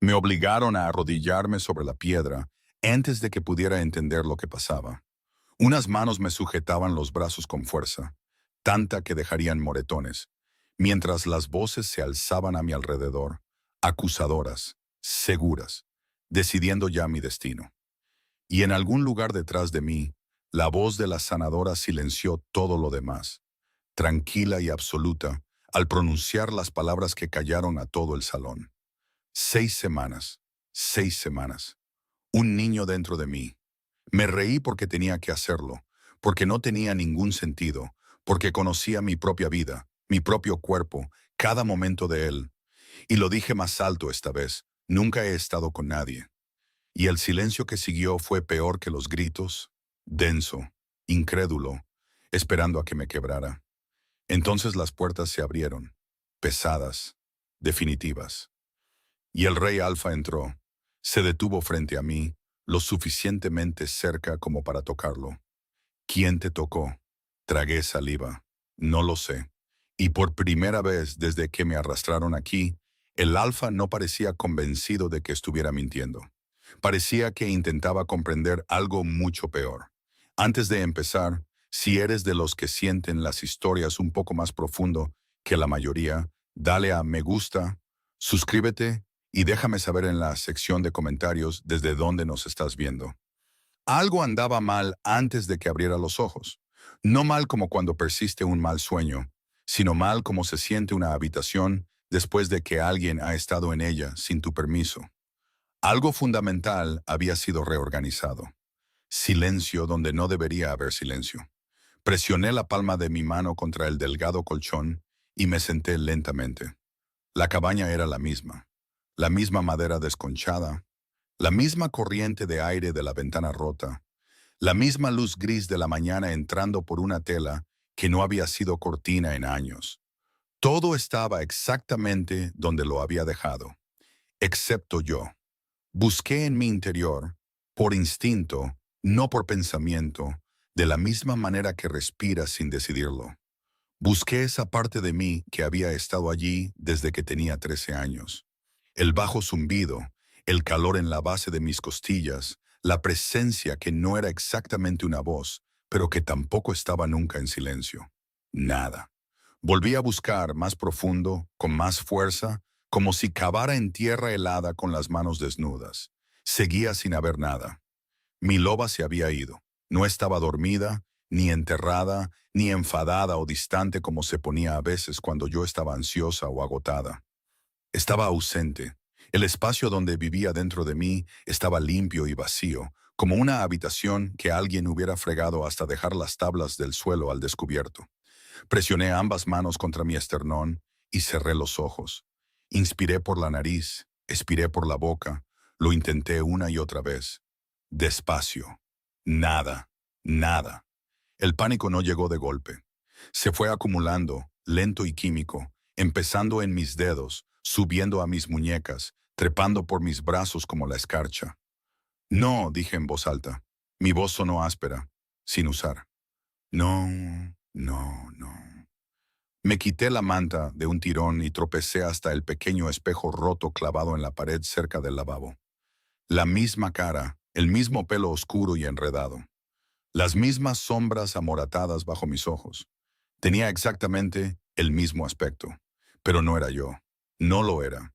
Me obligaron a arrodillarme sobre la piedra antes de que pudiera entender lo que pasaba. Unas manos me sujetaban los brazos con fuerza, tanta que dejarían moretones, mientras las voces se alzaban a mi alrededor, acusadoras, seguras, decidiendo ya mi destino. Y en algún lugar detrás de mí, la voz de la sanadora silenció todo lo demás, tranquila y absoluta, al pronunciar las palabras que callaron a todo el salón. 6 semanas, 6 semanas. Un niño dentro de mí. Me reí porque tenía que hacerlo, porque no tenía ningún sentido, porque conocía mi propia vida, mi propio cuerpo, cada momento de él. Y lo dije más alto esta vez, nunca he estado con nadie. Y el silencio que siguió fue peor que los gritos, denso, incrédulo, esperando a que me quebrara. Entonces las puertas se abrieron, pesadas, definitivas. Y el rey Alfa entró, se detuvo frente a mí, lo suficientemente cerca como para tocarlo. ¿Quién te tocó? Tragué saliva. No lo sé. Y por primera vez desde que me arrastraron aquí, el Alfa no parecía convencido de que estuviera mintiendo. Parecía que intentaba comprender algo mucho peor. Antes de empezar, si eres de los que sienten las historias un poco más profundo que la mayoría, dale a me gusta, suscríbete y déjame saber en la sección de comentarios desde dónde nos estás viendo. Algo andaba mal antes de que abriera los ojos. No mal como cuando persiste un mal sueño, sino mal como se siente una habitación después de que alguien ha estado en ella sin tu permiso. Algo fundamental había sido reorganizado. Silencio donde no debería haber silencio. Presioné la palma de mi mano contra el delgado colchón y me senté lentamente. La cabaña era la misma madera desconchada, la misma corriente de aire de la ventana rota, la misma luz gris de la mañana entrando por una tela que no había sido cortina en años. Todo estaba exactamente donde lo había dejado, excepto yo. Busqué en mi interior, por instinto, no por pensamiento, de la misma manera que respiras sin decidirlo. Busqué esa parte de mí que había estado allí desde que tenía 13 años. El bajo zumbido, el calor en la base de mis costillas, la presencia que no era exactamente una voz, pero que tampoco estaba nunca en silencio. Nada. Volví a buscar más profundo, con más fuerza, como si cavara en tierra helada con las manos desnudas. Seguía sin haber nada. Mi loba se había ido. No estaba dormida, ni enterrada, ni enfadada o distante como se ponía a veces cuando yo estaba ansiosa o agotada. Estaba ausente. El espacio donde vivía dentro de mí estaba limpio y vacío, como una habitación que alguien hubiera fregado hasta dejar las tablas del suelo al descubierto. Presioné ambas manos contra mi esternón y cerré los ojos. Inspiré por la nariz, expiré por la boca, lo intenté una y otra vez. Despacio. Nada, nada. El pánico no llegó de golpe. Se fue acumulando, lento y químico, empezando en mis dedos, subiendo a mis muñecas, trepando por mis brazos como la escarcha. No, dije en voz alta. Mi voz sonó áspera, sin usar. No, no, no. Me quité la manta de un tirón y tropecé hasta el pequeño espejo roto clavado en la pared cerca del lavabo. La misma cara, el mismo pelo oscuro y enredado. Las mismas sombras amoratadas bajo mis ojos. Tenía exactamente el mismo aspecto, pero no era yo. No lo era.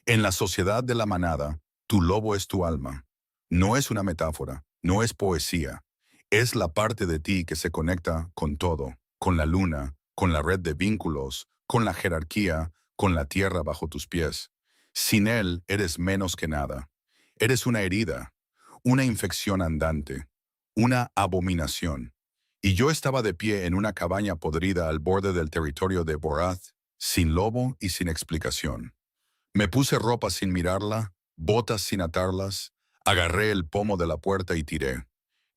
En la sociedad de la manada, tu lobo es tu alma. No es una metáfora, no es poesía. Es la parte de ti que se conecta con todo, con la luna, con la red de vínculos, con la jerarquía, con la tierra bajo tus pies. Sin él eres menos que nada. Eres una herida, una infección andante, una abominación. Y yo estaba de pie en una cabaña podrida al borde del territorio de Borath, sin lobo y sin explicación. Me puse ropa sin mirarla, botas sin atarlas, agarré el pomo de la puerta y tiré.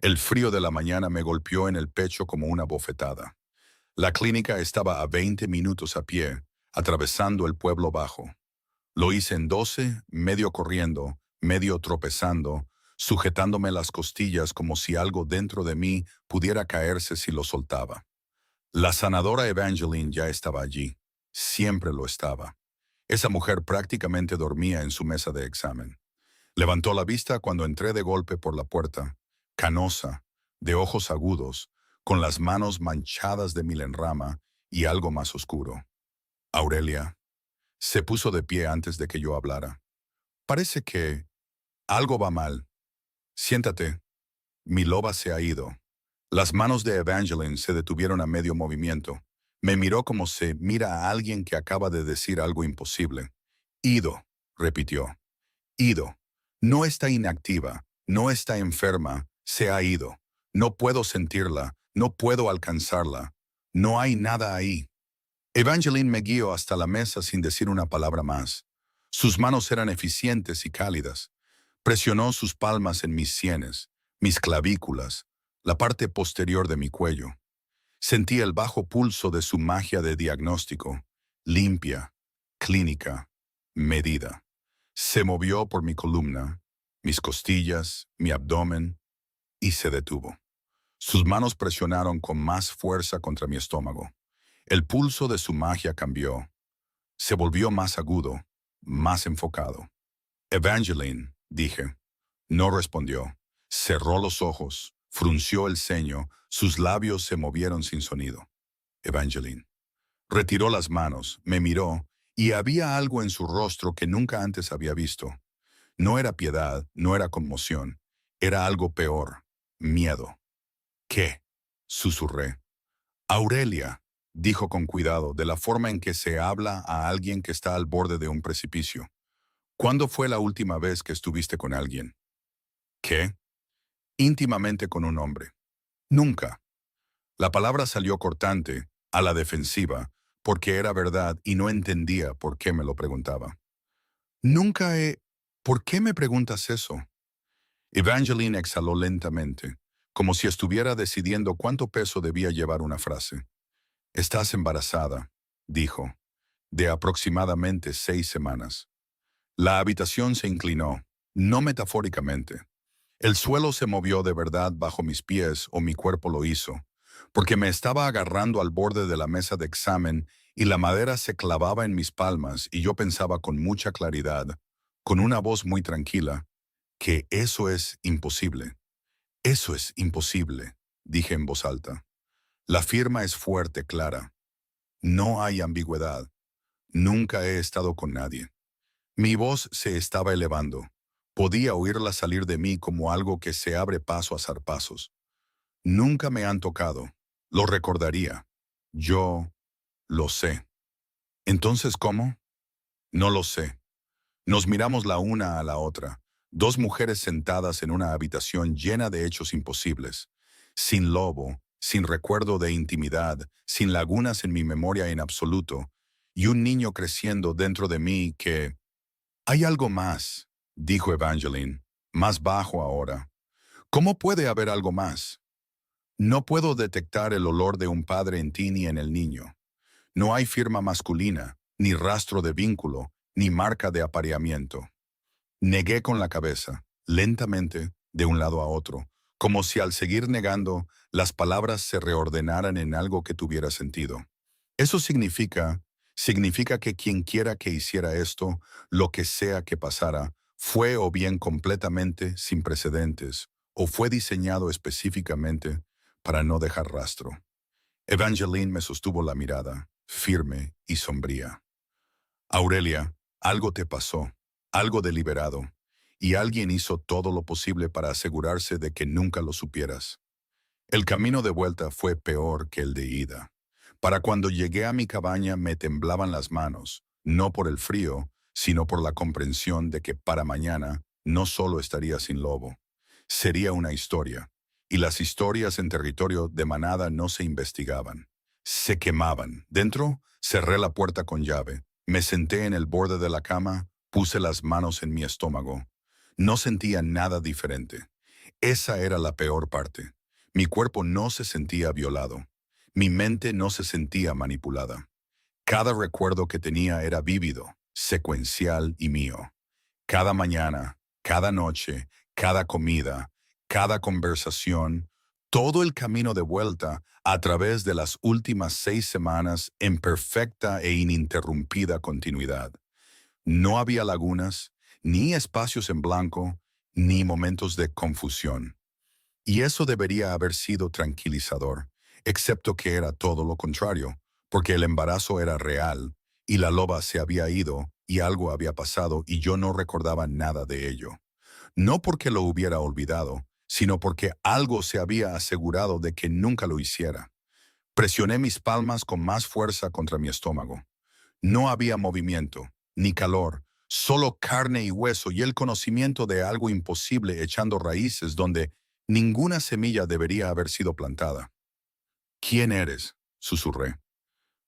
El frío de la mañana me golpeó en el pecho como una bofetada. La clínica estaba a 20 minutos a pie, atravesando el pueblo bajo. Lo hice en 12, medio corriendo, medio tropezando, sujetándome las costillas como si algo dentro de mí pudiera caerse si lo soltaba. La sanadora Evangeline ya estaba allí. Siempre lo estaba. Esa mujer prácticamente dormía en su mesa de examen. Levantó la vista cuando entré de golpe por la puerta, canosa, de ojos agudos, con las manos manchadas de milenrama y algo más oscuro. Aurelia se puso de pie antes de que yo hablara. Parece que algo va mal. Siéntate. Mi loba se ha ido. Las manos de Evangeline se detuvieron a medio movimiento. Me miró como se mira a alguien que acaba de decir algo imposible. Ido, repitió. Ido. No está inactiva, no está enferma, se ha ido. No puedo sentirla, no puedo alcanzarla. No hay nada ahí. Evangeline me guió hasta la mesa sin decir una palabra más. Sus manos eran eficientes y cálidas. Presionó sus palmas en mis sienes, mis clavículas, la parte posterior de mi cuello. Sentí el bajo pulso de su magia de diagnóstico, limpia, clínica, medida. Se movió por mi columna, mis costillas, mi abdomen, y se detuvo. Sus manos presionaron con más fuerza contra mi estómago. El pulso de su magia cambió. Se volvió más agudo, más enfocado. Evangeline, dije. No respondió. Cerró los ojos, frunció el ceño, sus labios se movieron sin sonido. Evangeline. Retiró las manos, me miró, y había algo en su rostro que nunca antes había visto. No era piedad, no era conmoción, era algo peor, miedo. ¿Qué? Susurré. Aurelia, dijo con cuidado, de la forma en que se habla a alguien que está al borde de un precipicio. ¿Cuándo fue la última vez que estuviste con alguien? ¿Qué? Íntimamente con un hombre. Nunca. La palabra salió cortante, a la defensiva, porque era verdad y no entendía por qué me lo preguntaba. Nunca he... ¿Por qué me preguntas eso? Evangeline exhaló lentamente, como si estuviera decidiendo cuánto peso debía llevar una frase. Estás embarazada, dijo, de aproximadamente 6 semanas. La habitación se inclinó, no metafóricamente. El suelo se movió de verdad bajo mis pies o mi cuerpo lo hizo, porque me estaba agarrando al borde de la mesa de examen y la madera se clavaba en mis palmas y yo pensaba con mucha claridad, con una voz muy tranquila, que eso es imposible. Eso es imposible, dije en voz alta. La firma es fuerte, clara. No hay ambigüedad. Nunca he estado con nadie. Mi voz se estaba elevando. Podía oírla salir de mí como algo que se abre paso a zarpazos. Nunca me han tocado. Lo recordaría. Yo lo sé. Entonces, ¿cómo? No lo sé. Nos miramos la una a la otra, dos mujeres sentadas en una habitación llena de hechos imposibles, sin lobo, sin recuerdo de intimidad, sin lagunas en mi memoria en absoluto, y un niño creciendo dentro de mí que... Hay algo más, dijo Evangeline, más bajo ahora. ¿Cómo puede haber algo más? No puedo detectar el olor de un padre en ti ni en el niño. No hay firma masculina, ni rastro de vínculo, ni marca de apareamiento. Negué con la cabeza, lentamente, de un lado a otro, como si al seguir negando, las palabras se reordenaran en algo que tuviera sentido. Eso significa que quien quiera que hiciera esto, lo que sea que pasara, fue o bien completamente sin precedentes, o fue diseñado específicamente para no dejar rastro. Evangeline me sostuvo la mirada, firme y sombría. Aurelia, algo te pasó, algo deliberado, y alguien hizo todo lo posible para asegurarse de que nunca lo supieras. El camino de vuelta fue peor que el de ida. Para cuando llegué a mi cabaña me temblaban las manos, no por el frío, sino por la comprensión de que para mañana no solo estaría sin lobo. Sería una historia, y las historias en territorio de manada no se investigaban. Se quemaban. Dentro, cerré la puerta con llave. Me senté en el borde de la cama, puse las manos en mi estómago. No sentía nada diferente. Esa era la peor parte. Mi cuerpo no se sentía violado. Mi mente no se sentía manipulada. Cada recuerdo que tenía era vívido, secuencial y mío. Cada mañana, cada noche, cada comida, cada conversación, todo el camino de vuelta a través de las últimas 6 semanas en perfecta e ininterrumpida continuidad. No había lagunas, ni espacios en blanco, ni momentos de confusión. Y eso debería haber sido tranquilizador, excepto que era todo lo contrario, porque el embarazo era real, y la loba se había ido, y algo había pasado, y yo no recordaba nada de ello. No porque lo hubiera olvidado, sino porque algo se había asegurado de que nunca lo hiciera. Presioné mis palmas con más fuerza contra mi estómago. No había movimiento, ni calor, solo carne y hueso y el conocimiento de algo imposible echando raíces donde ninguna semilla debería haber sido plantada. ¿Quién eres?, susurré.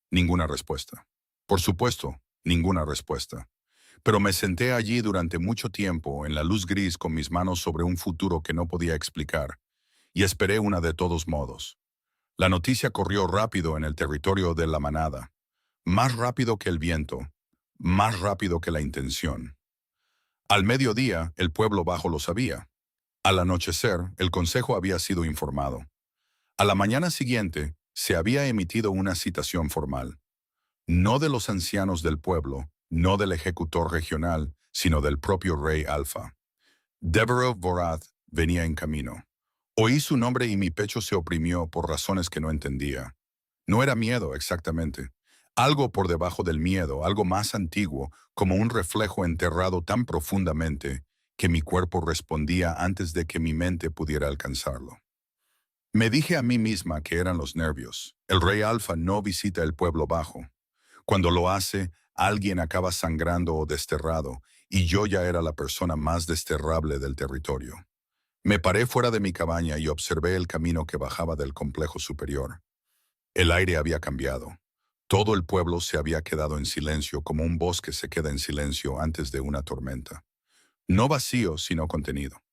Ninguna respuesta. Por supuesto, ninguna respuesta. Pero me senté allí durante mucho tiempo, en la luz gris con mis manos sobre un futuro que no podía explicar, y esperé una de todos modos. La noticia corrió rápido en el territorio de la manada, más rápido que el viento, más rápido que la intención. Al mediodía, el pueblo bajo lo sabía. Al anochecer, el consejo había sido informado. A la mañana siguiente, se había emitido una citación formal. No de los ancianos del pueblo, no del ejecutor regional, sino del propio rey Alfa. Devereux Vorath venía en camino. Oí su nombre y mi pecho se oprimió por razones que no entendía. No era miedo, exactamente. Algo por debajo del miedo, algo más antiguo, como un reflejo enterrado tan profundamente que mi cuerpo respondía antes de que mi mente pudiera alcanzarlo. Me dije a mí misma que eran los nervios. El rey Alfa no visita el pueblo bajo. Cuando lo hace, alguien acaba sangrando o desterrado, y yo ya era la persona más desterrable del territorio. Me paré fuera de mi cabaña y observé el camino que bajaba del complejo superior. El aire había cambiado. Todo el pueblo se había quedado en silencio como un bosque se queda en silencio antes de una tormenta. No vacío, sino contenido.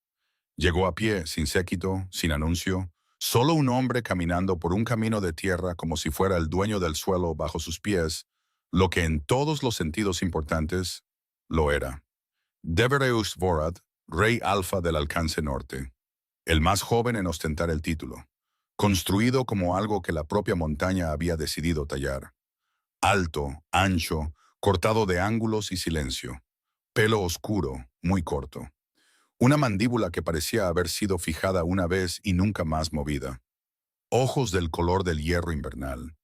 Llegó a pie, sin séquito, sin anuncio, solo un hombre caminando por un camino de tierra como si fuera el dueño del suelo bajo sus pies, lo que en todos los sentidos importantes lo era. Devereux Vorath, rey alfa del alcance norte, el más joven en ostentar el título, construido como algo que la propia montaña había decidido tallar. Alto, ancho, cortado de ángulos y silencio. Pelo oscuro, muy corto. Una mandíbula que parecía haber sido fijada una vez y nunca más movida. Ojos del color del hierro invernal.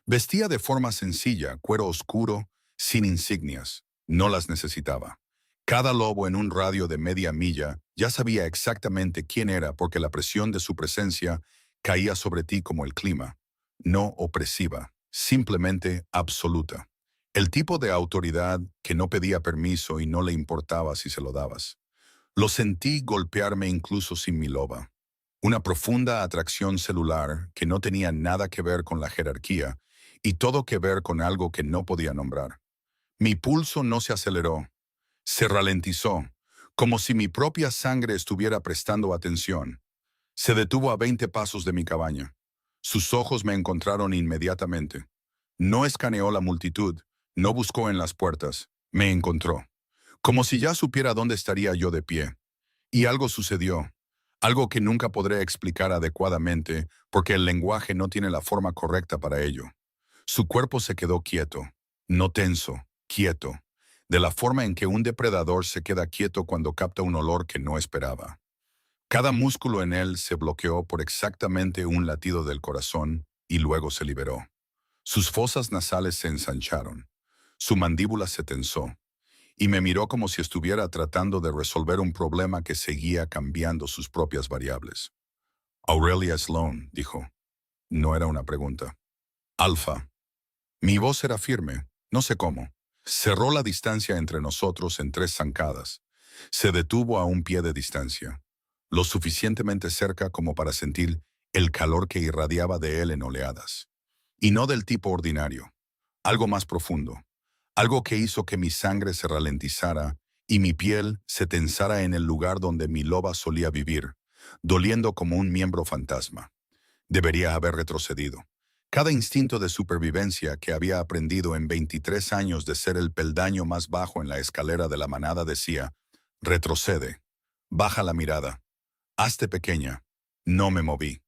Vestía de forma sencilla, cuero oscuro, sin insignias. No las necesitaba. Cada lobo en un radio de media milla ya sabía exactamente quién era porque la presión de su presencia caía sobre ti como el clima. No opresiva, simplemente absoluta. El tipo de autoridad que no pedía permiso y no le importaba si se lo dabas. Lo sentí golpearme incluso sin mi loba. Una profunda atracción celular que no tenía nada que ver con la jerarquía y todo que ver con algo que no podía nombrar. Mi pulso no se aceleró, se ralentizó, como si mi propia sangre estuviera prestando atención. Se detuvo a 20 pasos de mi cabaña. Sus ojos me encontraron inmediatamente. No escaneó la multitud, no buscó en las puertas, me encontró. Como si ya supiera dónde estaría yo de pie. Y algo sucedió, algo que nunca podré explicar adecuadamente porque el lenguaje no tiene la forma correcta para ello. Su cuerpo se quedó quieto, no tenso, quieto, de la forma en que un depredador se queda quieto cuando capta un olor que no esperaba. Cada músculo en él se bloqueó por exactamente un latido del corazón y luego se liberó. Sus fosas nasales se ensancharon, su mandíbula se tensó, y me miró como si estuviera tratando de resolver un problema que seguía cambiando sus propias variables. Aurelia Sloane, dijo. No era una pregunta. Alfa. Mi voz era firme, no sé cómo. Cerró la distancia entre nosotros en 3 zancadas. Se detuvo a un pie de distancia, lo suficientemente cerca como para sentir el calor que irradiaba de él en oleadas. Y no del tipo ordinario, algo más profundo, algo que hizo que mi sangre se ralentizara y mi piel se tensara en el lugar donde mi loba solía vivir, doliendo como un miembro fantasma. Debería haber retrocedido. Cada instinto de supervivencia que había aprendido en 23 años de ser el peldaño más bajo en la escalera de la manada decía, retrocede, baja la mirada, hazte pequeña. No me moví.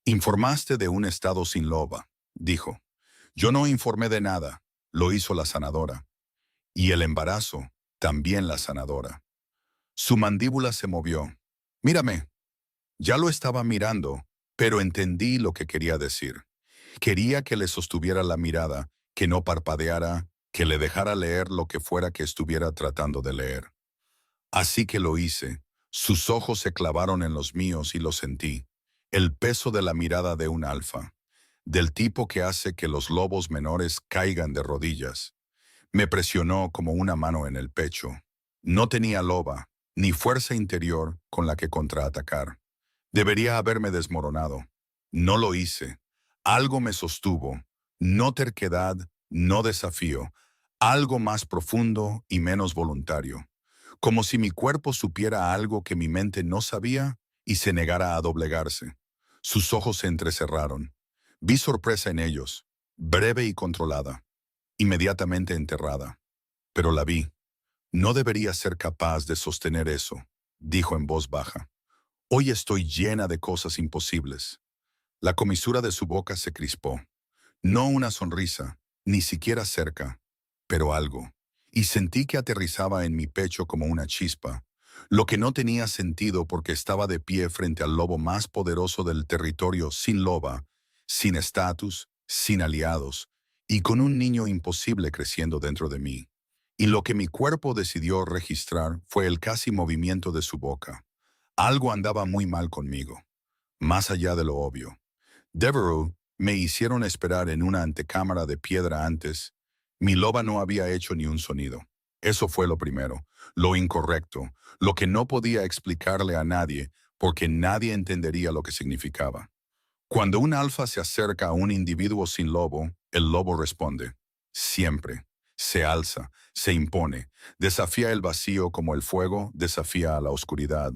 Informaste de un estado sin loba, dijo. Yo no informé de nada, lo hizo la sanadora. Y el embarazo, también la sanadora. Su mandíbula se movió. Mírame. Ya lo estaba mirando, pero entendí lo que quería decir. Quería que le sostuviera la mirada, que no parpadeara, que le dejara leer lo que fuera que estuviera tratando de leer. Así que lo hice. Sus ojos se clavaron en los míos y lo sentí. El peso de la mirada de un alfa, del tipo que hace que los lobos menores caigan de rodillas. Me presionó como una mano en el pecho. No tenía loba, ni fuerza interior con la que contraatacar. Debería haberme desmoronado. No lo hice. Algo me sostuvo. No terquedad, no desafío. Algo más profundo y menos voluntario. Como si mi cuerpo supiera algo que mi mente no sabía y se negara a doblegarse. Sus ojos se entrecerraron. Vi sorpresa en ellos, breve y controlada, inmediatamente enterrada. Pero la vi. No debería ser capaz de sostener eso, dijo en voz baja. Hoy estoy llena de cosas imposibles. La comisura de su boca se crispó. No una sonrisa, ni siquiera cerca, pero algo. Y sentí que aterrizaba en mi pecho como una chispa, lo que no tenía sentido porque estaba de pie frente al lobo más poderoso del territorio sin loba, sin estatus, sin aliados, y con un niño imposible creciendo dentro de mí. Y lo que mi cuerpo decidió registrar fue el casi movimiento de su boca. Algo andaba muy mal conmigo, más allá de lo obvio. Devereux me hicieron esperar en una antecámara de piedra antes. Mi loba no había hecho ni un sonido. Eso fue lo primero, lo incorrecto, lo que no podía explicarle a nadie, porque nadie entendería lo que significaba. Cuando un alfa se acerca a un individuo sin lobo, el lobo responde. Siempre. Se alza, se impone, desafía el vacío como el fuego desafía a la oscuridad.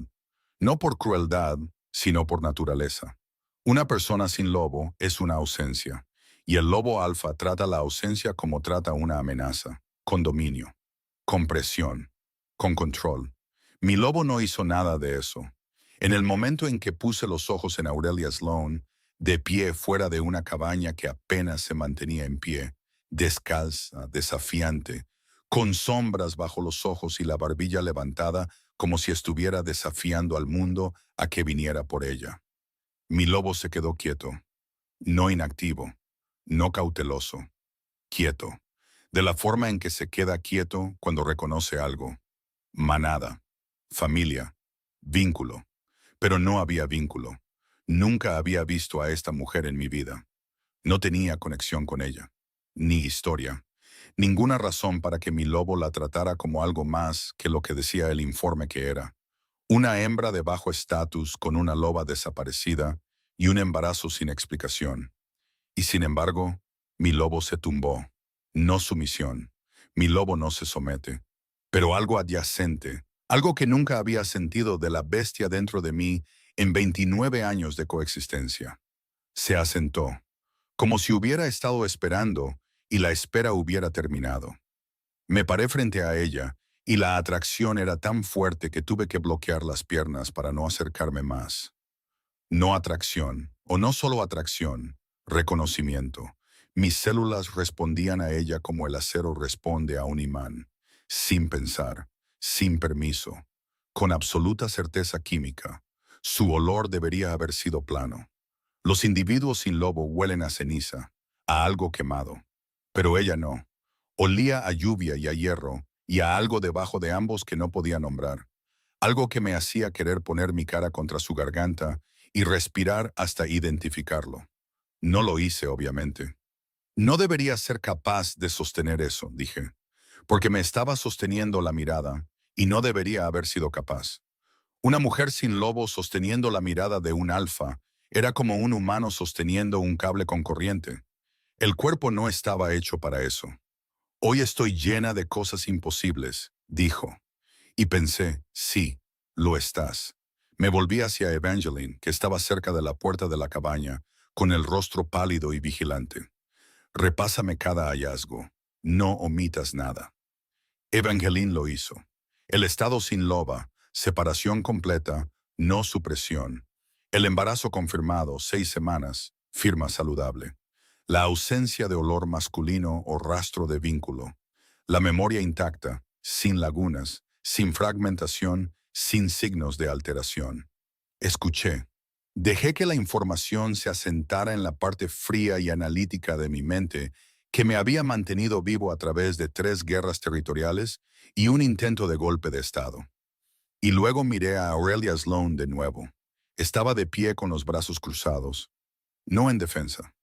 No por crueldad, sino por naturaleza. Una persona sin lobo es una ausencia, y el lobo alfa trata la ausencia como trata una amenaza, con dominio, con presión, con control. Mi lobo no hizo nada de eso. En el momento en que puse los ojos en Aurelia Sloane, de pie fuera de una cabaña que apenas se mantenía en pie, descalza, desafiante, con sombras bajo los ojos y la barbilla levantada como si estuviera desafiando al mundo a que viniera por ella. Mi lobo se quedó quieto, no inactivo, no cauteloso, quieto, de la forma en que se queda quieto cuando reconoce algo. Manada, familia, vínculo. Pero no había vínculo. Nunca había visto a esta mujer en mi vida. No tenía conexión con ella, ni historia, ninguna razón para que mi lobo la tratara como algo más que lo que decía el informe que era. Una hembra de bajo estatus con una loba desaparecida y un embarazo sin explicación. Y sin embargo, mi lobo se tumbó. No sumisión. Mi lobo no se somete. Pero algo adyacente, algo que nunca había sentido de la bestia dentro de mí en 29 años de coexistencia. Se asentó, como si hubiera estado esperando y la espera hubiera terminado. Me paré frente a ella y la atracción era tan fuerte que tuve que bloquear las piernas para no acercarme más. No atracción, o no solo atracción, reconocimiento. Mis células respondían a ella como el acero responde a un imán, sin pensar, sin permiso, con absoluta certeza química. Su olor debería haber sido plano. Los individuos sin lobo huelen a ceniza, a algo quemado. Pero ella no. Olía a lluvia y a hierro, y a algo debajo de ambos que no podía nombrar. Algo que me hacía querer poner mi cara contra su garganta y respirar hasta identificarlo. No lo hice, obviamente. No debería ser capaz de sostener eso, dije, porque me estaba sosteniendo la mirada y no debería haber sido capaz. Una mujer sin lobo sosteniendo la mirada de un alfa era como un humano sosteniendo un cable con corriente. El cuerpo no estaba hecho para eso. Hoy estoy llena de cosas imposibles, dijo. Y pensé, sí, lo estás. Me volví hacia Evangeline, que estaba cerca de la puerta de la cabaña, con el rostro pálido y vigilante. Repásame cada hallazgo. No omitas nada. Evangeline lo hizo. El estado sin loba, separación completa, no supresión. El embarazo confirmado, 6 semanas, firma saludable. La ausencia de olor masculino o rastro de vínculo. La memoria intacta, sin lagunas, sin fragmentación, sin signos de alteración. Escuché. Dejé que la información se asentara en la parte fría y analítica de mi mente que me había mantenido vivo a través de 3 guerras territoriales y un intento de golpe de Estado. Y luego miré a Aurelia Sloane de nuevo. Estaba de pie con los brazos cruzados, no en defensa,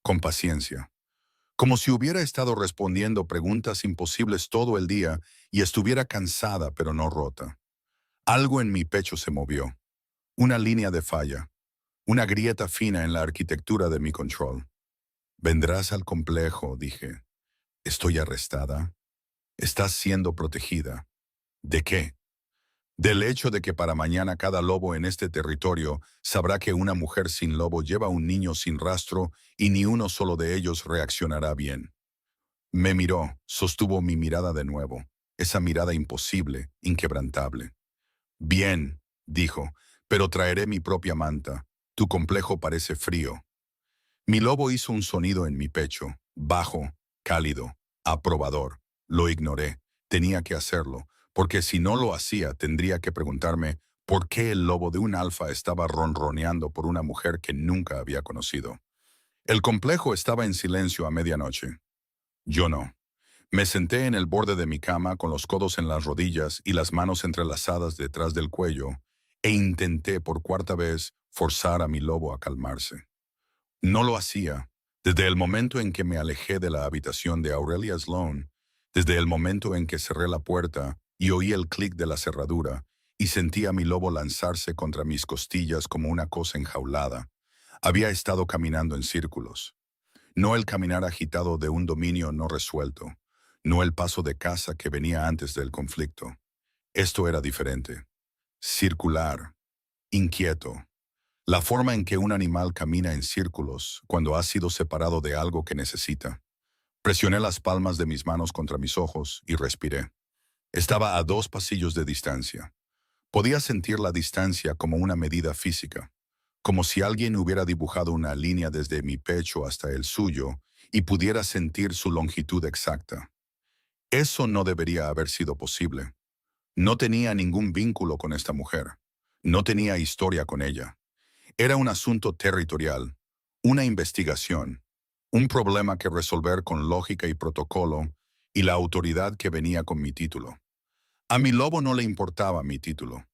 con paciencia, como si hubiera estado respondiendo preguntas imposibles todo el día y estuviera cansada pero no rota. Algo en mi pecho se movió, una línea de falla, una grieta fina en la arquitectura de mi control. Vendrás al complejo, dije. Estoy arrestada. Estás siendo protegida. ¿De qué? Del hecho de que para mañana cada lobo en este territorio sabrá que una mujer sin lobo lleva un niño sin rastro y ni uno solo de ellos reaccionará bien. Me miró, sostuvo mi mirada de nuevo, esa mirada imposible, inquebrantable. Bien, dijo, pero traeré mi propia manta. Tu complejo parece frío. Mi lobo hizo un sonido en mi pecho, bajo, cálido, aprobador. Lo ignoré. Tenía que hacerlo, porque si no lo hacía tendría que preguntarme por qué el lobo de un alfa estaba ronroneando por una mujer que nunca había conocido. El complejo estaba en silencio a medianoche. Yo no. Me senté en el borde de mi cama con los codos en las rodillas y las manos entrelazadas detrás del cuello e intenté por cuarta vez forzar a mi lobo a calmarse. No lo hacía. Desde el momento en que me alejé de la habitación de Aurelia Sloane, desde el momento en que cerré la puerta y oí el clic de la cerradura y sentí a mi lobo lanzarse contra mis costillas como una cosa enjaulada, había estado caminando en círculos. No el caminar agitado de un dominio no resuelto, no el paso de caza que venía antes del conflicto. Esto era diferente. Circular, inquieto. La forma en que un animal camina en círculos cuando ha sido separado de algo que necesita. Presioné las palmas de mis manos contra mis ojos y respiré. Estaba a 2 pasillos de distancia. Podía sentir la distancia como una medida física, como si alguien hubiera dibujado una línea desde mi pecho hasta el suyo y pudiera sentir su longitud exacta. Eso no debería haber sido posible. No tenía ningún vínculo con esta mujer. No tenía historia con ella. Era un asunto territorial, una investigación, un problema que resolver con lógica y protocolo, y la autoridad que venía con mi título. A mi lobo no le importaba mi título.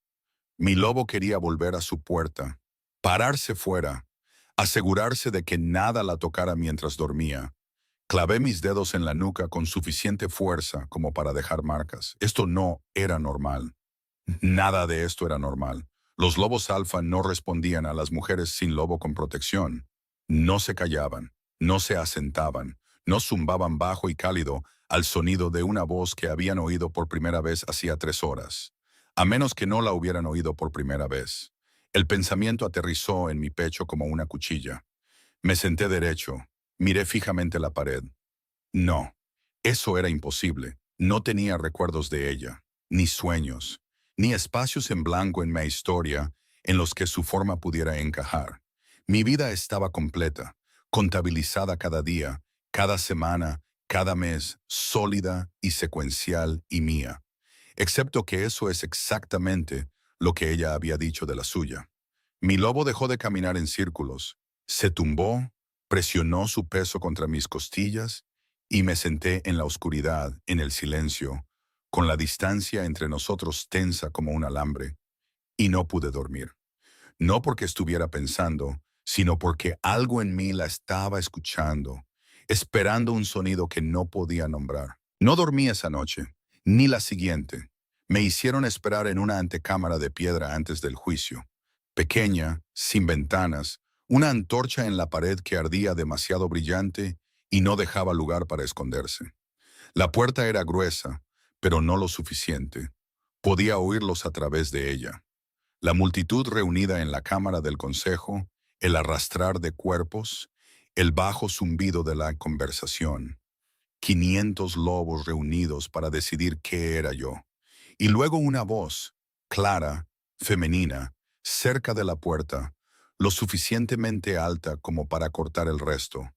Mi lobo quería volver a su puerta, pararse fuera, asegurarse de que nada la tocara mientras dormía. Clavé mis dedos en la nuca con suficiente fuerza como para dejar marcas. Esto no era normal. Nada de esto era normal. Los lobos alfa no respondían a las mujeres sin lobo con protección. No se callaban, no se asentaban, no zumbaban bajo y cálido al sonido de una voz que habían oído por primera vez hacía 3 horas, a menos que no la hubieran oído por primera vez. El pensamiento aterrizó en mi pecho como una cuchilla. Me senté derecho, miré fijamente la pared. No, eso era imposible. No tenía recuerdos de ella, ni sueños, ni espacios en blanco en mi historia en los que su forma pudiera encajar. Mi vida estaba completa, contabilizada cada día, cada semana, cada mes, sólida y secuencial y mía. Excepto que eso es exactamente lo que ella había dicho de la suya. Mi lobo dejó de caminar en círculos, se tumbó, presionó su peso contra mis costillas y me senté en la oscuridad, en el silencio, con la distancia entre nosotros tensa como un alambre, y no pude dormir. No porque estuviera pensando, sino porque algo en mí la estaba escuchando, esperando un sonido que no podía nombrar. No dormí esa noche, ni la siguiente. Me hicieron esperar en una antecámara de piedra antes del juicio. Pequeña, sin ventanas, una antorcha en la pared que ardía demasiado brillante y no dejaba lugar para esconderse. La puerta era gruesa, pero no lo suficiente. Podía oírlos a través de ella. La multitud reunida en la cámara del consejo, el arrastrar de cuerpos, el bajo zumbido de la conversación. 500 lobos reunidos para decidir qué era yo. Y luego una voz, clara, femenina, cerca de la puerta, lo suficientemente alta como para cortar el resto.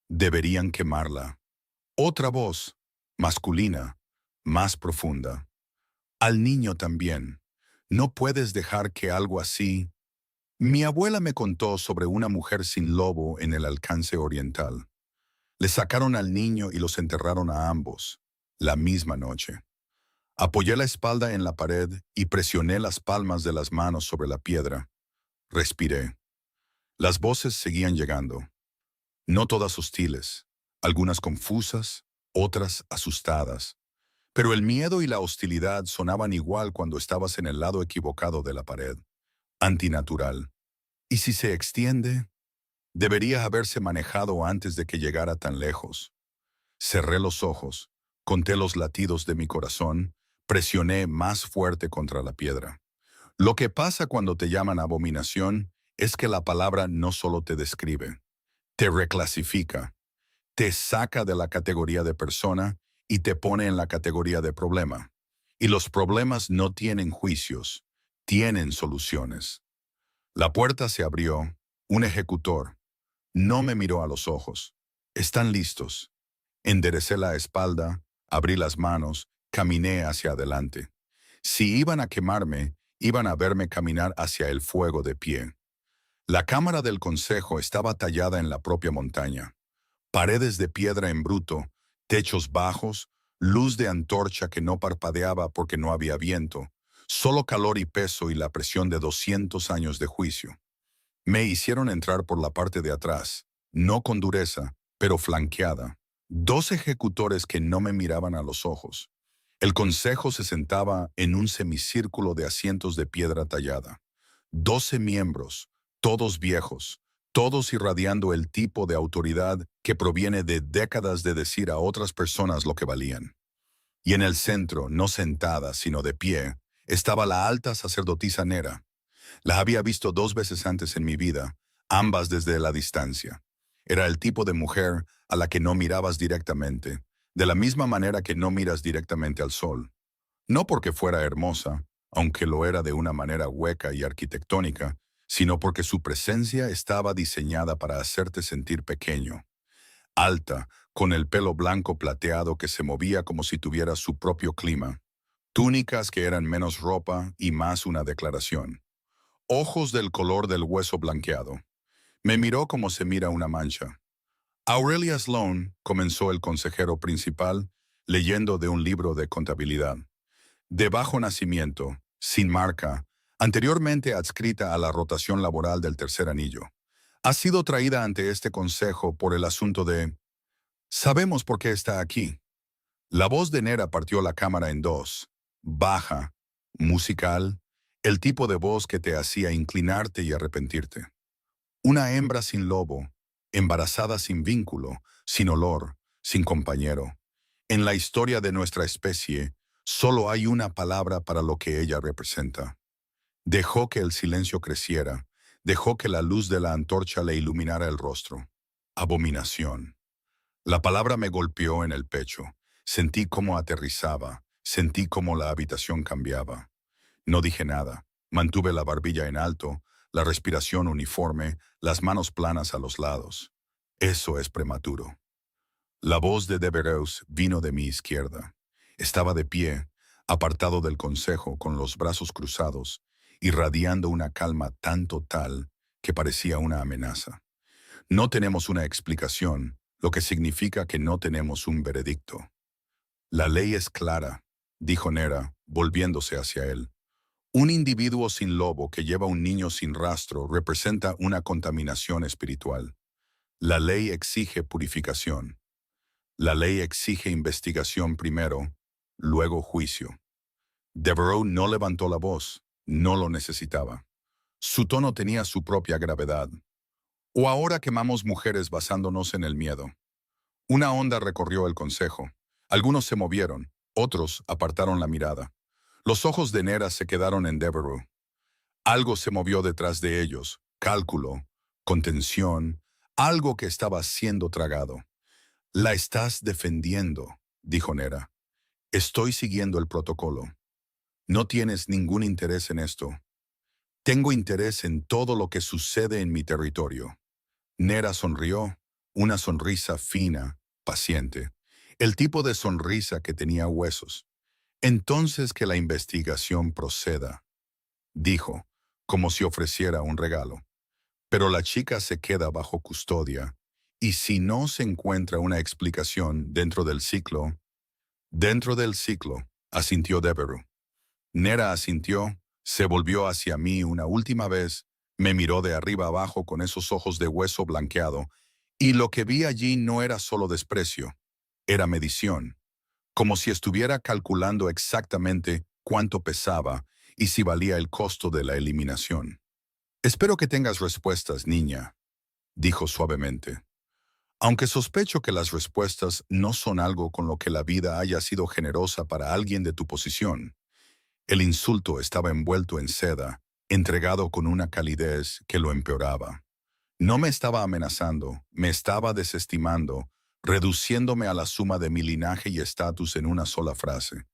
Deberían quemarla. Otra voz, masculina, más profunda. Al niño también. No puedes dejar que algo así... Mi abuela me contó sobre una mujer sin lobo en el alcance oriental. Le sacaron al niño y los enterraron a ambos, la misma noche. Apoyé la espalda en la pared y presioné las palmas de las manos sobre la piedra. Respiré. Las voces seguían llegando. No todas hostiles, algunas confusas, otras asustadas. Pero el miedo y la hostilidad sonaban igual cuando estabas en el lado equivocado de la pared. Antinatural. ¿Y si se extiende? Debería haberse manejado antes de que llegara tan lejos. Cerré los ojos, conté los latidos de mi corazón, presioné más fuerte contra la piedra. Lo que pasa cuando te llaman abominación es que la palabra no solo te describe, te reclasifica, te saca de la categoría de persona y te pone en la categoría de problema. Y los problemas no tienen juicios, tienen soluciones. La puerta se abrió, un ejecutor. No me miró a los ojos. Están listos. Enderecé la espalda, abrí las manos, caminé hacia adelante. Si iban a quemarme, iban a verme caminar hacia el fuego de pie. La cámara del consejo estaba tallada en la propia montaña. Paredes de piedra en bruto, techos bajos, luz de antorcha que no parpadeaba porque no había viento, solo calor y peso y la presión de 200 años de juicio. Me hicieron entrar por la parte de atrás, no con dureza, pero flanqueada. 2 ejecutores que no me miraban a los ojos. El consejo se sentaba en un semicírculo de asientos de piedra tallada. 12 miembros, todos viejos, todos irradiando el tipo de autoridad que proviene de décadas de decir a otras personas lo que valían. Y en el centro, no sentada, sino de pie, estaba la alta sacerdotisa Nera. La había visto 2 veces antes en mi vida, ambas desde la distancia. Era el tipo de mujer a la que no mirabas directamente, de la misma manera que no miras directamente al sol. No porque fuera hermosa, aunque lo era de una manera hueca y arquitectónica, sino porque su presencia estaba diseñada para hacerte sentir pequeño. Alta, con el pelo blanco plateado que se movía como si tuviera su propio clima. Túnicas que eran menos ropa y más una declaración. Ojos del color del hueso blanqueado. Me miró como se mira una mancha. Aurelia Sloan, comenzó el consejero principal, leyendo de un libro de contabilidad. De bajo nacimiento, sin marca, anteriormente adscrita a la rotación laboral del tercer anillo. Ha sido traída ante este consejo por el asunto de... Sabemos por qué está aquí. La voz de Nera partió la cámara en dos. Baja, musical, el tipo de voz que te hacía inclinarte y arrepentirte. Una hembra sin lobo, embarazada sin vínculo, sin olor, sin compañero. En la historia de nuestra especie, solo hay una palabra para lo que ella representa. Dejó que el silencio creciera, dejó que la luz de la antorcha le iluminara el rostro. Abominación. La palabra me golpeó en el pecho. Sentí cómo aterrizaba, sentí cómo la habitación cambiaba. No dije nada. Mantuve la barbilla en alto, la respiración uniforme, las manos planas a los lados. Eso es prematuro. La voz de Devereux vino de mi izquierda. Estaba de pie, apartado del consejo, con los brazos cruzados, irradiando una calma tan total que parecía una amenaza. No tenemos una explicación, lo que significa que no tenemos un veredicto. La ley es clara, dijo Nera, volviéndose hacia él. Un individuo sin lobo que lleva un niño sin rastro representa una contaminación espiritual. La ley exige purificación. La ley exige investigación primero, luego juicio. Devereaux no levantó la voz, no lo necesitaba. Su tono tenía su propia gravedad. O ahora quemamos mujeres basándonos en el miedo. Una onda recorrió el consejo. Algunos se movieron, otros apartaron la mirada. Los ojos de Nera se quedaron en Devereaux. Algo se movió detrás de ellos, cálculo, contención, algo que estaba siendo tragado. La estás defendiendo, dijo Nera. Estoy siguiendo el protocolo. No tienes ningún interés en esto. Tengo interés en todo lo que sucede en mi territorio. Nera sonrió, una sonrisa fina, paciente. el tipo de sonrisa que tenía huesos. Entonces que la investigación proceda, dijo, como si ofreciera un regalo. Pero la chica se queda bajo custodia, y si no se encuentra una explicación dentro del ciclo, asintió Devereux. Nera asintió, se volvió hacia mí una última vez, me miró de arriba abajo con esos ojos de hueso blanqueado, y lo que vi allí no era solo desprecio, era medición, como si estuviera calculando exactamente cuánto pesaba y si valía el costo de la eliminación. Espero que tengas respuestas, niña, dijo suavemente. Aunque sospecho que las respuestas no son algo con lo que la vida haya sido generosa para alguien de tu posición. El insulto estaba envuelto en seda, entregado con una calidez que lo empeoraba. No me estaba amenazando, me estaba desestimando, reduciéndome a la suma de mi linaje y estatus en una sola frase.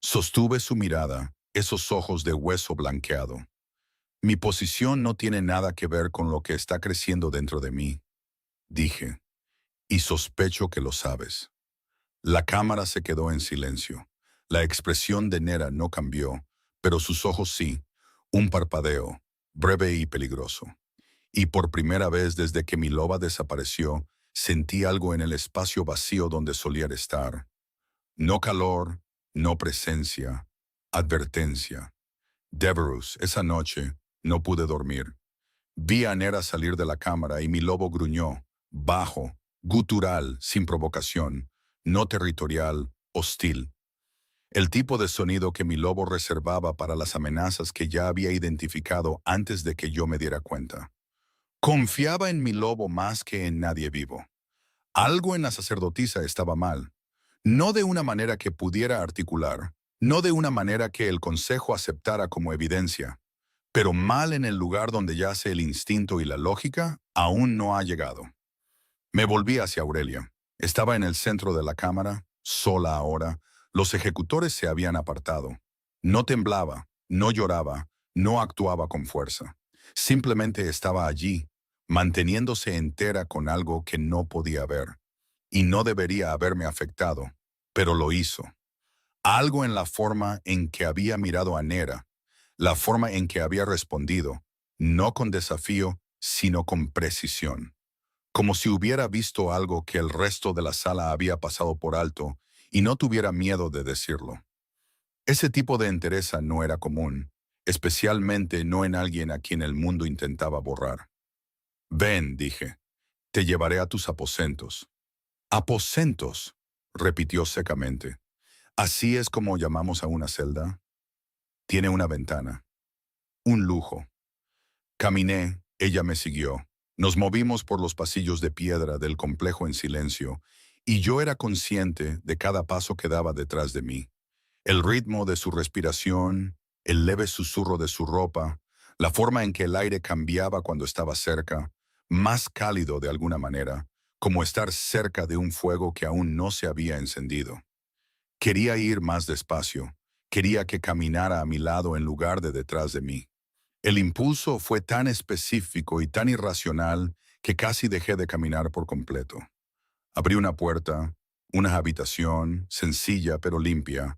Sostuve su mirada, esos ojos de hueso blanqueado. Mi posición no tiene nada que ver con lo que está creciendo dentro de mí, dije, y sospecho que lo sabes. La cámara se quedó en silencio. La expresión de Nera no cambió, pero sus ojos sí, un parpadeo, breve y peligroso. Y por primera vez desde que mi loba desapareció, sentí algo en el espacio vacío donde solía estar. No calor, no presencia, advertencia. Devereux, esa noche, no pude dormir. Vi a Nera salir de la cámara y mi lobo gruñó, bajo, gutural, sin provocación, no territorial, hostil. El tipo de sonido que mi lobo reservaba para las amenazas que ya había identificado antes de que yo me diera cuenta. Confiaba en mi lobo más que en nadie vivo. Algo en la sacerdotisa estaba mal. No de una manera que pudiera articular, no de una manera que el consejo aceptara como evidencia, pero mal en el lugar donde yace el instinto y la lógica aún no ha llegado. Me volví hacia Aurelia. Estaba en el centro de la cámara, sola ahora. Los ejecutores se habían apartado. No temblaba, no lloraba, no actuaba con fuerza. Simplemente estaba allí, manteniéndose entera con algo que no podía ver. Y no debería haberme afectado, pero lo hizo. Algo en la forma en que había mirado a Nera, la forma en que había respondido, no con desafío, sino con precisión. Como si hubiera visto algo que el resto de la sala había pasado por alto y no tuviera miedo de decirlo. Ese tipo de entereza no era común, especialmente no en alguien a quien el mundo intentaba borrar. Ven, dije, te llevaré a tus aposentos. ¿Aposentos?, repitió secamente. ¿Así es como llamamos a una celda? Tiene una ventana. Un lujo. Caminé, ella me siguió. Nos movimos por los pasillos de piedra del complejo en silencio, y yo era consciente de cada paso que daba detrás de mí. El ritmo de su respiración, el leve susurro de su ropa, la forma en que el aire cambiaba cuando estaba cerca, más cálido de alguna manera, como estar cerca de un fuego que aún no se había encendido. Quería ir más despacio, quería que caminara a mi lado en lugar de detrás de mí. El impulso fue tan específico y tan irracional que casi dejé de caminar por completo. Abrí una puerta, una habitación, sencilla pero limpia,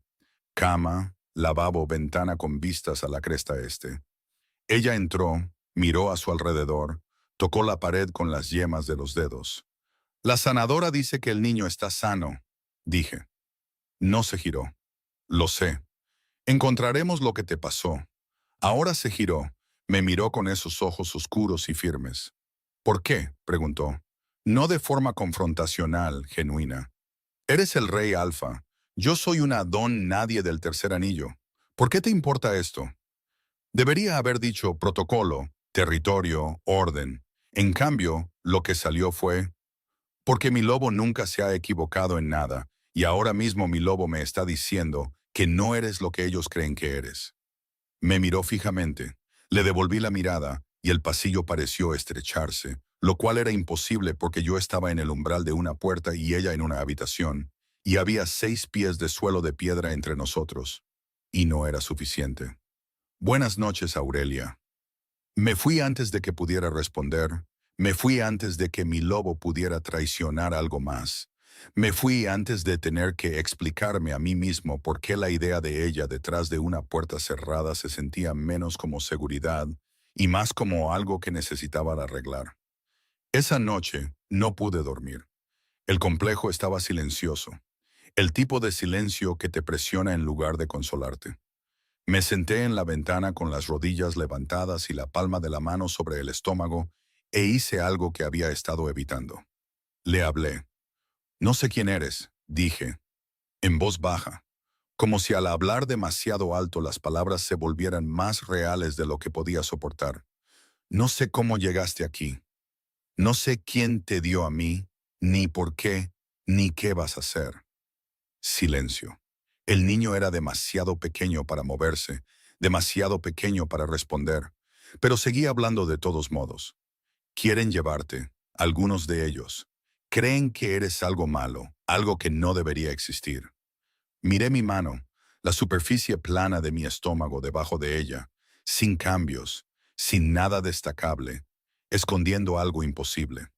cama, lavabo, ventana con vistas a la cresta este. Ella entró, miró a su alrededor, tocó la pared con las yemas de los dedos. La sanadora dice que el niño está sano, dije. No se giró. Lo sé. Encontraremos lo que te pasó. Ahora se giró. Me miró con esos ojos oscuros y firmes. ¿Por qué?, preguntó. No de forma confrontacional, genuina. Eres el rey Alfa. Yo soy una don nadie del tercer anillo. ¿Por qué te importa esto? Debería haber dicho protocolo, territorio, orden. En cambio, lo que salió fue, porque mi lobo nunca se ha equivocado en nada, y ahora mismo mi lobo me está diciendo que no eres lo que ellos creen que eres. Me miró fijamente, le devolví la mirada, y el pasillo pareció estrecharse, lo cual era imposible porque yo estaba en el umbral de una puerta y ella en una habitación, y había 6 pies de suelo de piedra entre nosotros. Y no era suficiente. Buenas noches, Aurelia. Me fui antes de que pudiera responder. Me fui antes de que mi lobo pudiera traicionar algo más. Me fui antes de tener que explicarme a mí mismo por qué la idea de ella detrás de una puerta cerrada se sentía menos como seguridad y más como algo que necesitaba arreglar. Esa noche no pude dormir. El complejo estaba silencioso, el tipo de silencio que te presiona en lugar de consolarte. Me senté en la ventana con las rodillas levantadas y la palma de la mano sobre el estómago e hice algo que había estado evitando. Le hablé. No sé quién eres, dije, en voz baja, como si al hablar demasiado alto las palabras se volvieran más reales de lo que podía soportar. No sé cómo llegaste aquí. No sé quién te dio a mí, ni por qué, ni qué vas a hacer. Silencio. El niño era demasiado pequeño para moverse, demasiado pequeño para responder, pero seguía hablando de todos modos. Quieren llevarte, algunos de ellos. Creen que eres algo malo, algo que no debería existir. Miré mi mano, la superficie plana de mi estómago debajo de ella, sin cambios, sin nada destacable, escondiendo algo imposible.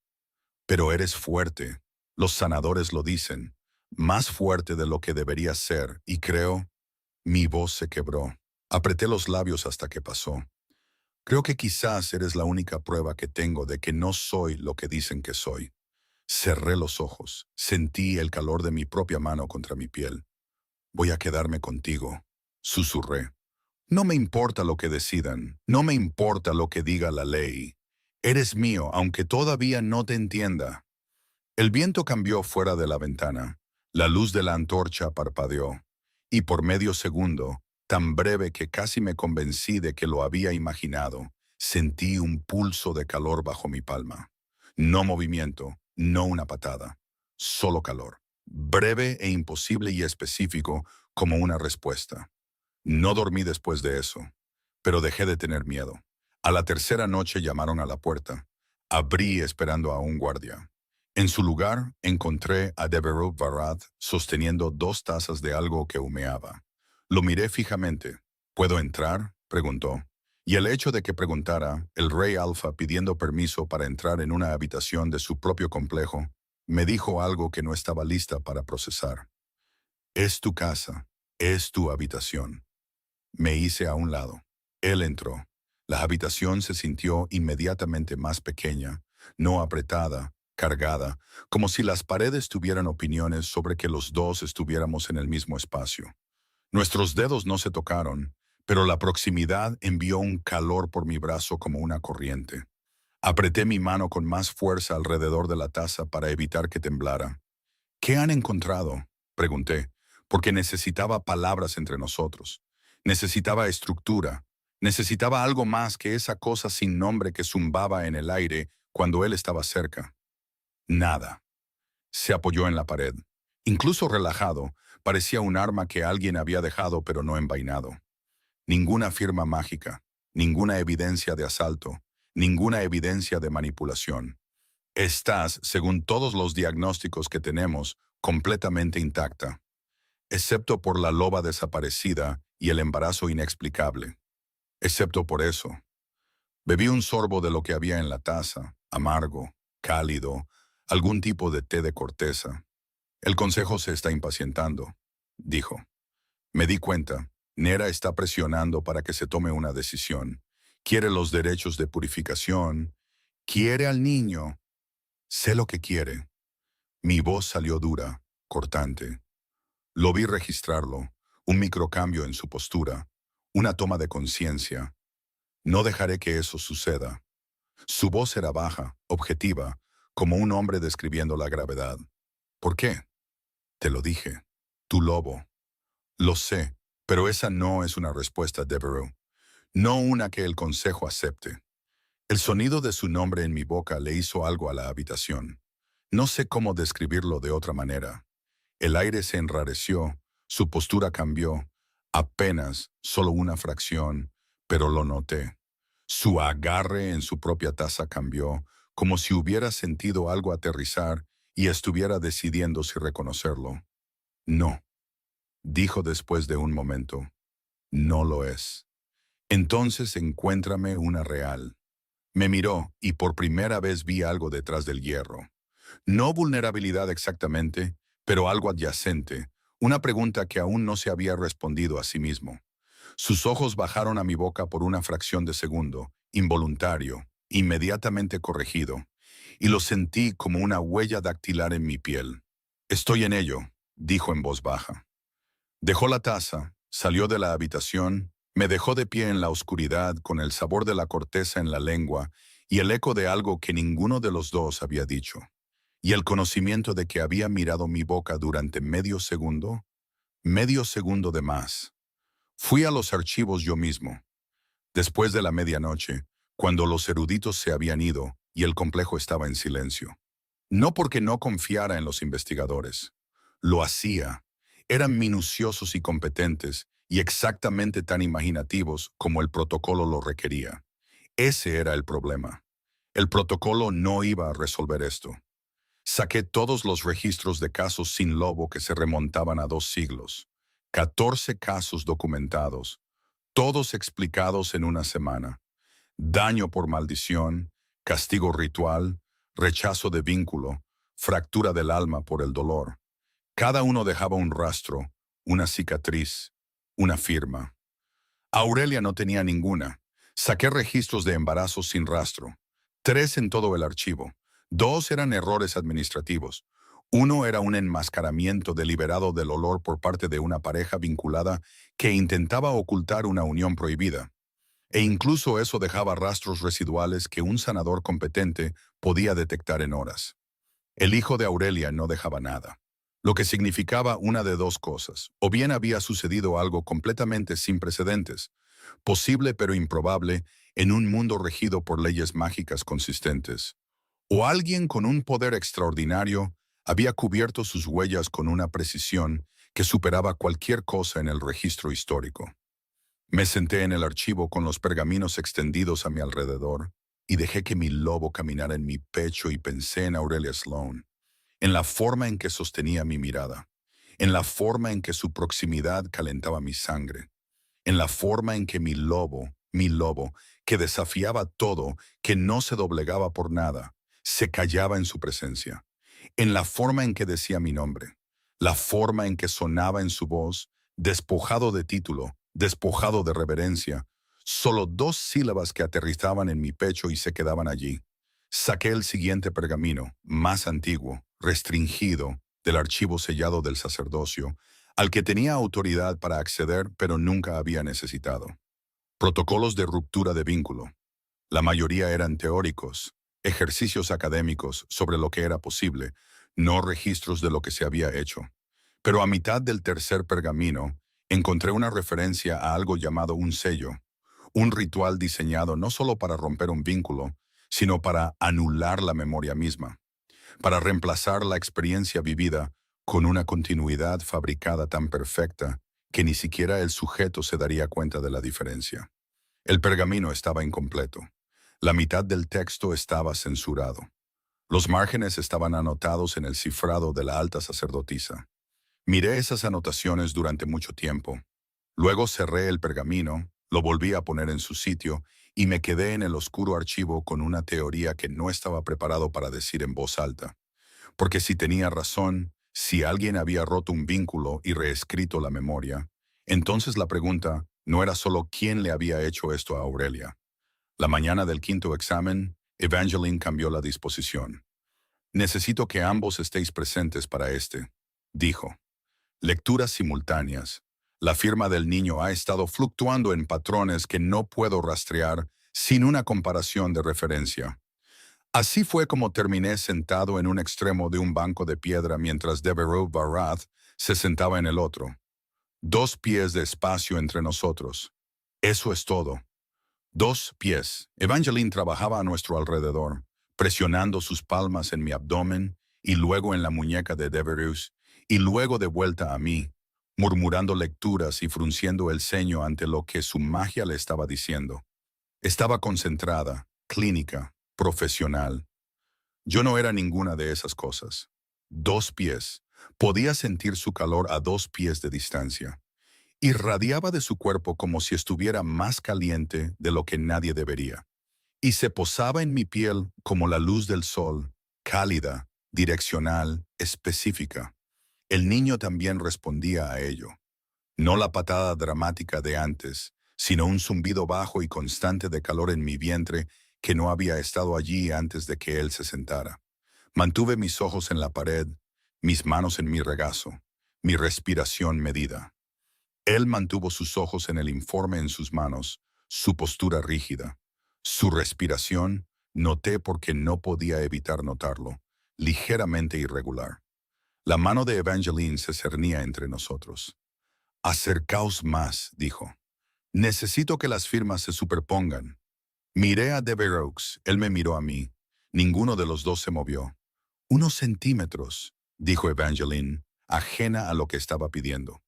Pero eres fuerte, los sanadores lo dicen, más fuerte de lo que deberías ser, y creo, mi voz se quebró. Apreté los labios hasta que pasó. Creo que quizás eres la única prueba que tengo de que no soy lo que dicen que soy. Cerré los ojos, sentí el calor de mi propia mano contra mi piel. Voy a quedarme contigo, susurré. No me importa lo que decidan, no me importa lo que diga la ley. Eres mío, aunque todavía no te entienda. El viento cambió fuera de la ventana. La luz de la antorcha parpadeó. Y por medio segundo, tan breve que casi me convencí de que lo había imaginado, sentí un pulso de calor bajo mi palma. No movimiento, no una patada, solo calor. Breve e imposible y específico como una respuesta. No dormí después de eso, pero dejé de tener miedo. A la tercera noche llamaron a la puerta. Abrí esperando a un guardia. En su lugar encontré a Devereux Varad sosteniendo 2 tazas de algo que humeaba. Lo miré fijamente. ¿Puedo entrar?, preguntó. Y el hecho de que preguntara, el rey Alfa pidiendo permiso para entrar en una habitación de su propio complejo, me dijo algo que no estaba lista para procesar. Es tu casa, es tu habitación. Me hice a un lado. Él entró. La habitación se sintió inmediatamente más pequeña, no apretada, cargada, como si las paredes tuvieran opiniones sobre que los dos estuviéramos en el mismo espacio. Nuestros dedos no se tocaron, pero la proximidad envió un calor por mi brazo como una corriente. Apreté mi mano con más fuerza alrededor de la taza para evitar que temblara. ¿Qué han encontrado?, pregunté, porque necesitaba palabras entre nosotros. Necesitaba estructura. Necesitaba algo más que esa cosa sin nombre que zumbaba en el aire cuando él estaba cerca. Nada. Se apoyó en la pared. Incluso relajado, parecía un arma que alguien había dejado pero no envainado. Ninguna firma mágica, ninguna evidencia de asalto, ninguna evidencia de manipulación. Estás, según todos los diagnósticos que tenemos, completamente intacta, excepto por la loba desaparecida y el embarazo inexplicable. Excepto por eso. Bebí un sorbo de lo que había en la taza, amargo, cálido, algún tipo de té de corteza. El consejo se está impacientando, dijo. Me di cuenta, Nera está presionando para que se tome una decisión. Quiere los derechos de purificación, quiere al niño. Sé lo que quiere. Mi voz salió dura, cortante. Lo vi registrarlo, un microcambio en su postura, una toma de conciencia. No dejaré que eso suceda. Su voz era baja, objetiva, como un hombre describiendo la gravedad. ¿Por qué? Te lo dije. Tu lobo. Lo sé, pero esa no es una respuesta, Devereux. No una que el consejo acepte. El sonido de su nombre en mi boca le hizo algo a la habitación. No sé cómo describirlo de otra manera. El aire se enrareció, su postura cambió, apenas, solo una fracción, pero lo noté. Su agarre en su propia taza cambió, como si hubiera sentido algo aterrizar y estuviera decidiendo si reconocerlo. No, dijo después de un momento. No lo es. Entonces encuéntrame una real. Me miró y por primera vez vi algo detrás del hierro. No vulnerabilidad exactamente, pero algo adyacente, una pregunta que aún no se había respondido a sí mismo. Sus ojos bajaron a mi boca por una fracción de segundo, involuntario, inmediatamente corregido, y lo sentí como una huella dactilar en mi piel. Estoy en ello, dijo en voz baja. Dejó la taza, salió de la habitación, me dejó de pie en la oscuridad con el sabor de la corteza en la lengua y el eco de algo que ninguno de los dos había dicho, y el conocimiento de que había mirado mi boca durante medio segundo de más. Fui a los archivos yo mismo. Después de la medianoche, cuando los eruditos se habían ido y el complejo estaba en silencio. No porque no confiara en los investigadores. Lo hacía. Eran minuciosos y competentes y exactamente tan imaginativos como el protocolo lo requería. Ese era el problema. El protocolo no iba a resolver esto. Saqué todos los registros de casos sin lobo que se remontaban a 2 siglos. 14 casos documentados, todos explicados en una semana. Daño por maldición, castigo ritual, rechazo de vínculo, fractura del alma por el dolor. Cada uno dejaba un rastro, una cicatriz, una firma. Aurelia no tenía ninguna. Saqué registros de embarazos sin rastro. 3 en todo el archivo. 2 eran errores administrativos. Uno era un enmascaramiento deliberado del olor por parte de una pareja vinculada que intentaba ocultar una unión prohibida. E incluso eso dejaba rastros residuales que un sanador competente podía detectar en horas. El hijo de Aurelia no dejaba nada, lo que significaba una de dos cosas. O bien había sucedido algo completamente sin precedentes, posible pero improbable en un mundo regido por leyes mágicas consistentes. O alguien con un poder extraordinario había cubierto sus huellas con una precisión que superaba cualquier cosa en el registro histórico. Me senté en el archivo con los pergaminos extendidos a mi alrededor y dejé que mi lobo caminara en mi pecho y pensé en Aurelia Sloane, en la forma en que sostenía mi mirada, en la forma en que su proximidad calentaba mi sangre, en la forma en que mi lobo, que desafiaba todo, que no se doblegaba por nada, se callaba en su presencia, en la forma en que decía mi nombre, la forma en que sonaba en su voz, despojado de título, despojado de reverencia, solo 2 sílabas que aterrizaban en mi pecho y se quedaban allí. Saqué el siguiente pergamino, más antiguo, restringido, del archivo sellado del sacerdocio, al que tenía autoridad para acceder pero nunca había necesitado. Protocolos de ruptura de vínculo. La mayoría eran teóricos, ejercicios académicos sobre lo que era posible, no registros de lo que se había hecho. Pero a mitad del tercer pergamino, encontré una referencia a algo llamado un sello, un ritual diseñado no solo para romper un vínculo, sino para anular la memoria misma, para reemplazar la experiencia vivida con una continuidad fabricada tan perfecta que ni siquiera el sujeto se daría cuenta de la diferencia. El pergamino estaba incompleto. La mitad del texto estaba censurado. Los márgenes estaban anotados en el cifrado de la alta sacerdotisa. Miré esas anotaciones durante mucho tiempo. Luego cerré el pergamino, lo volví a poner en su sitio y me quedé en el oscuro archivo con una teoría que no estaba preparado para decir en voz alta. Porque si tenía razón, si alguien había roto un vínculo y reescrito la memoria, entonces la pregunta no era solo quién le había hecho esto a Aurelia. La mañana del quinto examen, Evangeline cambió la disposición. Necesito que ambos estéis presentes para este, dijo. Lecturas simultáneas. La firma del niño ha estado fluctuando en patrones que no puedo rastrear sin una comparación de referencia. Así fue como terminé sentado en un extremo de un banco de piedra mientras Devereux Barath se sentaba en el otro. 2 pies de espacio entre nosotros. Eso es todo. 2 pies. Evangeline trabajaba a nuestro alrededor, presionando sus palmas en mi abdomen y luego en la muñeca de Devereux y luego de vuelta a mí, murmurando lecturas y frunciendo el ceño ante lo que su magia le estaba diciendo. Estaba concentrada, clínica, profesional. Yo no era ninguna de esas cosas. 2 pies. Podía sentir su calor a 2 pies de distancia. Irradiaba de su cuerpo como si estuviera más caliente de lo que nadie debería. Y se posaba en mi piel como la luz del sol, cálida, direccional, específica. El niño también respondía a ello. No la patada dramática de antes, sino un zumbido bajo y constante de calor en mi vientre que no había estado allí antes de que él se sentara. Mantuve mis ojos en la pared, mis manos en mi regazo, mi respiración medida. Él mantuvo sus ojos en el informe en sus manos, su postura rígida. Su respiración, noté porque no podía evitar notarlo, ligeramente irregular. La mano de Evangeline se cernía entre nosotros. «Acercaos más», dijo. «Necesito que las firmas se superpongan». Miré a Devereux, él me miró a mí. Ninguno de los dos se movió. «Unos centímetros», dijo Evangeline, ajena a lo que estaba pidiendo.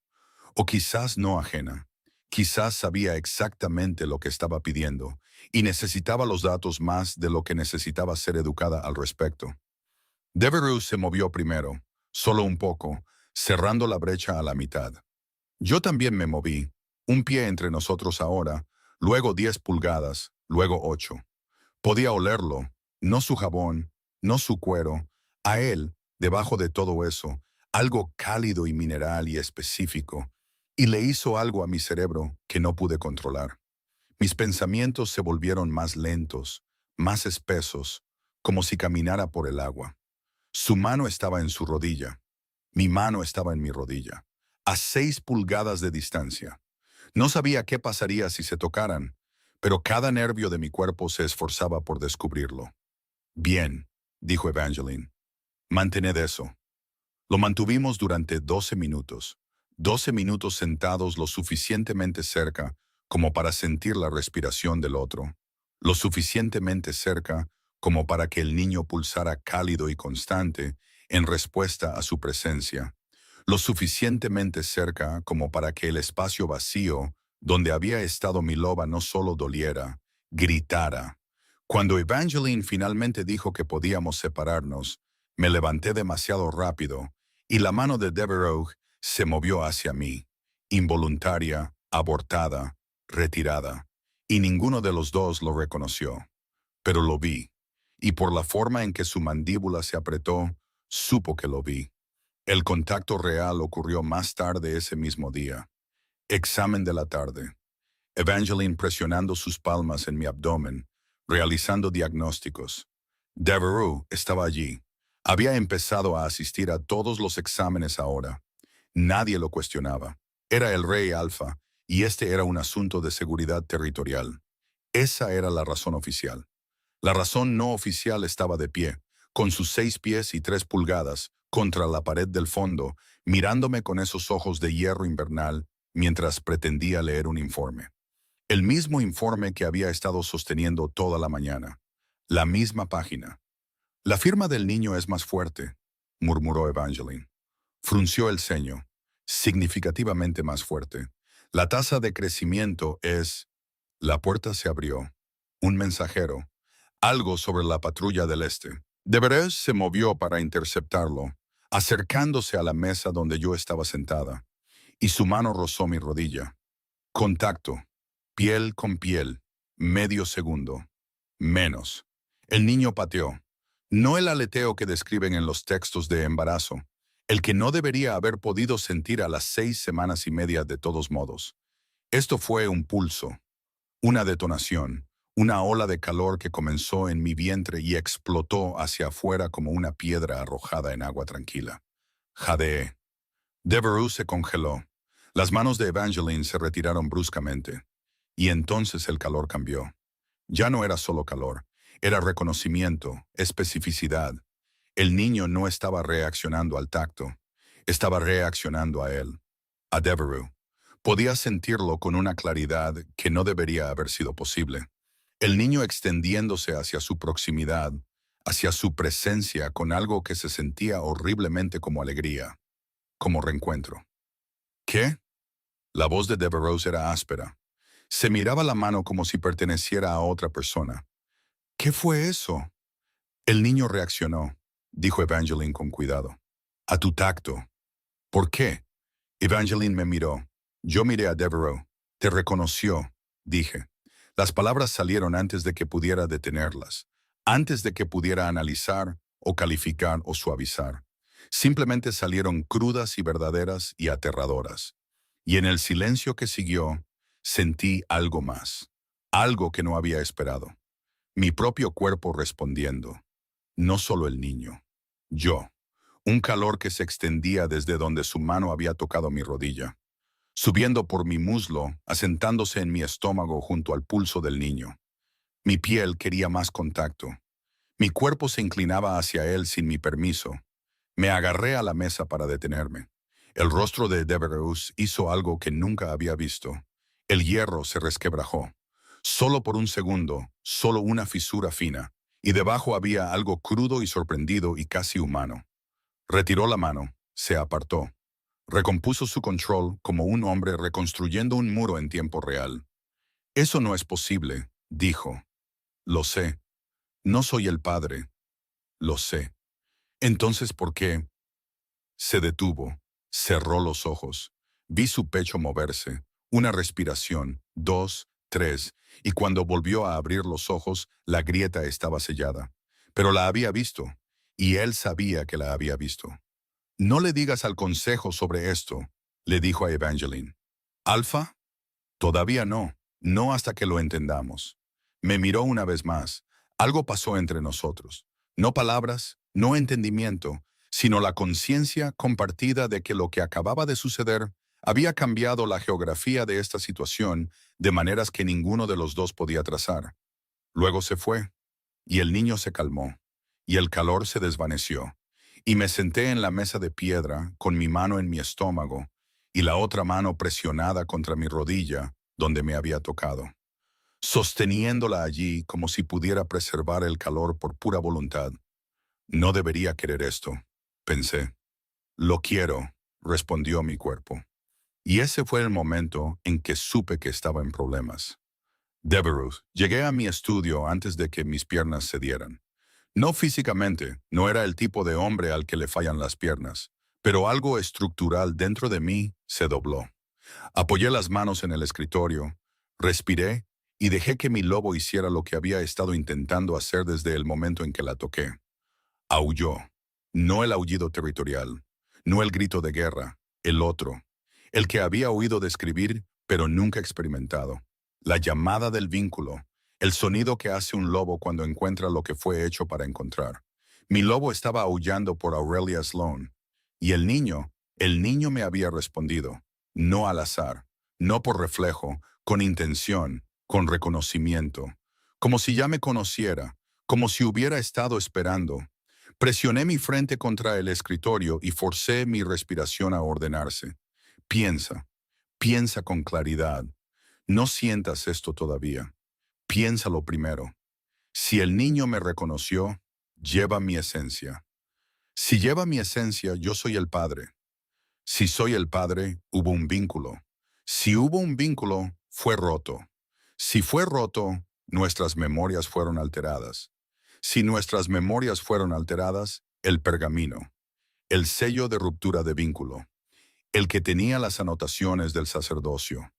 O quizás no ajena. Quizás sabía exactamente lo que estaba pidiendo y necesitaba los datos más de lo que necesitaba ser educada al respecto. Devereux se movió primero, solo un poco, cerrando la brecha a la mitad. Yo también me moví, un pie entre nosotros ahora, luego 10 pulgadas, luego 8. Podía olerlo, no su jabón, no su cuero, a él, debajo de todo eso, algo cálido y mineral y específico, y le hizo algo a mi cerebro que no pude controlar. Mis pensamientos se volvieron más lentos, más espesos, como si caminara por el agua. Su mano estaba en su rodilla. Mi mano estaba en mi rodilla, a 6 pulgadas de distancia. No sabía qué pasaría si se tocaran, pero cada nervio de mi cuerpo se esforzaba por descubrirlo. «Bien», dijo Evangeline. «Mantened eso». Lo mantuvimos durante 12 minutos. 12 minutos sentados lo suficientemente cerca como para sentir la respiración del otro. Lo suficientemente cerca como para que el niño pulsara cálido y constante en respuesta a su presencia. Lo suficientemente cerca como para que el espacio vacío donde había estado mi loba no solo doliera, gritara. Cuando Evangeline finalmente dijo que podíamos separarnos, me levanté demasiado rápido y la mano de Devereux se movió hacia mí, involuntaria, abortada, retirada, y ninguno de los dos lo reconoció. Pero lo vi, y por la forma en que su mandíbula se apretó, supo que lo vi. El contacto real ocurrió más tarde ese mismo día. Examen de la tarde. Evangeline presionando sus palmas en mi abdomen, realizando diagnósticos. Devereux estaba allí. Había empezado a asistir a todos los exámenes ahora. Nadie lo cuestionaba. Era el rey alfa, y este era un asunto de seguridad territorial. Esa era la razón oficial. La razón no oficial estaba de pie, con sus 6 pies y 3 pulgadas, contra la pared del fondo, mirándome con esos ojos de hierro invernal, mientras pretendía leer un informe. El mismo informe que había estado sosteniendo toda la mañana. La misma página. «La firma del niño es más fuerte», murmuró Evangeline. Frunció el ceño. «Significativamente más fuerte. La tasa de crecimiento es...». La puerta se abrió. Un mensajero. Algo sobre la patrulla del este. Devereux se movió para interceptarlo, acercándose a la mesa donde yo estaba sentada, y su mano rozó mi rodilla. Contacto. Piel con piel. Medio segundo. Menos. El niño pateó. No el aleteo que describen en los textos de embarazo, el que no debería haber podido sentir a las 6 semanas y media de todos modos. Esto fue un pulso, una detonación, una ola de calor que comenzó en mi vientre y explotó hacia afuera como una piedra arrojada en agua tranquila. Jadeé. Devereux se congeló. Las manos de Evangeline se retiraron bruscamente. Y entonces el calor cambió. Ya no era solo calor, era reconocimiento, especificidad. El niño no estaba reaccionando al tacto, estaba reaccionando a él, a Devereux. Podía sentirlo con una claridad que no debería haber sido posible. El niño extendiéndose hacia su proximidad, hacia su presencia con algo que se sentía horriblemente como alegría, como reencuentro. ¿Qué? La voz de Devereux era áspera. Se miraba la mano como si perteneciera a otra persona. ¿Qué fue eso? El niño reaccionó, dijo Evangeline con cuidado. A tu tacto. ¿Por qué? Evangeline me miró. Yo miré a Devereux. Te reconoció, dije. Las palabras salieron antes de que pudiera detenerlas, antes de que pudiera analizar o calificar o suavizar. Simplemente salieron crudas y verdaderas y aterradoras. Y en el silencio que siguió, sentí algo más, algo que no había esperado. Mi propio cuerpo respondiendo, no solo el niño, yo. Un calor que se extendía desde donde su mano había tocado mi rodilla, subiendo por mi muslo, asentándose en mi estómago junto al pulso del niño. Mi piel quería más contacto. Mi cuerpo se inclinaba hacia él sin mi permiso. Me agarré a la mesa para detenerme. El rostro de Devereux hizo algo que nunca había visto. El hierro se resquebrajó. Solo por un segundo, solo una fisura fina, y debajo había algo crudo y sorprendido y casi humano. Retiró la mano, se apartó. Recompuso su control como un hombre reconstruyendo un muro en tiempo real. Eso no es posible, dijo. Lo sé. No soy el padre. Lo sé. Entonces, ¿por qué? Se detuvo, cerró los ojos. Vi su pecho moverse, una respiración, dos, tres, y cuando volvió a abrir los ojos, la grieta estaba sellada. Pero la había visto, y él sabía que la había visto. No le digas al consejo sobre esto, le dijo a Evangeline. ¿Alfa? Todavía no, no hasta que lo entendamos. Me miró una vez más. Algo pasó entre nosotros. No palabras, no entendimiento, sino la conciencia compartida de que lo que acababa de suceder había cambiado la geografía de esta situación de maneras que ninguno de los dos podía trazar. Luego se fue, y el niño se calmó, y el calor se desvaneció, y me senté en la mesa de piedra con mi mano en mi estómago y la otra mano presionada contra mi rodilla donde me había tocado, sosteniéndola allí como si pudiera preservar el calor por pura voluntad. No debería querer esto, pensé. Lo quiero, respondió mi cuerpo. Y ese fue el momento en que supe que estaba en problemas. Devereux, llegué a mi estudio antes de que mis piernas cedieran. No físicamente, no era el tipo de hombre al que le fallan las piernas, pero algo estructural dentro de mí se dobló. Apoyé las manos en el escritorio, respiré y dejé que mi lobo hiciera lo que había estado intentando hacer desde el momento en que la toqué. Aulló. No el aullido territorial, no el grito de guerra, el otro, el que había oído describir pero nunca experimentado. La llamada del vínculo, el sonido que hace un lobo cuando encuentra lo que fue hecho para encontrar. Mi lobo estaba aullando por Aurelia Sloane. Y el niño me había respondido, no al azar, no por reflejo, con intención, con reconocimiento, como si ya me conociera, como si hubiera estado esperando. Presioné mi frente contra el escritorio y forcé mi respiración a ordenarse. Piensa, piensa con claridad. No sientas esto todavía. Piénsalo primero. Si el niño me reconoció, lleva mi esencia. Si lleva mi esencia, yo soy el padre. Si soy el padre, hubo un vínculo. Si hubo un vínculo, fue roto. Si fue roto, nuestras memorias fueron alteradas. Si nuestras memorias fueron alteradas, el pergamino, el sello de ruptura de vínculo, el que tenía las anotaciones del sacerdocio.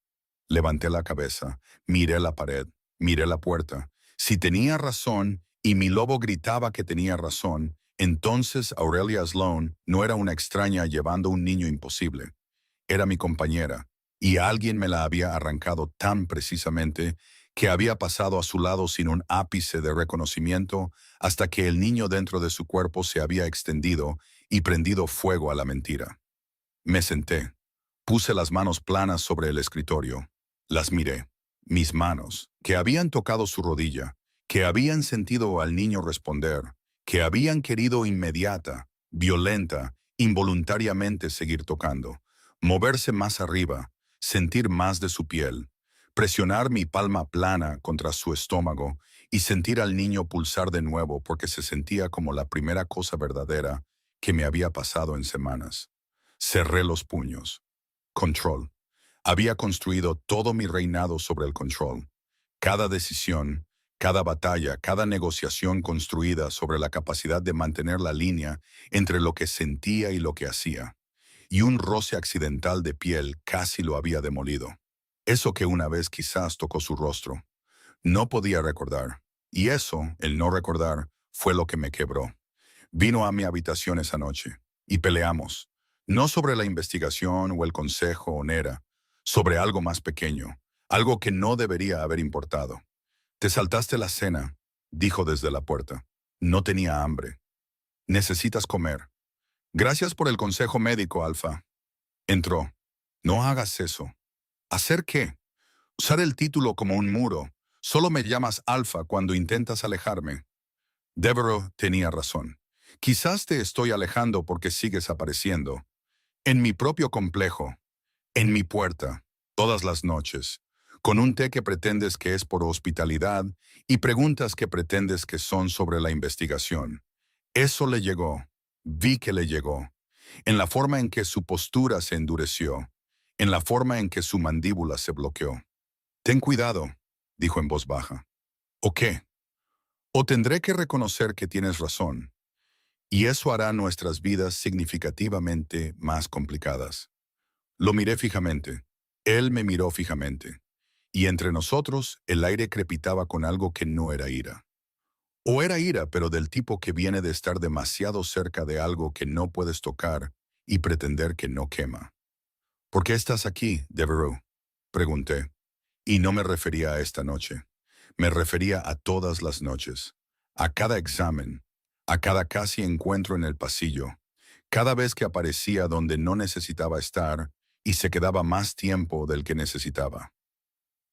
Levanté la cabeza, miré la pared, miré la puerta. Si tenía razón y mi lobo gritaba que tenía razón, entonces Aurelia Sloane no era una extraña llevando un niño imposible. Era mi compañera, y alguien me la había arrancado tan precisamente que había pasado a su lado sin un ápice de reconocimiento hasta que el niño dentro de su cuerpo se había extendido y prendido fuego a la mentira. Me senté. Puse las manos planas sobre el escritorio. Las miré. Mis manos, que habían tocado su rodilla, que habían sentido al niño responder, que habían querido inmediata, violenta, involuntariamente seguir tocando, moverse más arriba, sentir más de su piel, presionar mi palma plana contra su estómago y sentir al niño pulsar de nuevo porque se sentía como la primera cosa verdadera que me había pasado en semanas. Cerré los puños. Control. Había construido todo mi reinado sobre el control. Cada decisión, cada batalla, cada negociación construida sobre la capacidad de mantener la línea entre lo que sentía y lo que hacía. Y un roce accidental de piel casi lo había demolido. Eso que una vez quizás tocó su rostro. No podía recordar. Y eso, el no recordar, fue lo que me quebró. Vino a mi habitación esa noche y peleamos, no sobre la investigación o el consejo o Nera, sobre algo más pequeño, algo que no debería haber importado. Te saltaste la cena, dijo desde la puerta. No tenía hambre. Necesitas comer. Gracias por el consejo médico, Alfa. Entró. No hagas eso. ¿Hacer qué? Usar el título como un muro. Solo me llamas Alfa cuando intentas alejarme. Devereaux tenía razón. Quizás te estoy alejando porque sigues apareciendo. En mi propio complejo. En mi puerta. Todas las noches. Con un té que pretendes que es por hospitalidad y preguntas que pretendes que son sobre la investigación. Eso le llegó. Vi que le llegó. En la forma en que su postura se endureció. En la forma en que su mandíbula se bloqueó. Ten cuidado, dijo en voz baja. ¿O qué? O tendré que reconocer que tienes razón, y eso hará nuestras vidas significativamente más complicadas. Lo miré fijamente. Él me miró fijamente. Y entre nosotros el aire crepitaba con algo que no era ira. O era ira, pero del tipo que viene de estar demasiado cerca de algo que no puedes tocar y pretender que no quema. ¿Por qué estás aquí, Devereaux? Pregunté. Y no me refería a esta noche. Me refería a todas las noches, a cada examen, a cada casi encuentro en el pasillo, cada vez que aparecía donde no necesitaba estar y se quedaba más tiempo del que necesitaba.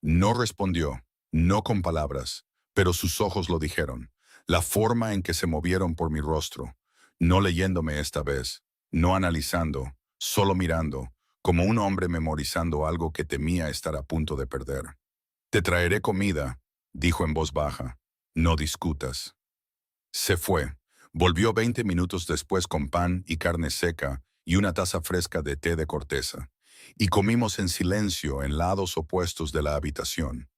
No respondió, no con palabras, pero sus ojos lo dijeron, la forma en que se movieron por mi rostro, no leyéndome esta vez, no analizando, solo mirando, como un hombre memorizando algo que temía estar a punto de perder. Te traeré comida, dijo en voz baja. No discutas. Se fue. Volvió 20 minutos después con pan y carne seca y una taza fresca de té de corteza. Y comimos en silencio en lados opuestos de la habitación.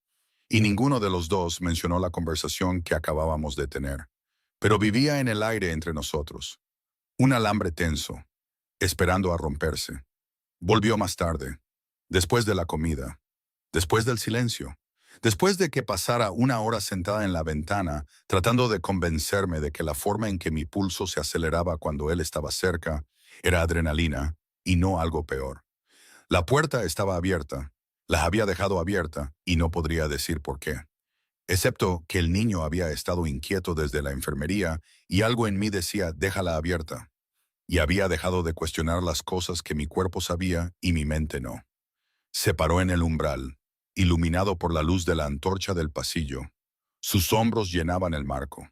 Y ninguno de los dos mencionó la conversación que acabábamos de tener. Pero vivía en el aire entre nosotros. Un alambre tenso, esperando a romperse. Volvió más tarde, después de la comida, después del silencio. Después de que pasara una hora sentada en la ventana, tratando de convencerme de que la forma en que mi pulso se aceleraba cuando él estaba cerca era adrenalina y no algo peor. La puerta estaba abierta, la había dejado abierta y no podría decir por qué. Excepto que el niño había estado inquieto desde la enfermería y algo en mí decía déjala abierta. Y había dejado de cuestionar las cosas que mi cuerpo sabía y mi mente no. Se paró en el umbral, iluminado por la luz de la antorcha del pasillo. Sus hombros llenaban el marco.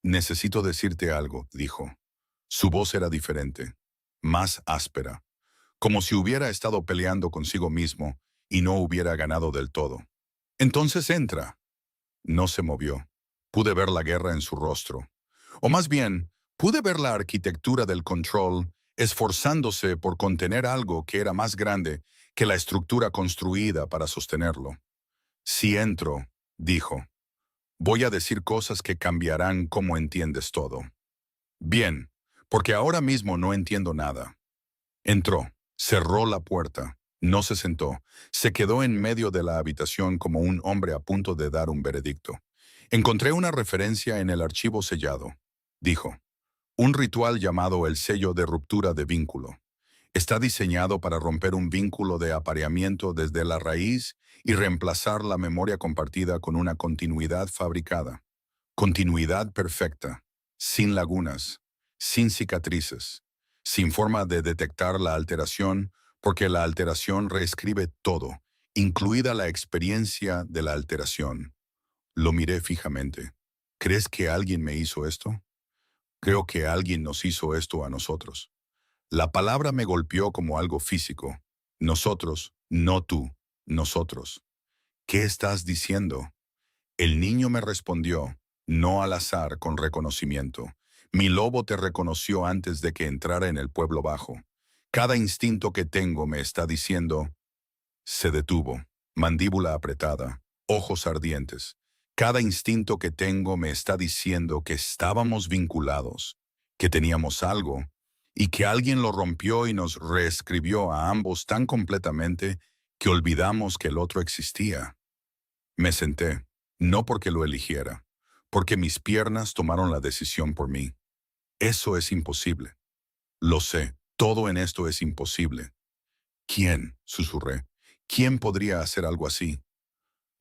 Necesito decirte algo, dijo. Su voz era diferente, más áspera, como si hubiera estado peleando consigo mismo y no hubiera ganado del todo. Entonces entra. No se movió. Pude ver la guerra en su rostro. O más bien, pude ver la arquitectura del control esforzándose por contener algo que era más grande que la estructura construida para sostenerlo. Si entro, dijo, voy a decir cosas que cambiarán cómo entiendes todo. Bien, porque ahora mismo no entiendo nada. Entró, cerró la puerta, no se sentó, se quedó en medio de la habitación como un hombre a punto de dar un veredicto. Encontré una referencia en el archivo sellado. Dijo, un ritual llamado el sello de ruptura de vínculo. Está diseñado para romper un vínculo de apareamiento desde la raíz y reemplazar la memoria compartida con una continuidad fabricada. Continuidad perfecta, sin lagunas, sin cicatrices, sin forma de detectar la alteración, porque la alteración reescribe todo, incluida la experiencia de la alteración. Lo miré fijamente. ¿Crees que alguien me hizo esto? Creo que alguien nos hizo esto a nosotros. La palabra me golpeó como algo físico. Nosotros, no tú, nosotros. ¿Qué estás diciendo? El niño me respondió, no al azar, con reconocimiento. Mi lobo te reconoció antes de que entrara en el pueblo bajo. Cada instinto que tengo me está diciendo. Se detuvo, mandíbula apretada, ojos ardientes. Cada instinto que tengo me está diciendo que estábamos vinculados, que teníamos algo, y que alguien lo rompió y nos reescribió a ambos tan completamente que olvidamos que el otro existía. Me senté, no porque lo eligiera, porque mis piernas tomaron la decisión por mí. Eso es imposible. Lo sé, todo en esto es imposible. ¿Quién? Susurré. ¿Quién podría hacer algo así?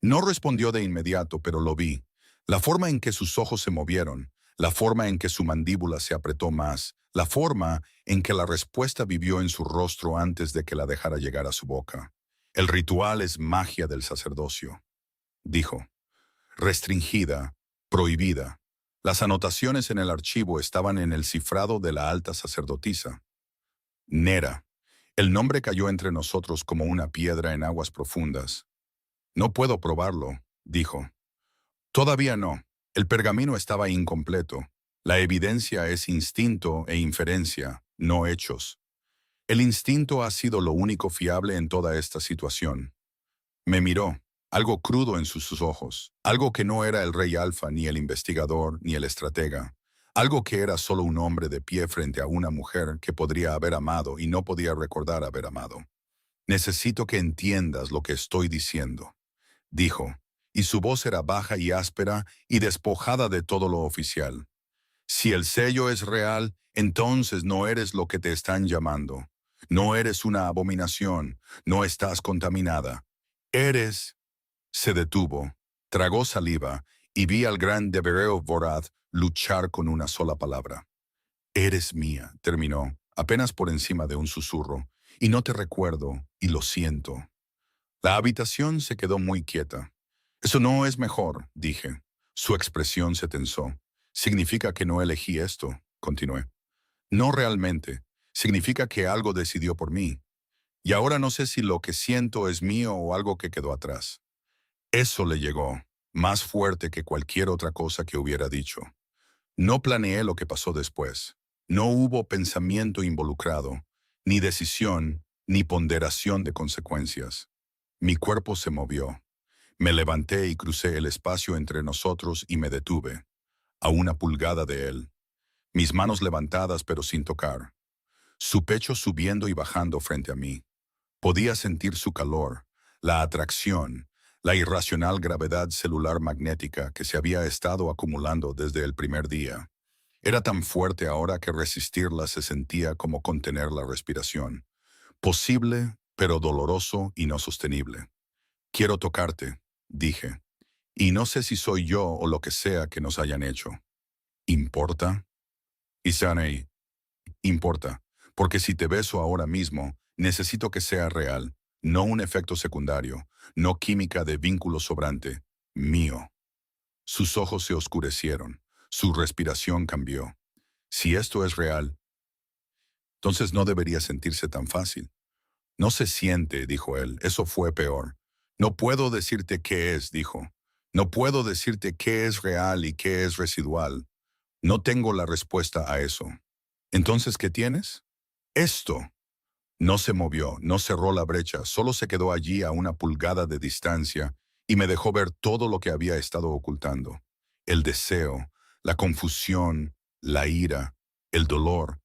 No respondió de inmediato, pero lo vi. La forma en que sus ojos se movieron, la forma en que su mandíbula se apretó más, la forma en que la respuesta vivió en su rostro antes de que la dejara llegar a su boca. El ritual es magia del sacerdocio, dijo. Restringida, prohibida. Las anotaciones en el archivo estaban en el cifrado de la alta sacerdotisa. Nera. El nombre cayó entre nosotros como una piedra en aguas profundas. No puedo probarlo, dijo. Todavía no. El pergamino estaba incompleto. La evidencia es instinto e inferencia, no hechos. El instinto ha sido lo único fiable en toda esta situación. Me miró, algo crudo en sus ojos, algo que no era el rey alfa, ni el investigador, ni el estratega, algo que era solo un hombre de pie frente a una mujer que podría haber amado y no podía recordar haber amado. Necesito que entiendas lo que estoy diciendo, dijo, y su voz era baja y áspera y despojada de todo lo oficial. Si el sello es real, entonces no eres lo que te están llamando. No eres una abominación, no estás contaminada. Eres... Se detuvo, tragó saliva y vi al gran Devereux Voraz luchar con una sola palabra. Eres mía, terminó, apenas por encima de un susurro, y no te recuerdo, y lo siento. La habitación se quedó muy quieta. Eso no es mejor, dije. Su expresión se tensó. Significa que no elegí esto, continué. No realmente. Significa que algo decidió por mí. Y ahora no sé si lo que siento es mío o algo que quedó atrás. Eso le llegó, más fuerte que cualquier otra cosa que hubiera dicho. No planeé lo que pasó después. No hubo pensamiento involucrado, ni decisión, ni ponderación de consecuencias. Mi cuerpo se movió. Me levanté y crucé el espacio entre nosotros y me detuve, a una pulgada de él. Mis manos levantadas pero sin tocar. Su pecho subiendo y bajando frente a mí. Podía sentir su calor, la atracción, la irracional gravedad celular magnética que se había estado acumulando desde el primer día. Era tan fuerte ahora que resistirla se sentía como contener la respiración. Posible, pero doloroso y no sostenible. Quiero tocarte, dije, y no sé si soy yo o lo que sea que nos hayan hecho. ¿Importa? Izanei, importa, porque si te beso ahora mismo, necesito que sea real, no un efecto secundario, no química de vínculo sobrante, mío. Sus ojos se oscurecieron, su respiración cambió. Si esto es real, entonces no debería sentirse tan fácil. No se siente, dijo él, eso fue peor. No puedo decirte qué es, dijo. No puedo decirte qué es real y qué es residual. No tengo la respuesta a eso. Entonces, ¿qué tienes? Esto. No se movió, no cerró la brecha, solo se quedó allí a una pulgada de distancia y me dejó ver todo lo que había estado ocultando. El deseo, la confusión, la ira, el dolor,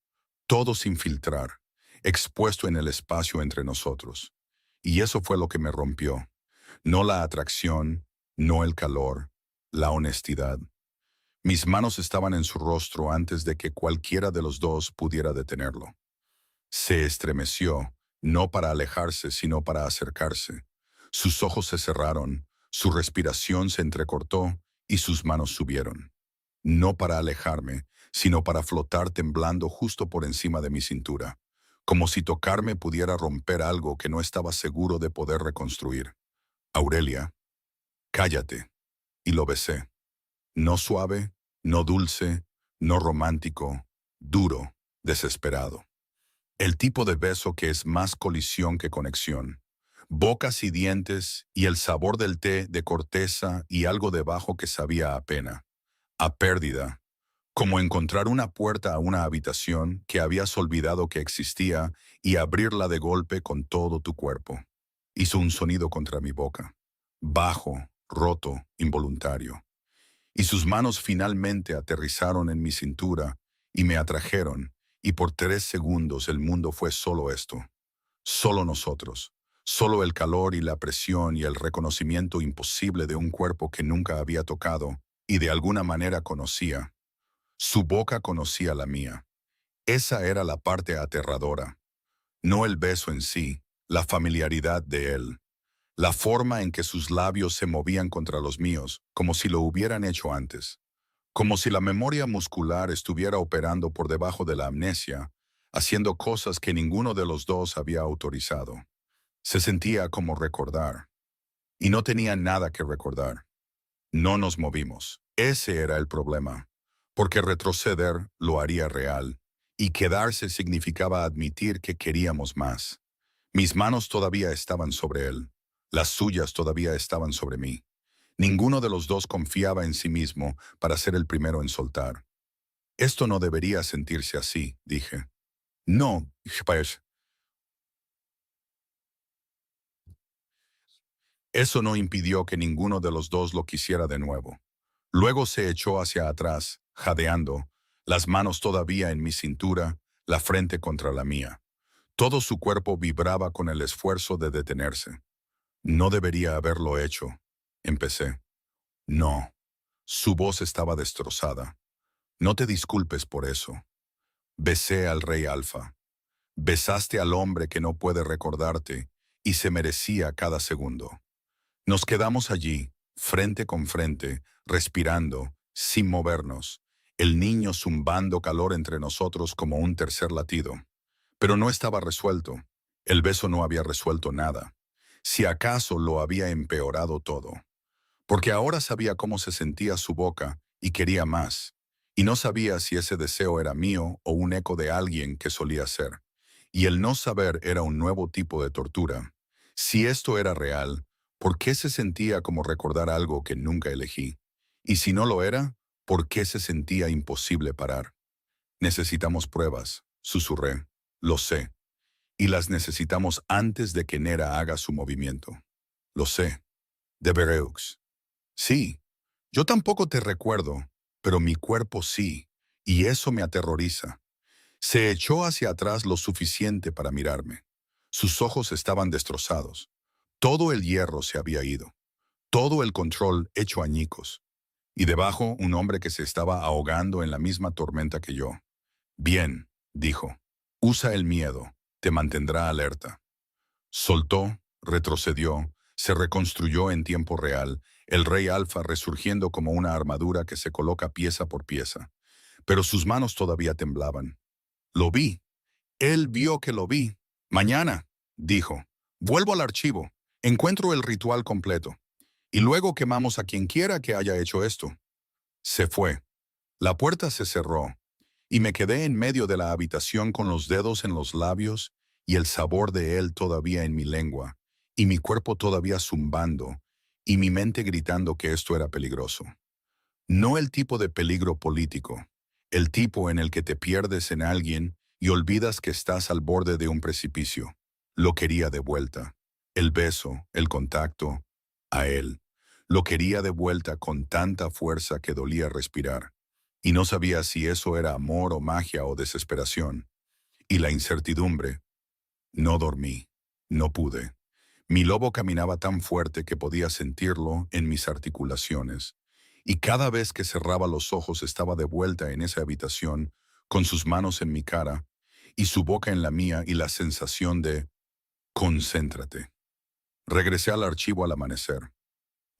todo sin filtrar, expuesto en el espacio entre nosotros. Y eso fue lo que me rompió. No la atracción, no el calor, la honestidad. Mis manos estaban en su rostro antes de que cualquiera de los dos pudiera detenerlo. Se estremeció, no para alejarse, sino para acercarse. Sus ojos se cerraron, su respiración se entrecortó y sus manos subieron. No para alejarme, sino para flotar temblando justo por encima de mi cintura, como si tocarme pudiera romper algo que no estaba seguro de poder reconstruir. Aurelia, cállate. Y lo besé. No suave, no dulce, no romántico, duro, desesperado. El tipo de beso que es más colisión que conexión. Bocas y dientes y el sabor del té de corteza y algo debajo que sabía a pena, a pérdida, como encontrar una puerta a una habitación que habías olvidado que existía y abrirla de golpe con todo tu cuerpo. Hizo un sonido contra mi boca, bajo, roto, involuntario. Y sus manos finalmente aterrizaron en mi cintura y me atrajeron, y por 3 segundos el mundo fue solo esto, solo nosotros, solo el calor y la presión y el reconocimiento imposible de un cuerpo que nunca había tocado y de alguna manera conocía. Su boca conocía la mía. Esa era la parte aterradora. No el beso en sí, la familiaridad de él. La forma en que sus labios se movían contra los míos, como si lo hubieran hecho antes. Como si la memoria muscular estuviera operando por debajo de la amnesia, haciendo cosas que ninguno de los dos había autorizado. Se sentía como recordar. Y no tenía nada que recordar. No nos movimos. Ese era el problema. Porque retroceder lo haría real. Y quedarse significaba admitir que queríamos más. Mis manos todavía estaban sobre él. Las suyas todavía estaban sobre mí. Ninguno de los dos confiaba en sí mismo para ser el primero en soltar. Esto no debería sentirse así, dije. No, pues, eso no impidió que ninguno de los dos lo quisiera de nuevo. Luego se echó hacia atrás, jadeando, las manos todavía en mi cintura, la frente contra la mía. Todo su cuerpo vibraba con el esfuerzo de detenerse. No debería haberlo hecho, empecé. No. Su voz estaba destrozada. No te disculpes por eso. Besé al rey Alfa. Besaste al hombre que no puede recordarte y se merecía cada segundo. Nos quedamos allí, frente con frente, respirando, sin movernos, el niño zumbando calor entre nosotros como un tercer latido. Pero no estaba resuelto. El beso no había resuelto nada. Si acaso lo había empeorado todo. Porque ahora sabía cómo se sentía su boca y quería más. Y no sabía si ese deseo era mío o un eco de alguien que solía ser. Y el no saber era un nuevo tipo de tortura. Si esto era real, ¿por qué se sentía como recordar algo que nunca elegí? Y si no lo era, ¿por qué se sentía imposible parar? Necesitamos pruebas, susurré. Lo sé. Y las necesitamos antes de que Nera haga su movimiento. Lo sé. De Bereux. Sí, yo tampoco te recuerdo, pero mi cuerpo sí, y eso me aterroriza. Se echó hacia atrás lo suficiente para mirarme. Sus ojos estaban destrozados. Todo el hierro se había ido. Todo el control hecho añicos. Y debajo un hombre que se estaba ahogando en la misma tormenta que yo. Bien, dijo. Usa el miedo. Te mantendrá alerta. Soltó, retrocedió, se reconstruyó en tiempo real, el rey Alfa resurgiendo como una armadura que se coloca pieza por pieza. Pero sus manos todavía temblaban. Lo vi. Él vio que lo vi. Mañana, dijo. Vuelvo al archivo. Encuentro el ritual completo. Y luego quemamos a quien quiera que haya hecho esto. Se fue. La puerta se cerró. Y me quedé en medio de la habitación con los dedos en los labios y el sabor de él todavía en mi lengua, y mi cuerpo todavía zumbando, y mi mente gritando que esto era peligroso. No el tipo de peligro político, el tipo en el que te pierdes en alguien y olvidas que estás al borde de un precipicio. Lo quería de vuelta. El beso, el contacto, a él. Lo quería de vuelta con tanta fuerza que dolía respirar. Y no sabía si eso era amor o magia o desesperación. Y la incertidumbre. No dormí. No pude. Mi lobo caminaba tan fuerte que podía sentirlo en mis articulaciones. Y cada vez que cerraba los ojos estaba de vuelta en esa habitación, con sus manos en mi cara, y su boca en la mía y la sensación de concéntrate. Regresé al archivo al amanecer.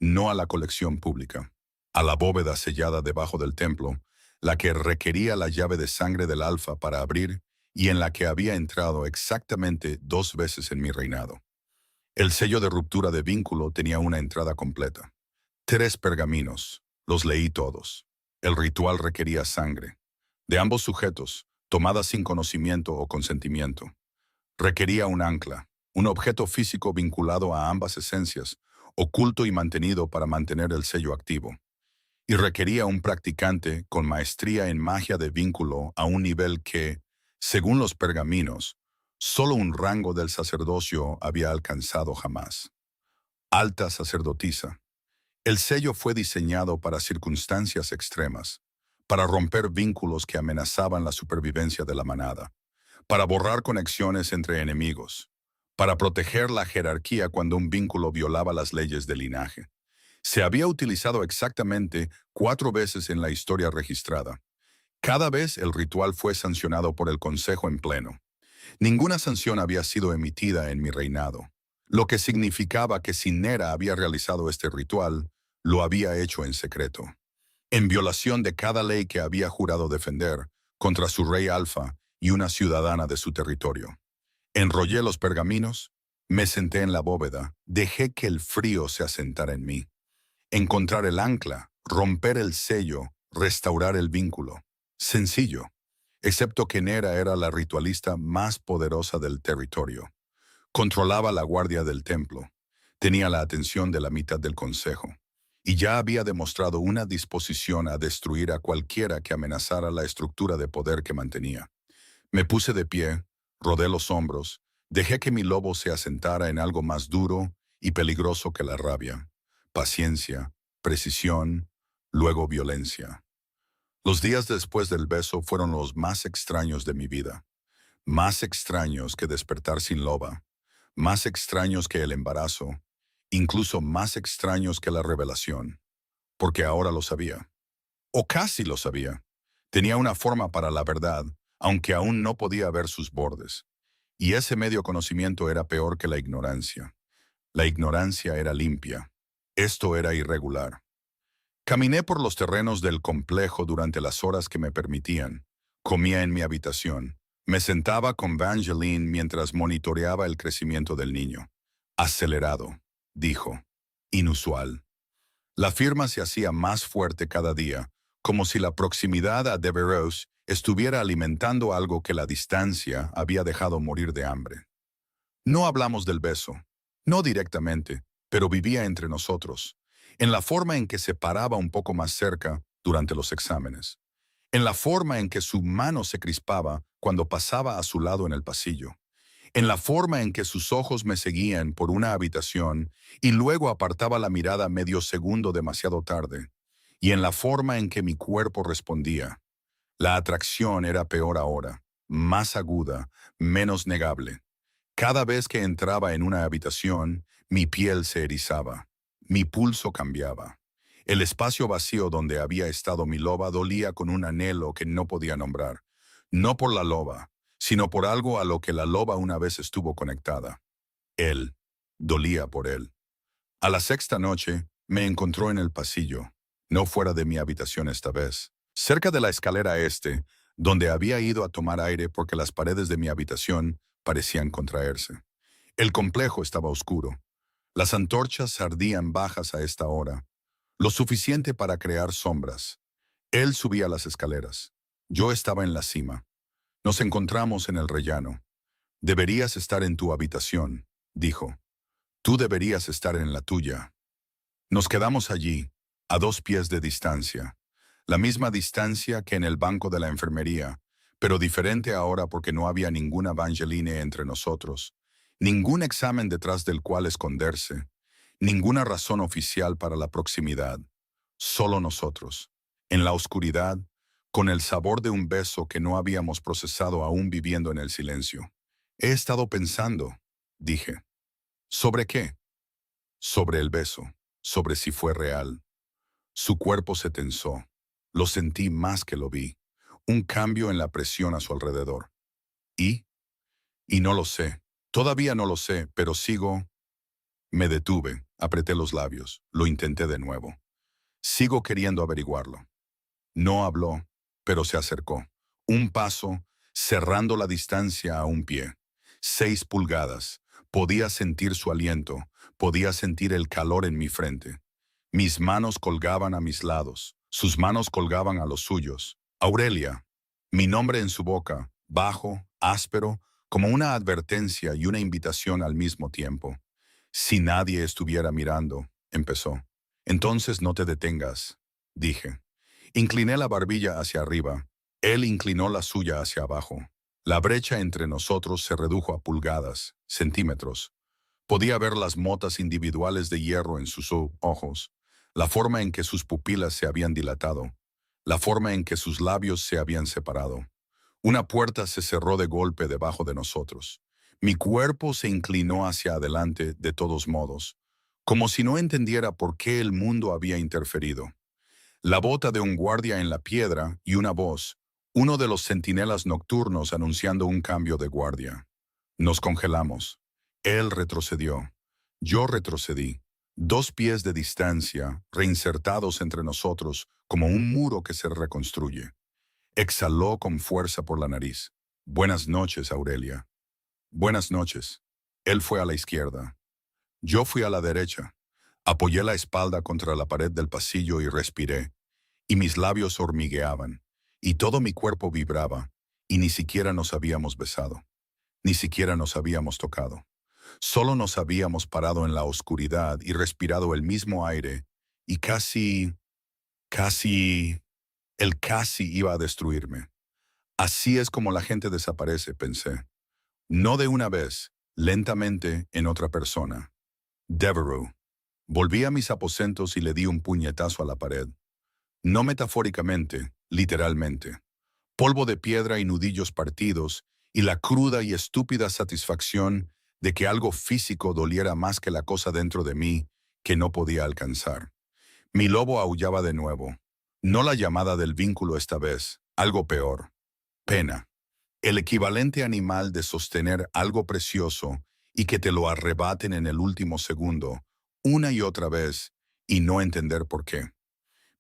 No a la colección pública, a la bóveda sellada debajo del templo, la que requería la llave de sangre del alfa para abrir y en la que había entrado exactamente 2 veces en mi reinado. El sello de ruptura de vínculo tenía una entrada completa. 3 pergaminos. Los leí todos. El ritual requería sangre. De ambos sujetos, tomada sin conocimiento o consentimiento. Requería un ancla, un objeto físico vinculado a ambas esencias, oculto y mantenido para mantener el sello activo. Y requería un practicante con maestría en magia de vínculo a un nivel que, según los pergaminos, solo un rango del sacerdocio había alcanzado jamás. Alta sacerdotisa. El sello fue diseñado para circunstancias extremas, para romper vínculos que amenazaban la supervivencia de la manada, para borrar conexiones entre enemigos, para proteger la jerarquía cuando un vínculo violaba las leyes del linaje. Se había utilizado exactamente 4 veces en la historia registrada, Cada vez el ritual fue sancionado por el Consejo en pleno. Ninguna sanción había sido emitida en mi reinado, lo que significaba que si Nera había realizado este ritual, lo había hecho en secreto, en violación de cada ley que había jurado defender contra su rey Alfa y una ciudadana de su territorio. Enrollé los pergaminos, me senté en la bóveda, dejé que el frío se asentara en mí. Encontrar el ancla, romper el sello, restaurar el vínculo. Sencillo, excepto que Nera era la ritualista más poderosa del territorio. Controlaba la guardia del templo, tenía la atención de la mitad del consejo, y ya había demostrado una disposición a destruir a cualquiera que amenazara la estructura de poder que mantenía. Me puse de pie, rodé los hombros, dejé que mi lobo se asentara en algo más duro y peligroso que la rabia. Paciencia, precisión, luego violencia. Los días después del beso fueron los más extraños de mi vida. Más extraños que despertar sin loba. Más extraños que el embarazo. Incluso más extraños que la revelación. Porque ahora lo sabía. O casi lo sabía. Tenía una forma para la verdad, aunque aún no podía ver sus bordes. Y ese medio conocimiento era peor que la ignorancia. La ignorancia era limpia. Esto era irregular. Caminé por los terrenos del complejo durante las horas que me permitían. Comía en mi habitación. Me sentaba con Vangeline mientras monitoreaba el crecimiento del niño. Acelerado, dijo. Inusual. La firma se hacía más fuerte cada día, como si la proximidad a Devereux estuviera alimentando algo que la distancia había dejado morir de hambre. No hablamos del beso, no directamente, pero vivía entre nosotros, en la forma en que se paraba un poco más cerca durante los exámenes, en la forma en que su mano se crispaba cuando pasaba a su lado en el pasillo, en la forma en que sus ojos me seguían por una habitación y luego apartaba la mirada medio segundo demasiado tarde, y en la forma en que mi cuerpo respondía. La atracción era peor ahora, más aguda, menos negable. Cada vez que entraba en una habitación, mi piel se erizaba, mi pulso cambiaba. El espacio vacío donde había estado mi loba dolía con un anhelo que no podía nombrar, no por la loba, sino por algo a lo que la loba una vez estuvo conectada. Él. Dolía por él. A la sexta noche, me encontró en el pasillo, no fuera de mi habitación esta vez, cerca de la escalera donde había ido a tomar aire porque las paredes de mi habitación parecían contraerse. El complejo estaba oscuro. Las antorchas ardían bajas a esta hora, lo suficiente para crear sombras. Él subía las escaleras. Yo estaba en la cima. Nos encontramos en el rellano. Deberías estar en tu habitación, dijo. Tú deberías estar en la tuya. Nos quedamos allí, a 2 pies de distancia. La misma distancia que en el banco de la enfermería, pero diferente ahora porque no había ninguna Vangeline entre nosotros, ningún examen detrás del cual esconderse, ninguna razón oficial para la proximidad. Solo nosotros, en la oscuridad, con el sabor de un beso que no habíamos procesado aún viviendo en el silencio. He estado pensando, dije. ¿Sobre qué? Sobre el beso, sobre si fue real. Su cuerpo se tensó. Lo sentí más que lo vi. Un cambio en la presión a su alrededor. ¿Y? Y no lo sé. Todavía no lo sé, pero sigo. Me detuve, apreté los labios, lo intenté de nuevo. Sigo queriendo averiguarlo. No habló, pero se acercó. Un paso, cerrando la distancia a un pie. 6 pulgadas. Podía sentir su aliento, podía sentir el calor en mi frente. Mis manos colgaban a mis lados, sus manos colgaban a los suyos. Aurelia. Mi nombre en su boca, bajo, áspero, como una advertencia y una invitación al mismo tiempo. Si nadie estuviera mirando, empezó. Entonces no te detengas, dije. Incliné la barbilla hacia arriba. Él inclinó la suya hacia abajo. La brecha entre nosotros se redujo a pulgadas, centímetros. Podía ver las motas individuales de hierro en sus ojos, la forma en que sus pupilas se habían dilatado, la forma en que sus labios se habían separado. Una puerta se cerró de golpe debajo de nosotros. Mi cuerpo se inclinó hacia adelante de todos modos, como si no entendiera por qué el mundo había interferido. La bota de un guardia en la piedra y una voz, Uno de los centinelas nocturnos anunciando un cambio de guardia. Nos congelamos. Él retrocedió. Yo retrocedí. 2 pies de distancia, reinsertados entre nosotros, como un muro que se reconstruye. Exhaló con fuerza por la nariz. Buenas noches, Aurelia. Buenas noches. Él fue a la izquierda. Yo fui a la derecha. Apoyé la espalda contra la pared del pasillo y respiré, y mis labios hormigueaban, y todo mi cuerpo vibraba, y ni siquiera nos habíamos besado, ni siquiera nos habíamos tocado. Solo nos habíamos parado en la oscuridad y respirado el mismo aire, y el casi iba a destruirme. Así es como la gente desaparece, pensé. No de una vez, lentamente en otra persona. Devereux. Volví a mis aposentos y le di un puñetazo a la pared. No metafóricamente, literalmente. Polvo de piedra y nudillos partidos, y la cruda y estúpida satisfacción de que algo físico doliera más que la cosa dentro de mí que no podía alcanzar. Mi lobo aullaba de nuevo. No la llamada del vínculo esta vez, algo peor. Pena. El equivalente animal de sostener algo precioso y que te lo arrebaten en el último segundo, una y otra vez, y no entender por qué.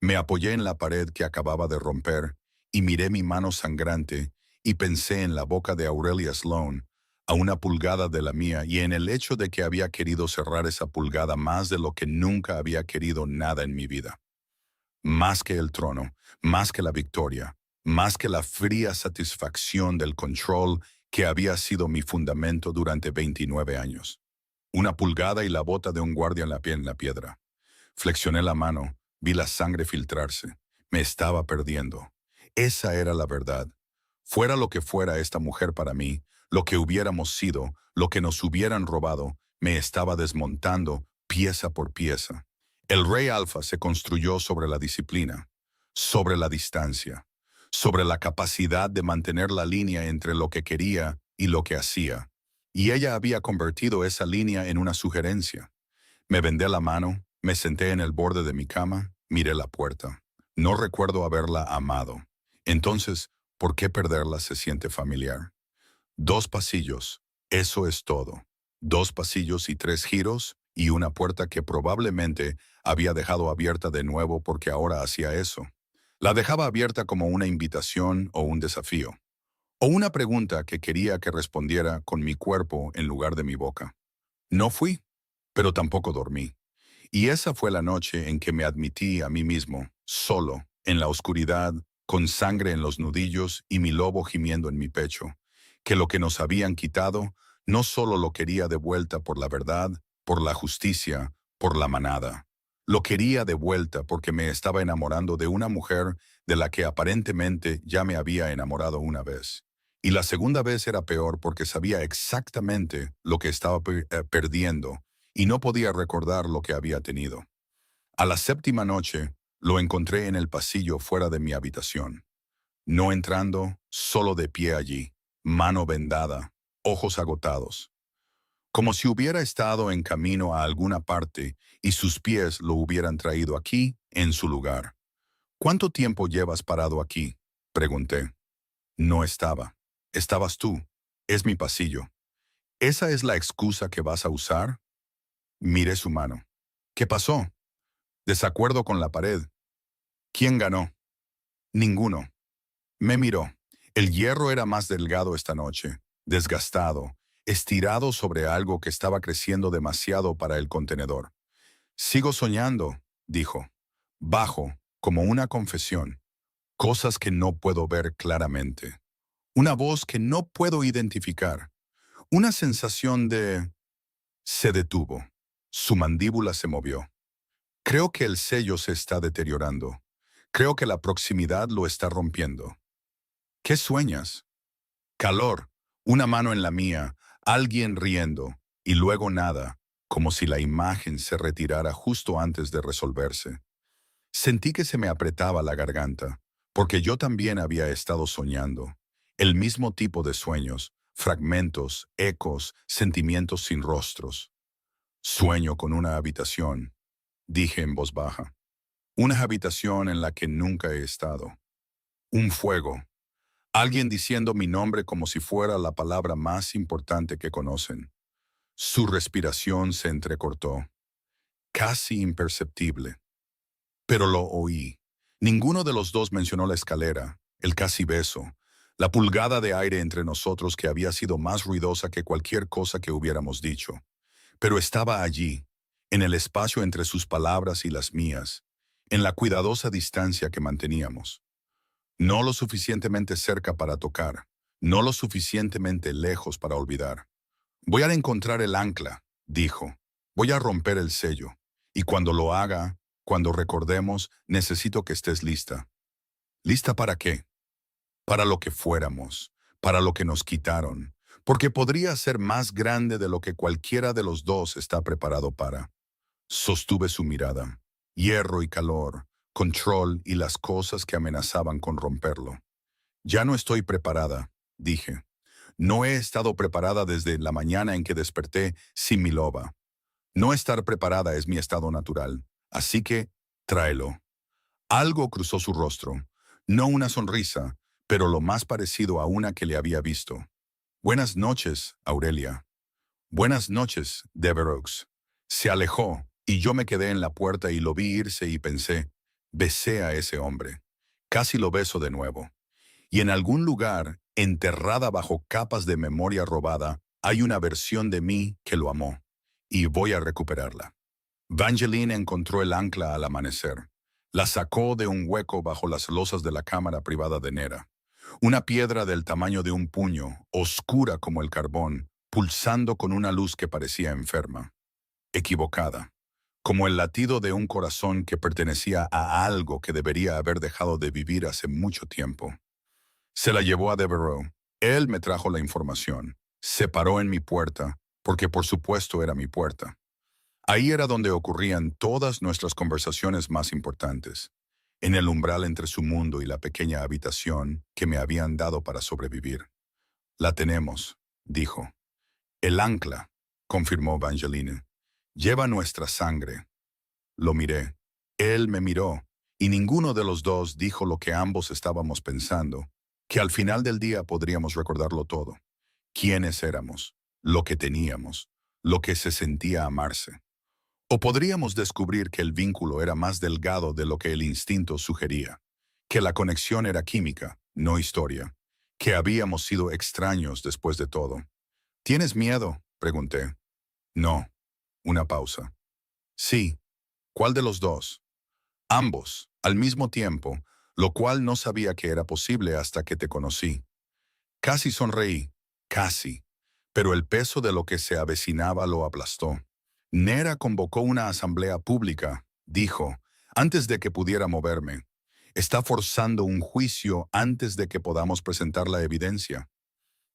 Me apoyé en la pared que acababa de romper y miré mi mano sangrante y pensé en la boca de Aurelia Sloane, a una pulgada de la mía, y en el hecho de que había querido cerrar esa pulgada más de lo que nunca había querido nada en mi vida. Más que el trono, más que la victoria, más que la fría satisfacción del control que había sido mi fundamento durante 29 años. Una pulgada y la bota de un guardia en la piedra. Flexioné la mano, vi la sangre filtrarse. Me estaba perdiendo. Esa era la verdad. Fuera lo que fuera esta mujer para mí, lo que hubiéramos sido, lo que nos hubieran robado, me estaba desmontando pieza por pieza. El Rey Alfa se construyó sobre la disciplina, sobre la distancia, sobre la capacidad de mantener la línea entre lo que quería y lo que hacía. Y ella había convertido esa línea en una sugerencia. Me vendé la mano, me senté en el borde de mi cama, miré la puerta. No recuerdo haberla amado. Entonces, ¿por qué perderla se siente familiar? 2 pasillos, eso es todo. 2 pasillos y 3 giros y una puerta que probablemente había dejado abierta de nuevo porque ahora hacía eso. La dejaba abierta como una invitación o un desafío. O una pregunta que quería que respondiera con mi cuerpo en lugar de mi boca. No fui, pero tampoco dormí. Y esa fue la noche en que me admití a mí mismo, solo, en la oscuridad, con sangre en los nudillos y mi lobo gimiendo en mi pecho, que lo que nos habían quitado no solo lo quería de vuelta por la verdad, por la justicia, por la manada. Lo quería de vuelta porque me estaba enamorando de una mujer de la que aparentemente ya me había enamorado una vez. Y la segunda vez era peor porque sabía exactamente lo que estaba perdiendo y no podía recordar lo que había tenido. A la séptima noche, lo encontré en el pasillo fuera de mi habitación. No entrando, solo de pie allí, mano vendada, ojos agotados. Como si hubiera estado en camino a alguna parte y sus pies lo hubieran traído aquí, en su lugar. ¿Cuánto tiempo llevas parado aquí?, pregunté. No estaba. Estabas tú. Es mi pasillo. ¿Esa es la excusa que vas a usar? Miré su mano. ¿Qué pasó? Desacuerdo con la pared. ¿Quién ganó? Ninguno. Me miró. El hierro era más delgado esta noche, desgastado, estirado sobre algo que estaba creciendo demasiado para el contenedor. Sigo soñando, dijo. Bajo, como una confesión. Cosas que no puedo ver claramente. Una voz que no puedo identificar. Una sensación de... Se detuvo. Su mandíbula se movió. Creo que el sello se está deteriorando. Creo que la proximidad lo está rompiendo. ¿Qué sueñas? Calor, una mano en la mía, alguien riendo, y luego nada, como si la imagen se retirara justo antes de resolverse. Sentí que se me apretaba la garganta, porque yo también había estado soñando. El mismo tipo de sueños, fragmentos, ecos, sentimientos sin rostros. Sueño con una habitación, dije en voz baja. Una habitación en la que nunca he estado. Un fuego. Alguien diciendo mi nombre como si fuera la palabra más importante que conocen. Su respiración se entrecortó, casi imperceptible. Pero lo oí. Ninguno de los dos mencionó la escalera, el casi beso, la pulgada de aire entre nosotros que había sido más ruidosa que cualquier cosa que hubiéramos dicho. Pero estaba allí, en el espacio entre sus palabras y las mías, en la cuidadosa distancia que manteníamos. No lo suficientemente cerca para tocar, no lo suficientemente lejos para olvidar. Voy a encontrar el ancla, dijo. Voy a romper el sello. Y cuando lo haga, cuando recordemos, necesito que estés lista. ¿Lista para qué? Para lo que fuéramos, para lo que nos quitaron, porque podría ser más grande de lo que cualquiera de los dos está preparado para. Sostuve su mirada. Hierro y calor, control y las cosas que amenazaban con romperlo. Ya no estoy preparada, dije. No he estado preparada desde la mañana en que desperté sin mi loba. No estar preparada es mi estado natural, así que tráelo. Algo cruzó su rostro, no una sonrisa, pero lo más parecido a una que le había visto. Buenas noches, Aurelia. Buenas noches, Devereux. Se alejó, y yo me quedé en la puerta y lo vi irse y pensé, besé a ese hombre. Casi lo beso de nuevo. Y en algún lugar, enterrada bajo capas de memoria robada, hay una versión de mí que lo amó. Y voy a recuperarla. Vangeline encontró el ancla al amanecer. La sacó de un hueco bajo las losas de la cámara privada de Nera. Una piedra del tamaño de un puño, oscura como el carbón, pulsando con una luz que parecía enferma. Equivocada. Como el latido de un corazón que pertenecía a algo que debería haber dejado de vivir hace mucho tiempo. Se la llevó a Devereaux. Él me trajo la información. Se paró en mi puerta, porque por supuesto era mi puerta. Ahí era donde ocurrían todas nuestras conversaciones más importantes, en el umbral entre su mundo y la pequeña habitación que me habían dado para sobrevivir. La tenemos, dijo. El ancla, confirmó Vangeline. Lleva nuestra sangre. Lo miré. Él me miró, y ninguno de los dos dijo lo que ambos estábamos pensando, que al final del día podríamos recordarlo todo. Quiénes éramos, lo que teníamos, lo que se sentía amarse. O podríamos descubrir que el vínculo era más delgado de lo que el instinto sugería, que la conexión era química, no historia, que habíamos sido extraños después de todo. ¿Tienes miedo?, pregunté. No. Una pausa. Sí. ¿Cuál de los dos? Ambos, al mismo tiempo, lo cual no sabía que era posible hasta que te conocí. Casi sonreí, casi, pero el peso de lo que se avecinaba lo aplastó. Nera convocó una asamblea pública, dijo, antes de que pudiera moverme. Está forzando un juicio antes de que podamos presentar la evidencia.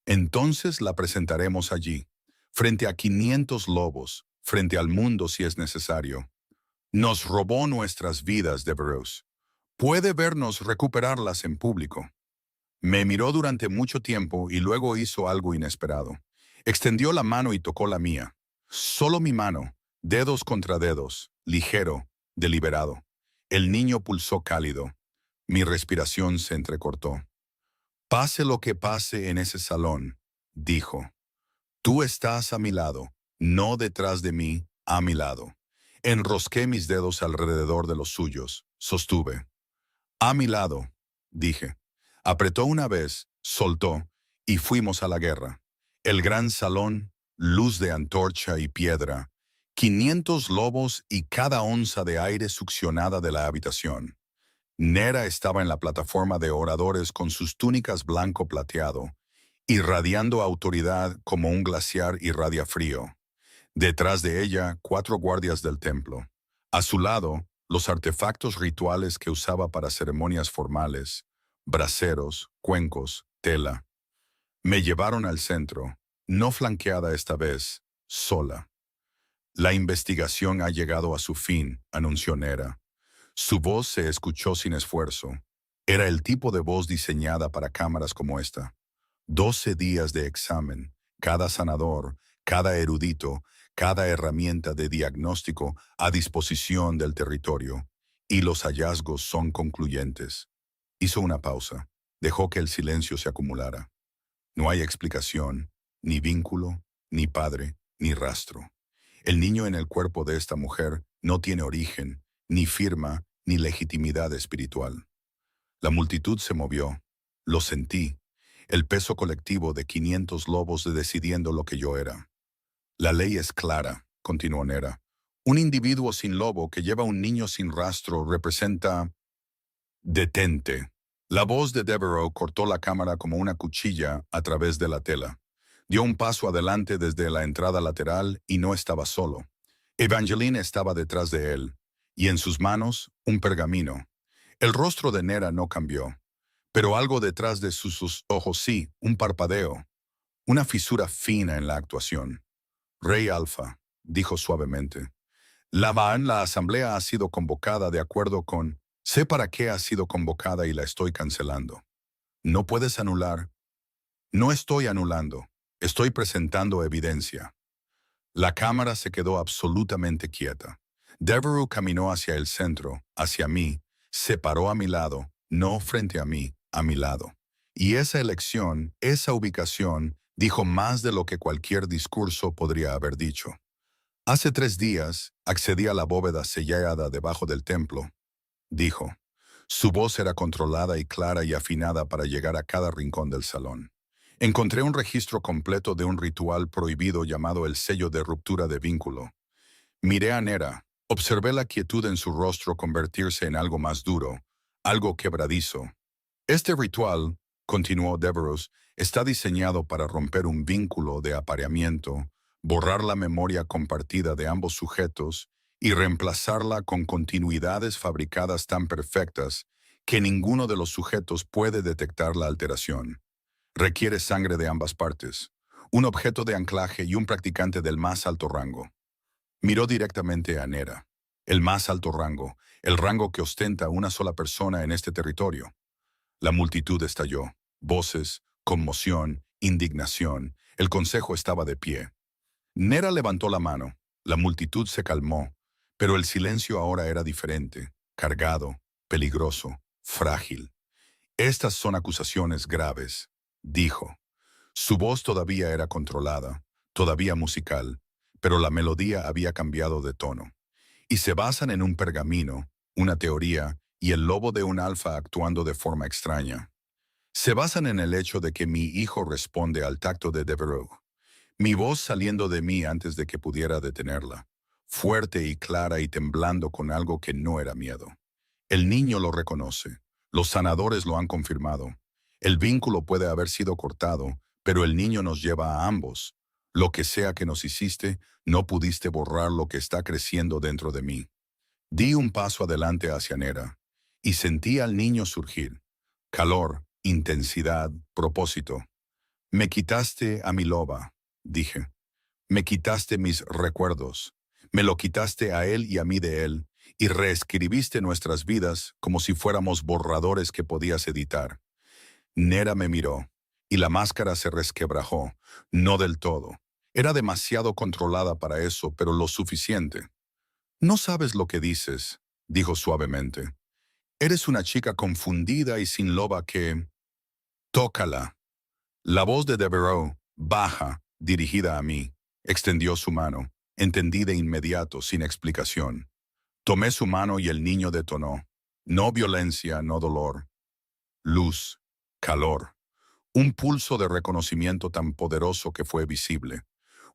Entonces la presentaremos allí, frente a 500 lobos, frente al mundo si es necesario. Nos robó nuestras vidas, Devereux. Puede vernos recuperarlas en público. Me miró durante mucho tiempo y luego hizo algo inesperado. Extendió la mano y tocó la mía. Solo mi mano, dedos contra dedos, ligero, deliberado. El niño pulsó cálido. Mi respiración se entrecortó. Pase lo que pase en ese salón, dijo. Tú estás a mi lado, no detrás de mí, a mi lado. Enrosqué mis dedos alrededor de los suyos, sostuve. A mi lado, dije. Apretó una vez, soltó, y fuimos a la guerra. El gran salón, luz de antorcha y piedra, 500 lobos y cada onza de aire succionada de la habitación. Nera estaba en la plataforma de oradores con sus túnicas blanco plateado, irradiando autoridad como un glaciar irradia frío. Detrás de ella, 4 guardias del templo. A su lado, los artefactos rituales que usaba para ceremonias formales, braseros, cuencos, tela. Me llevaron al centro, no flanqueada esta vez, sola. La investigación ha llegado a su fin, anunció Nera. Su voz se escuchó sin esfuerzo. Era el tipo de voz diseñada para cámaras como esta. 12 días de examen, cada sanador, cada erudito, cada herramienta de diagnóstico a disposición del territorio. Y los hallazgos son concluyentes. Hizo una pausa. Dejó que el silencio se acumulara. No hay explicación, ni vínculo, ni padre, ni rastro. El niño en el cuerpo de esta mujer no tiene origen, ni firma, ni legitimidad espiritual. La multitud se movió. Lo sentí. El peso colectivo de 500 lobos decidiendo lo que yo era. La ley es clara, continuó Nera. Un individuo sin lobo que lleva un niño sin rastro representa... Detente. La voz de Devereaux cortó la cámara como una cuchilla a través de la tela. Dio un paso adelante desde la entrada lateral y no estaba solo. Evangeline estaba detrás de él, y en sus manos un pergamino. El rostro de Nera no cambió, pero algo detrás de sus ojos sí, un parpadeo, una fisura fina en la actuación. Rey Alfa, dijo suavemente. La asamblea ha sido convocada de acuerdo con... Sé para qué ha sido convocada y la estoy cancelando. No puedes anular. No estoy anulando. Estoy presentando evidencia. La cámara se quedó absolutamente quieta. Devereux caminó hacia el centro, hacia mí, se paró a mi lado, no frente a mi lado. Y esa elección, esa ubicación, dijo más de lo que cualquier discurso podría haber dicho. Hace 3 días accedí a la bóveda sellada debajo del templo, dijo. Su voz era controlada y clara y afinada para llegar a cada rincón del salón. Encontré un registro completo de un ritual prohibido llamado el sello de ruptura de vínculo. Miré a Nera, observé la quietud en su rostro convertirse en algo más duro, algo quebradizo. Este ritual, continuó Devereux, está diseñado para romper un vínculo de apareamiento, borrar la memoria compartida de ambos sujetos y reemplazarla con continuidades fabricadas tan perfectas que ninguno de los sujetos puede detectar la alteración. Requiere sangre de ambas partes, un objeto de anclaje y un practicante del más alto rango. Miró directamente a Nera. El más alto rango, el rango que ostenta una sola persona en este territorio. La multitud estalló. Voces, conmoción, indignación. El consejo estaba de pie. Nera levantó la mano. La multitud se calmó, pero el silencio ahora era diferente, cargado, peligroso, frágil. Estas son acusaciones graves, dijo. Su voz todavía era controlada, todavía musical, pero la melodía había cambiado de tono. Y se basan en un pergamino, una teoría y el lobo de un alfa actuando de forma extraña. Se basan en el hecho de que mi hijo responde al tacto de Devereux. Mi voz saliendo de mí antes de que pudiera detenerla, fuerte y clara y temblando con algo que no era miedo. El niño lo reconoce. Los sanadores lo han confirmado. El vínculo puede haber sido cortado, pero el niño nos lleva a ambos. Lo que sea que nos hiciste, no pudiste borrar lo que está creciendo dentro de mí. Di un paso adelante hacia Nera, y sentí al niño surgir. Calor, intensidad, propósito. Me quitaste a mi loba, dije. Me quitaste mis recuerdos. Me lo quitaste a él y a mí de él, y reescribiste nuestras vidas como si fuéramos borradores que podías editar. Nera me miró, y la máscara se resquebrajó, no del todo. Era demasiado controlada para eso, pero lo suficiente. No sabes lo que dices, dijo suavemente. Eres una chica confundida y sin loba que... Tócala. La voz de Devereux, baja, dirigida a mí, extendió su mano. Entendí de inmediato, sin explicación. Tomé su mano y el niño detonó. No violencia, no dolor. Luz, calor. Un pulso de reconocimiento tan poderoso que fue visible.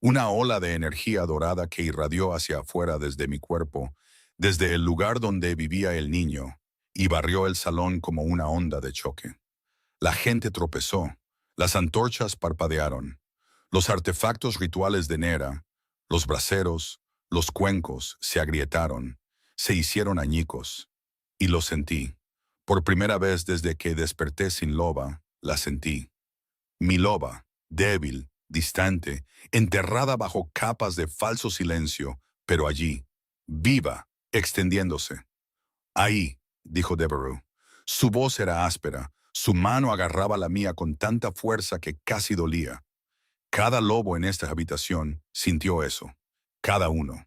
Una ola de energía dorada que irradió hacia afuera desde mi cuerpo, desde el lugar donde vivía el niño, y barrió el salón como una onda de choque. La gente tropezó. Las antorchas parpadearon. Los artefactos rituales de Nera, los braseros, los cuencos, se agrietaron, se hicieron añicos. Y lo sentí. Por primera vez desde que desperté sin loba, la sentí. Mi loba, débil, distante, enterrada bajo capas de falso silencio, pero allí, viva, extendiéndose. Ahí, dijo Devereux. Su voz era áspera, su mano agarraba la mía con tanta fuerza que casi dolía. Cada lobo en esta habitación sintió eso, cada uno.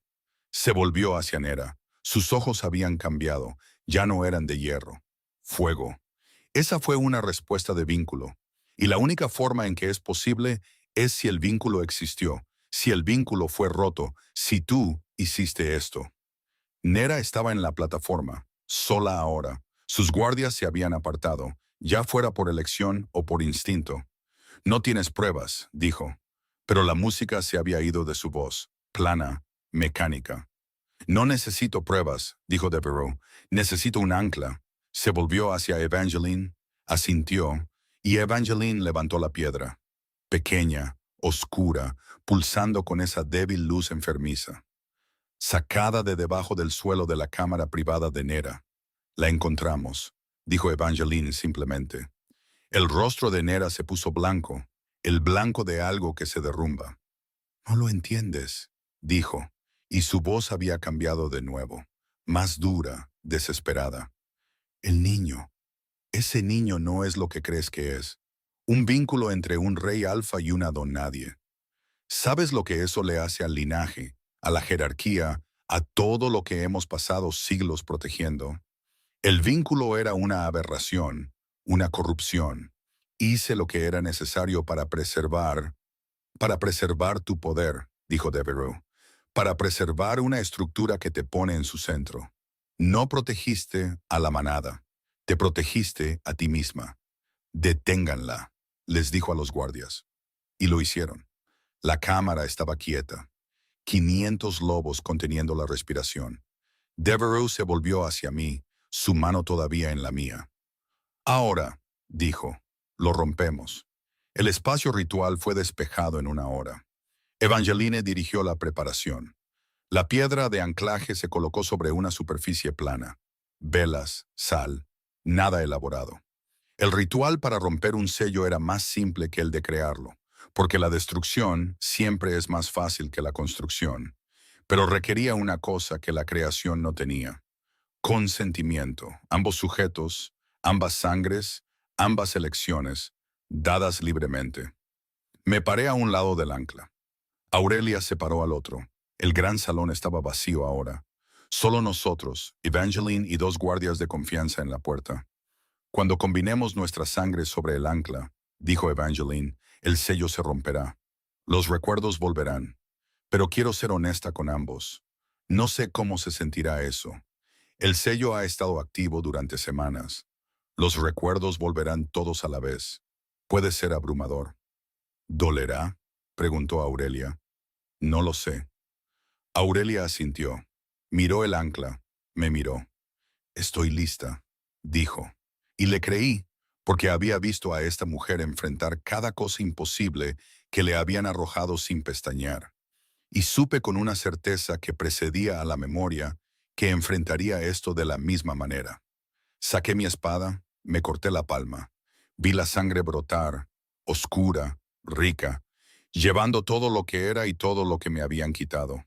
Se volvió hacia Nera. Sus ojos habían cambiado, ya no eran de hierro. Fuego. Esa fue una respuesta de vínculo. Y la única forma en que es posible es si el vínculo existió, si el vínculo fue roto, si tú hiciste esto. Nera estaba en la plataforma, sola ahora. Sus guardias se habían apartado, ya fuera por elección o por instinto. No tienes pruebas, dijo, pero la música se había ido de su voz, plana, mecánica. No necesito pruebas, dijo Devereaux, necesito un ancla. Se volvió hacia Evangeline, asintió, y Evangeline levantó la piedra, pequeña, oscura, pulsando con esa débil luz enfermiza. Sacada de debajo del suelo de la cámara privada de Nera. La encontramos, dijo Evangeline simplemente. El rostro de Nera se puso blanco, el blanco de algo que se derrumba. No lo entiendes, dijo, y su voz había cambiado de nuevo, más dura, desesperada. El niño, ese niño no es lo que crees que es. Un vínculo entre un rey alfa y una don nadie. ¿Sabes lo que eso le hace al linaje, a la jerarquía, a todo lo que hemos pasado siglos protegiendo? El vínculo era una aberración, una corrupción. Hice lo que era necesario para preservar tu poder, dijo Devereaux, para preservar una estructura que te pone en su centro. No protegiste a la manada, te protegiste a ti misma. Deténganla, les dijo a los guardias. Y lo hicieron. La cámara estaba quieta. 500 lobos conteniendo la respiración. Devereaux se volvió hacia mí, su mano todavía en la mía. Ahora, dijo, lo rompemos. El espacio ritual fue despejado en una hora. Evangeline dirigió la preparación. La piedra de anclaje se colocó sobre una superficie plana. Velas, sal, nada elaborado. El ritual para romper un sello era más simple que el de crearlo, porque la destrucción siempre es más fácil que la construcción, pero requería una cosa que la creación no tenía. Consentimiento, ambos sujetos, ambas sangres, ambas elecciones, dadas libremente. Me paré a un lado del ancla. Aurelia se paró al otro. El gran salón estaba vacío ahora. Solo nosotros, Evangeline y 2 guardias de confianza en la puerta. Cuando combinemos nuestra sangre sobre el ancla, dijo Evangeline, el sello se romperá. Los recuerdos volverán. Pero quiero ser honesta con ambos. No sé cómo se sentirá eso. El sello ha estado activo durante semanas. Los recuerdos volverán todos a la vez. Puede ser abrumador. ¿Dolerá?, preguntó Aurelia. No lo sé. Aurelia asintió. Miró el ancla. Me miró. Estoy lista, dijo. Y le creí, porque había visto a esta mujer enfrentar cada cosa imposible que le habían arrojado sin pestañear. Y supe con una certeza que precedía a la memoria que enfrentaría esto de la misma manera. Saqué mi espada, me corté la palma. Vi la sangre brotar, oscura, rica, llevando todo lo que era y todo lo que me habían quitado.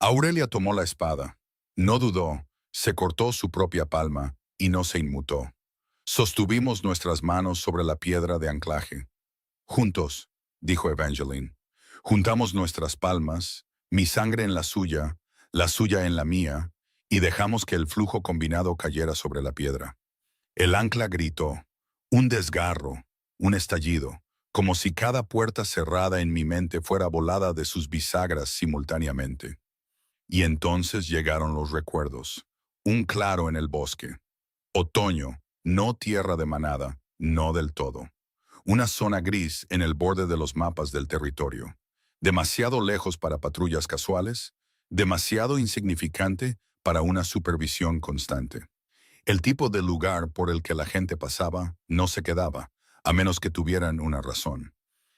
Aurelia tomó la espada. No dudó, se cortó su propia palma y no se inmutó. Sostuvimos nuestras manos sobre la piedra de anclaje. Juntos, dijo Evangeline. Juntamos nuestras palmas, mi sangre en la suya en la mía, y dejamos que el flujo combinado cayera sobre la piedra. El ancla gritó, un desgarro, un estallido, como si cada puerta cerrada en mi mente fuera volada de sus bisagras simultáneamente. Y entonces llegaron los recuerdos. Un claro en el bosque. Otoño, no tierra de manada, no del todo. Una zona gris en el borde de los mapas del territorio. Demasiado lejos para patrullas casuales, demasiado insignificante para una supervisión constante. El tipo de lugar por el que la gente pasaba no se quedaba, a menos que tuvieran una razón.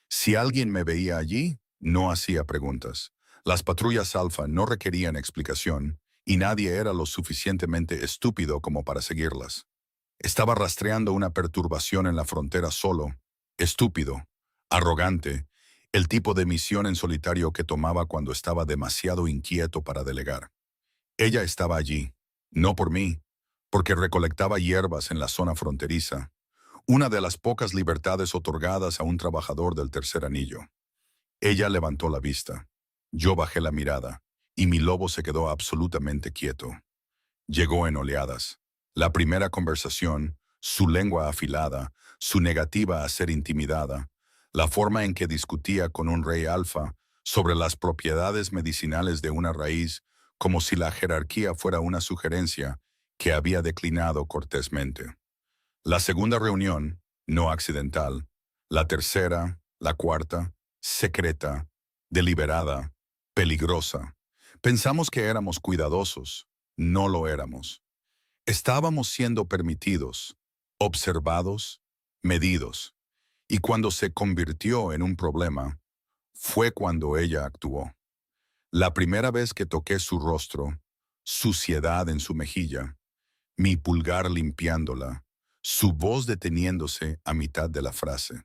Si alguien me veía allí, no hacía preguntas. Las patrullas alfa no requerían explicación, y nadie era lo suficientemente estúpido como para seguirlas. Estaba rastreando una perturbación en la frontera solo, estúpido, arrogante, el tipo de misión en solitario que tomaba cuando estaba demasiado inquieto para delegar. Ella estaba allí, no por mí, porque recolectaba hierbas en la zona fronteriza, una de las pocas libertades otorgadas a un trabajador del tercer anillo. Ella levantó la vista. Yo bajé la mirada, y mi lobo se quedó absolutamente quieto. Llegó en oleadas. La primera conversación, su lengua afilada, su negativa a ser intimidada, la forma en que discutía con un rey alfa sobre las propiedades medicinales de una raíz, como si la jerarquía fuera una sugerencia que había declinado cortésmente. La segunda reunión, no accidental, la tercera, la cuarta, secreta, deliberada, peligrosa. Pensamos que éramos cuidadosos, no lo éramos. Estábamos siendo permitidos, observados, medidos, y cuando se convirtió en un problema, fue cuando ella actuó. La primera vez que toqué su rostro, suciedad en su mejilla, mi pulgar limpiándola, su voz deteniéndose a mitad de la frase,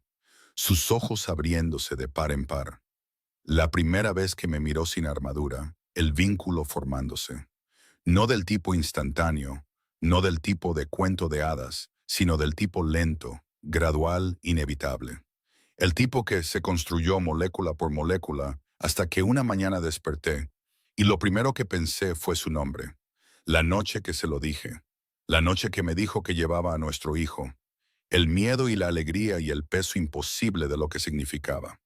sus ojos abriéndose de par en par. La primera vez que me miró sin armadura, el vínculo formándose. No del tipo instantáneo, no del tipo de cuento de hadas, sino del tipo lento, gradual, inevitable. El tipo que se construyó molécula por molécula hasta que una mañana desperté y lo primero que pensé fue su nombre. La noche que se lo dije. La noche que me dijo que llevaba a nuestro hijo. El miedo y la alegría y el peso imposible de lo que significaba.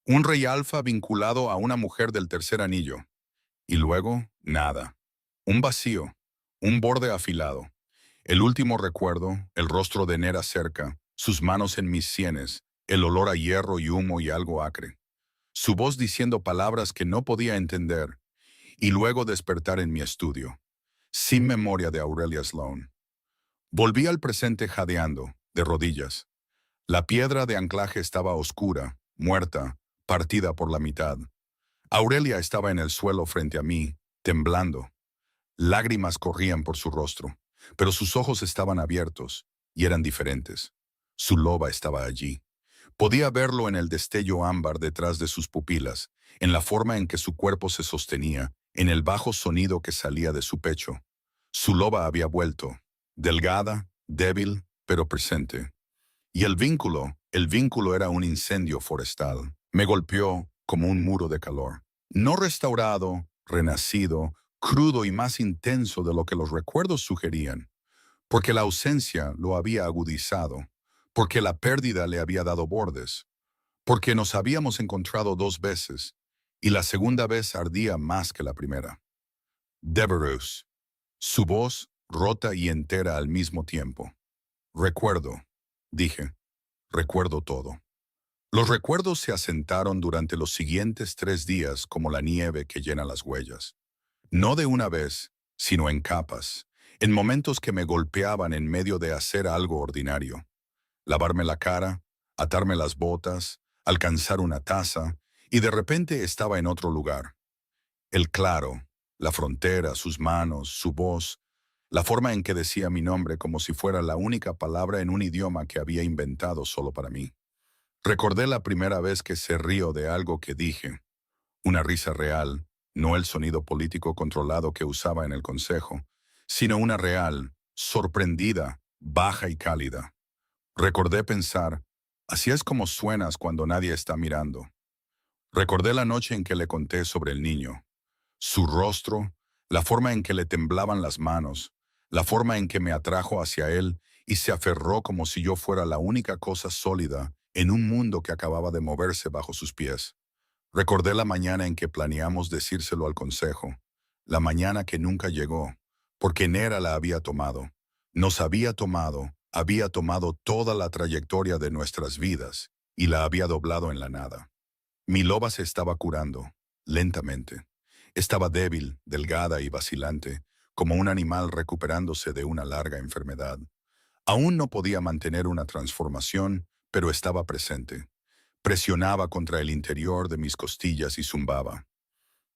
Un rey alfa vinculado a una mujer del tercer anillo. Y luego, nada. Un vacío. Un borde afilado. El último recuerdo, el rostro de Nera cerca, sus manos en mis sienes, el olor a hierro y humo y algo acre. Su voz diciendo palabras que no podía entender, y luego despertar en mi estudio, sin memoria de Aurelia Sloane. Volví al presente jadeando, de rodillas. La piedra de anclaje estaba oscura, muerta, partida por la mitad. Aurelia estaba en el suelo frente a mí, temblando. Lágrimas corrían por su rostro, pero sus ojos estaban abiertos, y eran diferentes. Su loba estaba allí. Podía verlo en el destello ámbar detrás de sus pupilas, en la forma en que su cuerpo se sostenía, en el bajo sonido que salía de su pecho. Su loba había vuelto, delgada, débil, pero presente. Y el vínculo era un incendio forestal. Me golpeó como un muro de calor. No restaurado, renacido, crudo y más intenso de lo que los recuerdos sugerían, porque la ausencia lo había agudizado, porque la pérdida le había dado bordes, porque nos habíamos encontrado 2 veces, y la segunda vez ardía más que la primera. Devereux, su voz rota y entera al mismo tiempo. Recuerdo, dije, recuerdo todo. Los recuerdos se asentaron durante los siguientes 3 días como la nieve que llena las huellas. No de una vez, sino en capas, en momentos que me golpeaban en medio de hacer algo ordinario. Lavarme la cara, atarme las botas, alcanzar una taza, y de repente estaba en otro lugar. El claro, la frontera, sus manos, su voz, la forma en que decía mi nombre como si fuera la única palabra en un idioma que había inventado solo para mí. Recordé la primera vez que se rió de algo que dije, una risa real, no el sonido político controlado que usaba en el consejo, sino una real, sorprendida, baja y cálida. Recordé pensar, así es como suenas cuando nadie está mirando. Recordé la noche en que le conté sobre el niño, su rostro, la forma en que le temblaban las manos, la forma en que me atrajo hacia él y se aferró como si yo fuera la única cosa sólida en un mundo que acababa de moverse bajo sus pies. Recordé la mañana en que planeamos decírselo al consejo, la mañana que nunca llegó, porque Nera la había tomado. Nos había tomado toda la trayectoria de nuestras vidas y la había doblado en la nada. Mi loba se estaba curando, lentamente. Estaba débil, delgada y vacilante, como un animal recuperándose de una larga enfermedad. Aún no podía mantener una transformación, pero estaba presente. Presionaba contra el interior de mis costillas y zumbaba.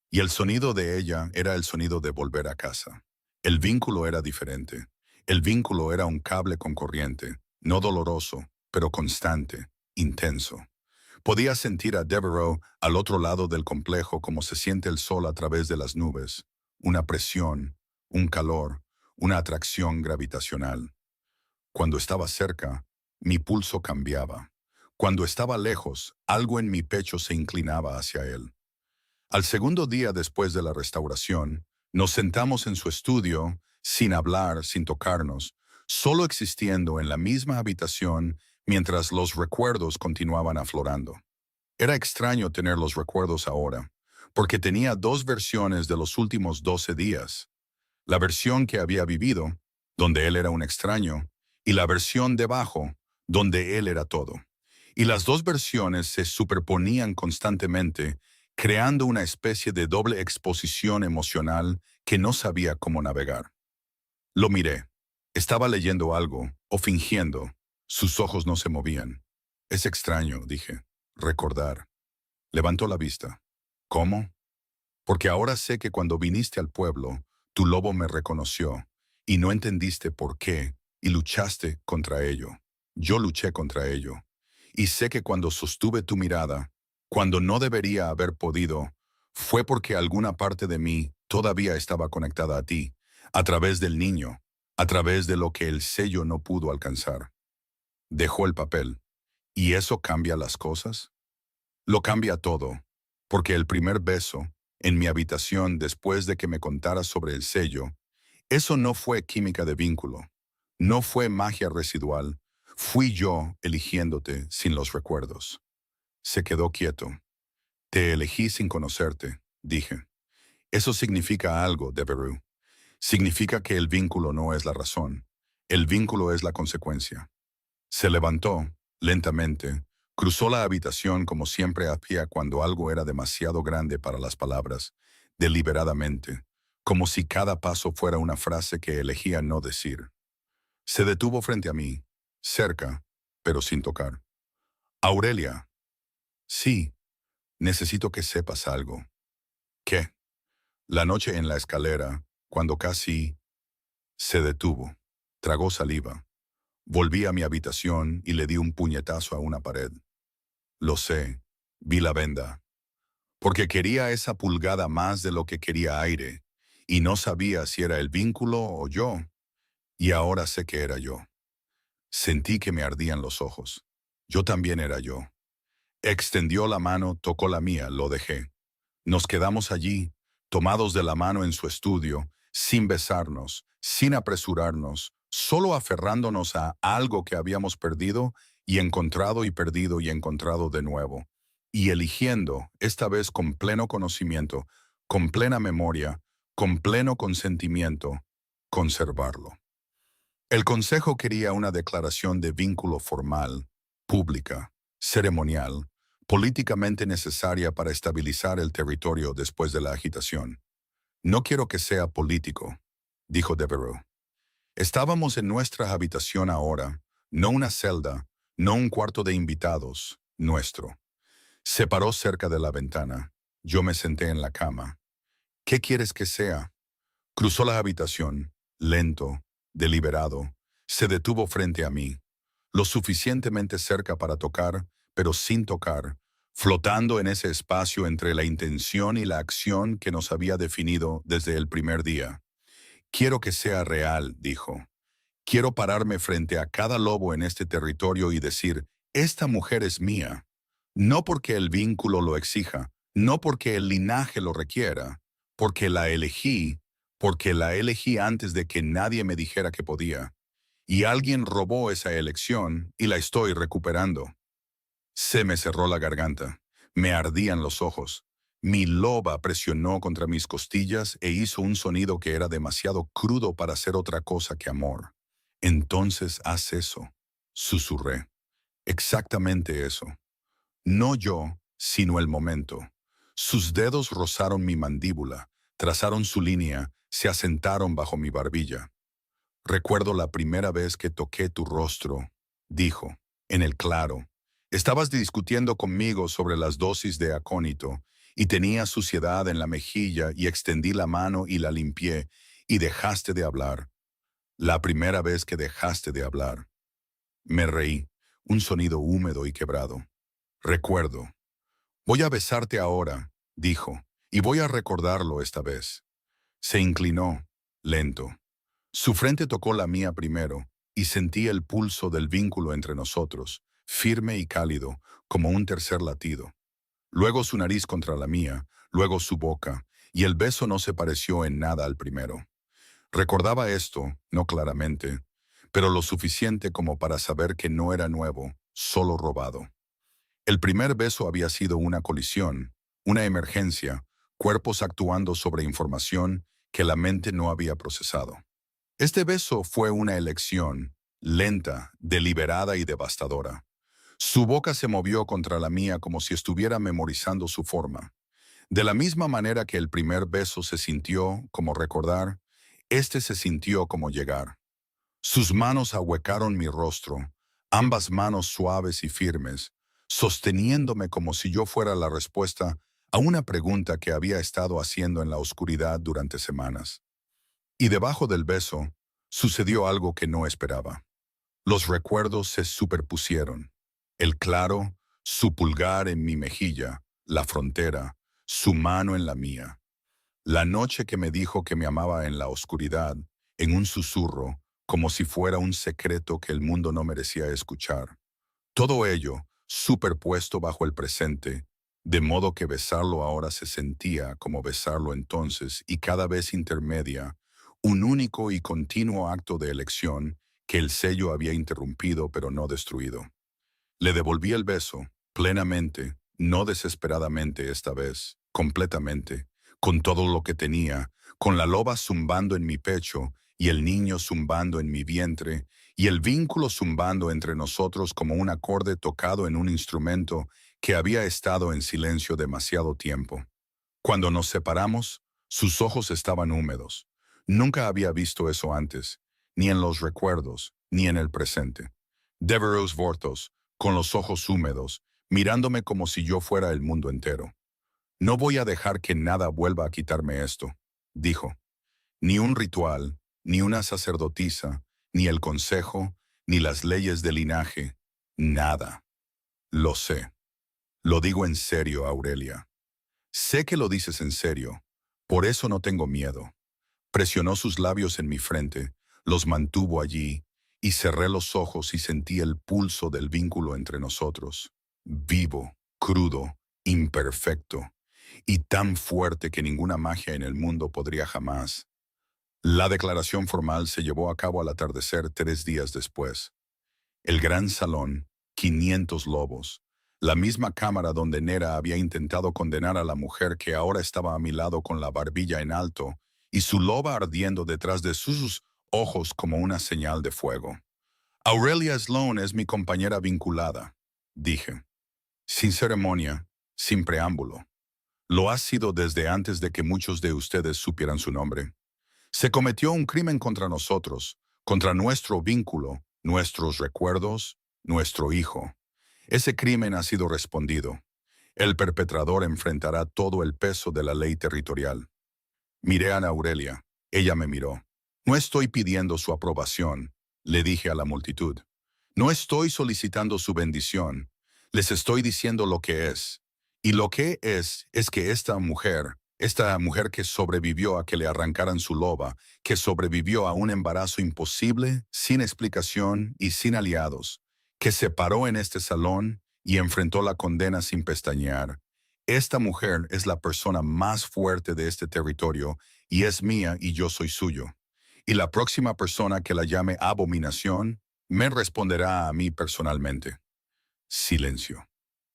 Y el sonido de ella era el sonido de volver a casa. El vínculo era diferente. El vínculo era un cable con corriente, no doloroso, pero constante, intenso. Podía sentir a Devereaux al otro lado del complejo como se siente el sol a través de las nubes. Una presión, un calor, una atracción gravitacional. Cuando estaba cerca, mi pulso cambiaba. Cuando estaba lejos, algo en mi pecho se inclinaba hacia él. Al segundo día después de la restauración, nos sentamos en su estudio, sin hablar, sin tocarnos, solo existiendo en la misma habitación mientras los recuerdos continuaban aflorando. Era extraño tener los recuerdos ahora, porque tenía dos versiones de los últimos 12 días. La versión que había vivido, donde él era un extraño, y la versión debajo, donde él era todo. Y las dos versiones se superponían constantemente, creando una especie de doble exposición emocional que no sabía cómo navegar. Lo miré. Estaba leyendo algo, o fingiendo. Sus ojos no se movían. Es extraño, dije. Recordar. Levantó la vista. ¿Cómo? Porque ahora sé que cuando viniste al pueblo, tu lobo me reconoció, y no entendiste por qué, y luchaste contra ello. Yo luché contra ello. Y sé que cuando sostuve tu mirada, cuando no debería haber podido, fue porque alguna parte de mí todavía estaba conectada a ti, a través del niño, a través de lo que el sello no pudo alcanzar. Dejó el papel. ¿Y eso cambia las cosas? Lo cambia todo, porque el primer beso, en mi habitación después de que me contara sobre el sello, eso no fue química de vínculo, no fue magia residual, fui yo eligiéndote sin los recuerdos. Se quedó quieto. Te elegí sin conocerte, dije. Eso significa algo, Devereux. Significa que el vínculo no es la razón, el vínculo es la consecuencia. Se levantó, lentamente, cruzó la habitación como siempre hacía cuando algo era demasiado grande para las palabras, deliberadamente, como si cada paso fuera una frase que elegía no decir. Se detuvo frente a mí, cerca, pero sin tocar. Aurelia. Sí, necesito que sepas algo. ¿Qué? La noche en la escalera, cuando casi se detuvo, tragó saliva. Volví a mi habitación y le di un puñetazo a una pared. Lo sé, vi la venda. Porque quería esa pulgada más de lo que quería aire, y no sabía si era el vínculo o yo, y ahora sé que era yo. Sentí que me ardían los ojos. Yo también era yo. Extendió la mano, tocó la mía, lo dejé. Nos quedamos allí, tomados de la mano en su estudio, sin besarnos, sin apresurarnos, solo aferrándonos a algo que habíamos perdido y encontrado y perdido y encontrado de nuevo, y eligiendo, esta vez con pleno conocimiento, con plena memoria, con pleno consentimiento, conservarlo. El Consejo quería una declaración de vínculo formal, pública, ceremonial, políticamente necesaria para estabilizar el territorio después de la agitación. No quiero que sea político, dijo Devereux. Estábamos en nuestra habitación ahora, no una celda, no un cuarto de invitados, nuestro. Se paró cerca de la ventana. Yo me senté en la cama. ¿Qué quieres que sea? Cruzó la habitación, lento, deliberado. Se detuvo frente a mí, lo suficientemente cerca para tocar, pero sin tocar, flotando en ese espacio entre la intención y la acción que nos había definido desde el primer día. Quiero que sea real, dijo. Quiero pararme frente a cada lobo en este territorio y decir, esta mujer es mía. No porque el vínculo lo exija, no porque el linaje lo requiera, porque la elegí antes de que nadie me dijera que podía. Y alguien robó esa elección y la estoy recuperando. Se me cerró la garganta, me ardían los ojos. Mi loba presionó contra mis costillas e hizo un sonido que era demasiado crudo para ser otra cosa que amor. Entonces haz eso, susurré. Exactamente eso. No yo, sino el momento. Sus dedos rozaron mi mandíbula, trazaron su línea, se asentaron bajo mi barbilla. Recuerdo la primera vez que toqué tu rostro, dijo, en el claro. Estabas discutiendo conmigo sobre las dosis de acónito, y tenía suciedad en la mejilla y extendí la mano y la limpié, y dejaste de hablar. La primera vez que dejaste de hablar. Me reí, un sonido húmedo y quebrado. Recuerdo. Voy a besarte ahora, dijo, y voy a recordarlo esta vez. Se inclinó, lento. Su frente tocó la mía primero, y sentí el pulso del vínculo entre nosotros, firme y cálido, como un tercer latido. Luego su nariz contra la mía, luego su boca, y el beso no se pareció en nada al primero. Recordaba esto, no claramente, pero lo suficiente como para saber que no era nuevo, solo robado. El primer beso había sido una colisión, una emergencia, cuerpos actuando sobre información que la mente no había procesado. Este beso fue una elección, lenta, deliberada y devastadora. Su boca se movió contra la mía como si estuviera memorizando su forma. De la misma manera que el primer beso se sintió como recordar, este se sintió como llegar. Sus manos ahuecaron mi rostro, ambas manos suaves y firmes, sosteniéndome como si yo fuera la respuesta a una pregunta que había estado haciendo en la oscuridad durante semanas. Y debajo del beso, sucedió algo que no esperaba. Los recuerdos se superpusieron. El claro, su pulgar en mi mejilla, la frontera, su mano en la mía. La noche que me dijo que me amaba en la oscuridad, en un susurro, como si fuera un secreto que el mundo no merecía escuchar. Todo ello, superpuesto bajo el presente, de modo que besarlo ahora se sentía como besarlo entonces y cada vez intermedia, un único y continuo acto de elección que el sello había interrumpido pero no destruido. Le devolví el beso, plenamente, no desesperadamente esta vez, completamente, con todo lo que tenía, con la loba zumbando en mi pecho y el niño zumbando en mi vientre, y el vínculo zumbando entre nosotros como un acorde tocado en un instrumento que había estado en silencio demasiado tiempo. Cuando nos separamos, sus ojos estaban húmedos. Nunca había visto eso antes, ni en los recuerdos, ni en el presente. Devereux Vortos, con los ojos húmedos, mirándome como si yo fuera el mundo entero. No voy a dejar que nada vuelva a quitarme esto, dijo. Ni un ritual, ni una sacerdotisa, ni el consejo, ni las leyes de linaje, nada. Lo sé. Lo digo en serio, Aurelia. Sé que lo dices en serio. Por eso no tengo miedo. Presionó sus labios en mi frente, los mantuvo allí, y cerré los ojos y sentí el pulso del vínculo entre nosotros. Vivo, crudo, imperfecto, y tan fuerte que ninguna magia en el mundo podría jamás. La declaración formal se llevó a cabo al atardecer 3 días después. El gran salón, 500 lobos, la misma cámara donde Nera había intentado condenar a la mujer que ahora estaba a mi lado con la barbilla en alto y su loba ardiendo detrás de sus ojos como una señal de fuego. Aurelia Sloane es mi compañera vinculada, dije, sin ceremonia, sin preámbulo. Lo ha sido desde antes de que muchos de ustedes supieran su nombre. Se cometió un crimen contra nosotros, contra nuestro vínculo, nuestros recuerdos, nuestro hijo. Ese crimen ha sido respondido. El perpetrador enfrentará todo el peso de la ley territorial. Miré a Ana Aurelia. Ella me miró. No estoy pidiendo su aprobación, le dije a la multitud. No estoy solicitando su bendición. Les estoy diciendo lo que es. Y lo que es que esta mujer que sobrevivió a que le arrancaran su loba, que sobrevivió a un embarazo imposible, sin explicación y sin aliados, que se paró en este salón y enfrentó la condena sin pestañear. Esta mujer es la persona más fuerte de este territorio y es mía y yo soy suyo. Y la próxima persona que la llame abominación me responderá a mí personalmente. Silencio,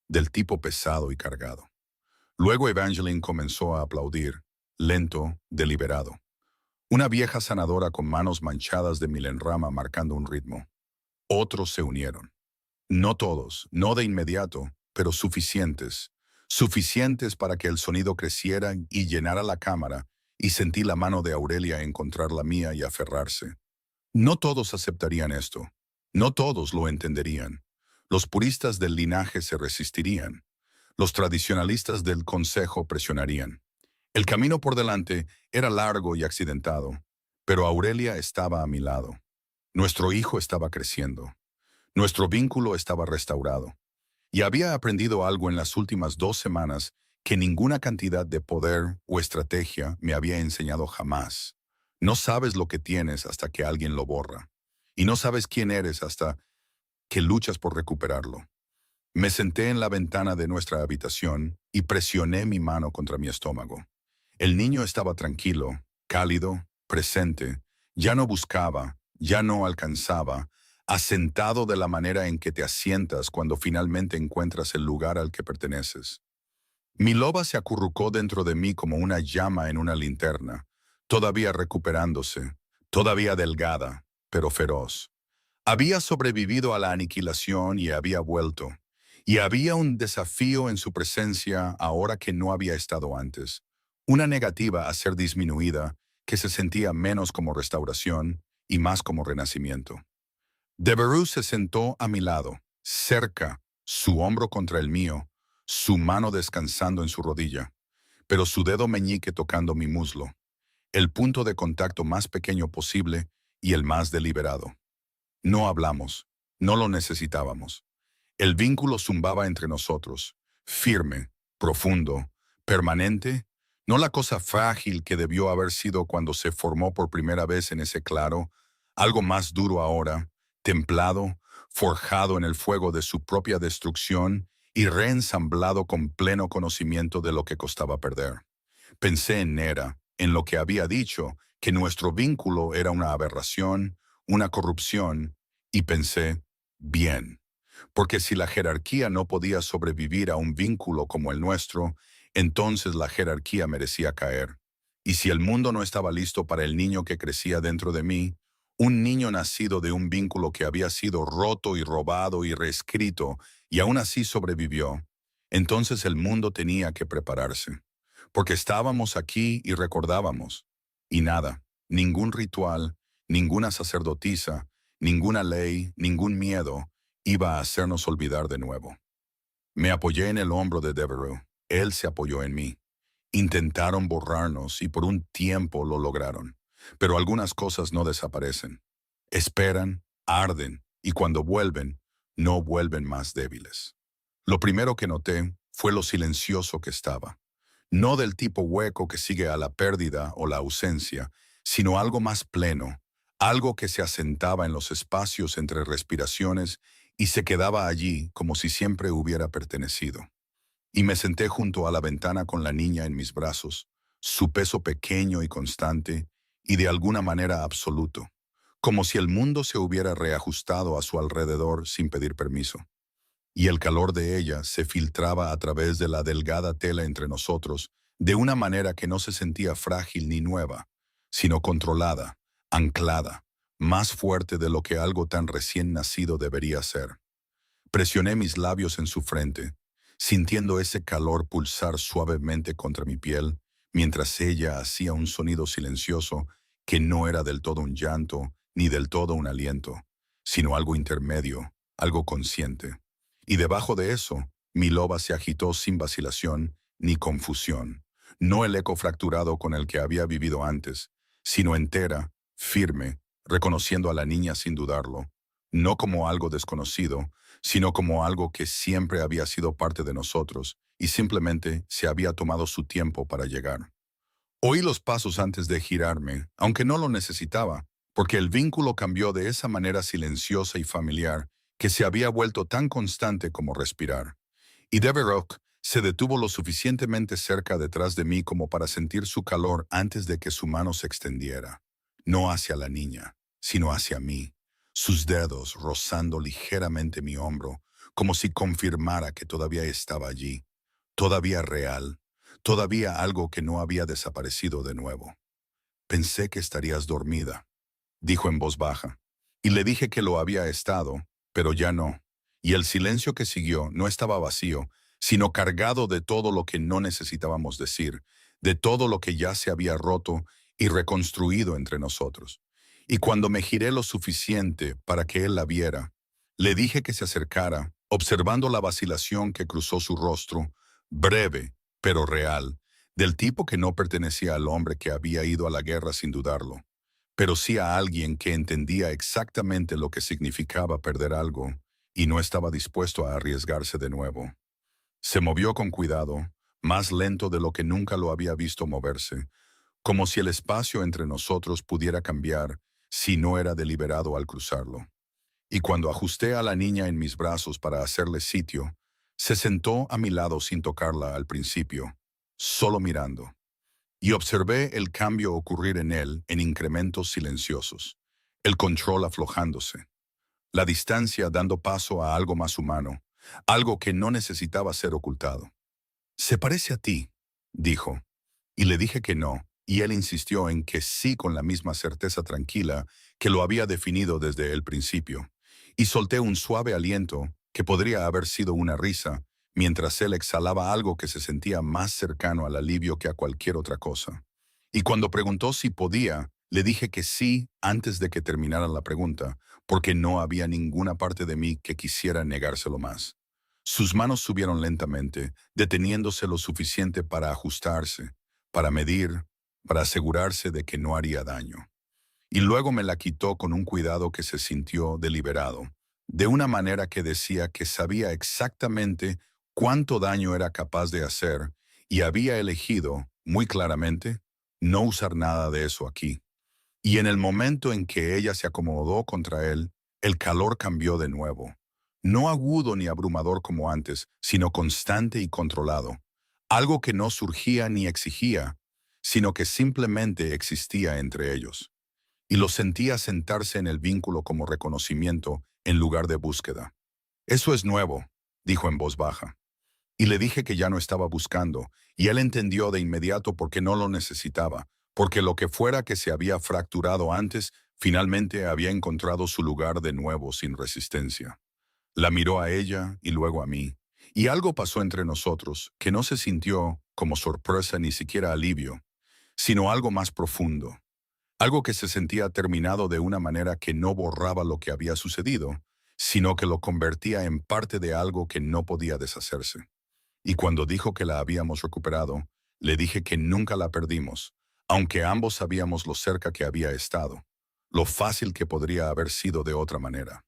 del tipo pesado y cargado. Luego Evangeline comenzó a aplaudir, lento, deliberado. Una vieja sanadora con manos manchadas de milenrama marcando un ritmo. Otros se unieron. No todos, no de inmediato, pero suficientes. Suficientes para que el sonido creciera y llenara la cámara, y sentí la mano de Aurelia encontrar la mía y aferrarse. No todos aceptarían esto. No todos lo entenderían. Los puristas del linaje se resistirían. Los tradicionalistas del consejo presionarían. El camino por delante era largo y accidentado, pero Aurelia estaba a mi lado. Nuestro hijo estaba creciendo. Nuestro vínculo estaba restaurado. Y había aprendido algo en las últimas 2 semanas que ninguna cantidad de poder o estrategia me había enseñado jamás. No sabes lo que tienes hasta que alguien lo borra. Y no sabes quién eres hasta que luchas por recuperarlo. Me senté en la ventana de nuestra habitación y presioné mi mano contra mi estómago. El niño estaba tranquilo, cálido, presente. Ya no buscaba, Ya no alcanzaba, asentado de la manera en que te asientas cuando finalmente encuentras el lugar al que perteneces. Mi loba se acurrucó dentro de mí como una llama en una linterna, todavía recuperándose, todavía delgada, pero feroz. Había sobrevivido a la aniquilación y había vuelto. Y había un desafío en su presencia ahora que no había estado antes. Una negativa a ser disminuida que se sentía menos como restauración y más como renacimiento. Devereux se sentó a mi lado, cerca, su hombro contra el mío, su mano descansando en su rodilla, pero su dedo meñique tocando mi muslo, el punto de contacto más pequeño posible y el más deliberado. No hablamos, no lo necesitábamos. El vínculo zumbaba entre nosotros, firme, profundo, permanente, no la cosa frágil que debió haber sido cuando se formó por primera vez en ese claro, algo más duro ahora, templado, forjado en el fuego de su propia destrucción y reensamblado con pleno conocimiento de lo que costaba perder. Pensé en Nera, en lo que había dicho, que nuestro vínculo era una aberración, una corrupción, y pensé, bien, porque si la jerarquía no podía sobrevivir a un vínculo como el nuestro, entonces la jerarquía merecía caer. Y si el mundo no estaba listo para el niño que crecía dentro de mí, un niño nacido de un vínculo que había sido roto y robado y reescrito, y aún así sobrevivió, entonces el mundo tenía que prepararse. Porque estábamos aquí y recordábamos. Y nada, ningún ritual, ninguna sacerdotisa, ninguna ley, ningún miedo iba a hacernos olvidar de nuevo. Me apoyé en el hombro de Devereux. Él se apoyó en mí. Intentaron borrarnos y por un tiempo lo lograron. Pero algunas cosas no desaparecen. Esperan, arden y cuando vuelven, no vuelven más débiles. Lo primero que noté fue lo silencioso que estaba. No del tipo hueco que sigue a la pérdida o la ausencia, sino algo más pleno, algo que se asentaba en los espacios entre respiraciones y se quedaba allí como si siempre hubiera pertenecido. Y me senté junto a la ventana con la niña en mis brazos, su peso pequeño y constante, y de alguna manera absoluto, como si el mundo se hubiera reajustado a su alrededor sin pedir permiso. Y el calor de ella se filtraba a través de la delgada tela entre nosotros, de una manera que no se sentía frágil ni nueva, sino controlada, anclada, más fuerte de lo que algo tan recién nacido debería ser. Presioné mis labios en su frente, sintiendo ese calor pulsar suavemente contra mi piel, mientras ella hacía un sonido silencioso que no era del todo un llanto ni del todo un aliento, sino algo intermedio, algo consciente. Y debajo de eso, mi loba se agitó sin vacilación ni confusión, no el eco fracturado con el que había vivido antes, sino entera, firme, reconociendo a la niña sin dudarlo, no como algo desconocido, sino como algo que siempre había sido parte de nosotros y simplemente se había tomado su tiempo para llegar. Oí los pasos antes de girarme, aunque no lo necesitaba, porque el vínculo cambió de esa manera silenciosa y familiar que se había vuelto tan constante como respirar. Y Devereux se detuvo lo suficientemente cerca detrás de mí como para sentir su calor antes de que su mano se extendiera, no hacia la niña, sino hacia mí, sus dedos rozando ligeramente mi hombro, como si confirmara que todavía estaba allí, todavía real, todavía algo que no había desaparecido de nuevo. Pensé que estarías dormida, dijo en voz baja, y le dije que lo había estado, pero ya no. Y el silencio que siguió no estaba vacío, sino cargado de todo lo que no necesitábamos decir, de todo lo que ya se había roto y reconstruido entre nosotros. Y cuando me giré lo suficiente para que él la viera, le dije que se acercara, observando la vacilación que cruzó su rostro, breve, pero real, del tipo que no pertenecía al hombre que había ido a la guerra sin dudarlo, pero sí a alguien que entendía exactamente lo que significaba perder algo y no estaba dispuesto a arriesgarse de nuevo. Se movió con cuidado, más lento de lo que nunca lo había visto moverse, como si el espacio entre nosotros pudiera cambiar si no era deliberado al cruzarlo. Y cuando ajusté a la niña en mis brazos para hacerle sitio, se sentó a mi lado sin tocarla al principio, solo mirando. Y observé el cambio ocurrir en él en incrementos silenciosos. el control aflojándose, la distancia dando paso a algo más humano, algo que no necesitaba ser ocultado. «Se parece a ti», dijo, y le dije que no, y él insistió en que sí con la misma certeza tranquila que lo había definido desde el principio, y solté un suave aliento que podría haber sido una risa, mientras él exhalaba algo que se sentía más cercano al alivio que a cualquier otra cosa. Y cuando preguntó si podía, le dije que sí antes de que terminara la pregunta, porque no había ninguna parte de mí que quisiera negárselo más. Sus manos subieron lentamente, deteniéndose lo suficiente para ajustarse, para medir, para asegurarse de que no haría daño. Y luego me la quitó con un cuidado que se sintió deliberado, de una manera que decía que sabía exactamente cuánto daño era capaz de hacer y había elegido, muy claramente, no usar nada de eso aquí. Y en el momento en que ella se acomodó contra él, el calor cambió de nuevo. No agudo ni abrumador como antes, sino constante y controlado. Algo que no surgía ni exigía, sino que simplemente existía entre ellos. Y lo sentía sentarse en el vínculo como reconocimiento en lugar de búsqueda. «Eso es nuevo», dijo en voz baja. Y le dije que ya no estaba buscando, y él entendió de inmediato por qué no lo necesitaba, porque lo que fuera que se había fracturado antes, finalmente había encontrado su lugar de nuevo sin resistencia. La miró a ella y luego a mí, y algo pasó entre nosotros que no se sintió como sorpresa ni siquiera alivio, sino algo más profundo, algo que se sentía terminado de una manera que no borraba lo que había sucedido, sino que lo convertía en parte de algo que no podía deshacerse. Y cuando dijo que la habíamos recuperado, le dije que nunca la perdimos, aunque ambos sabíamos lo cerca que había estado, lo fácil que podría haber sido de otra manera.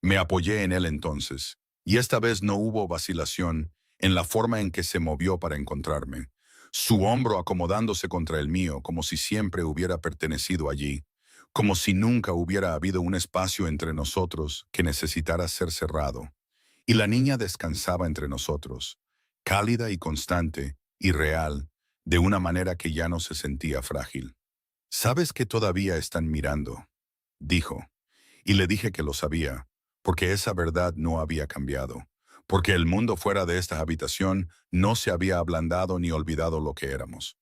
Me apoyé en él entonces, y esta vez no hubo vacilación en la forma en que se movió para encontrarme, su hombro acomodándose contra el mío como si siempre hubiera pertenecido allí, como si nunca hubiera habido un espacio entre nosotros que necesitara ser cerrado. Y la niña descansaba entre nosotros, cálida y constante y real, de una manera que ya no se sentía frágil. «Sabes que todavía están mirando», dijo, y le dije que lo sabía, porque esa verdad no había cambiado, porque el mundo fuera de esta habitación no se había ablandado ni olvidado lo que éramos.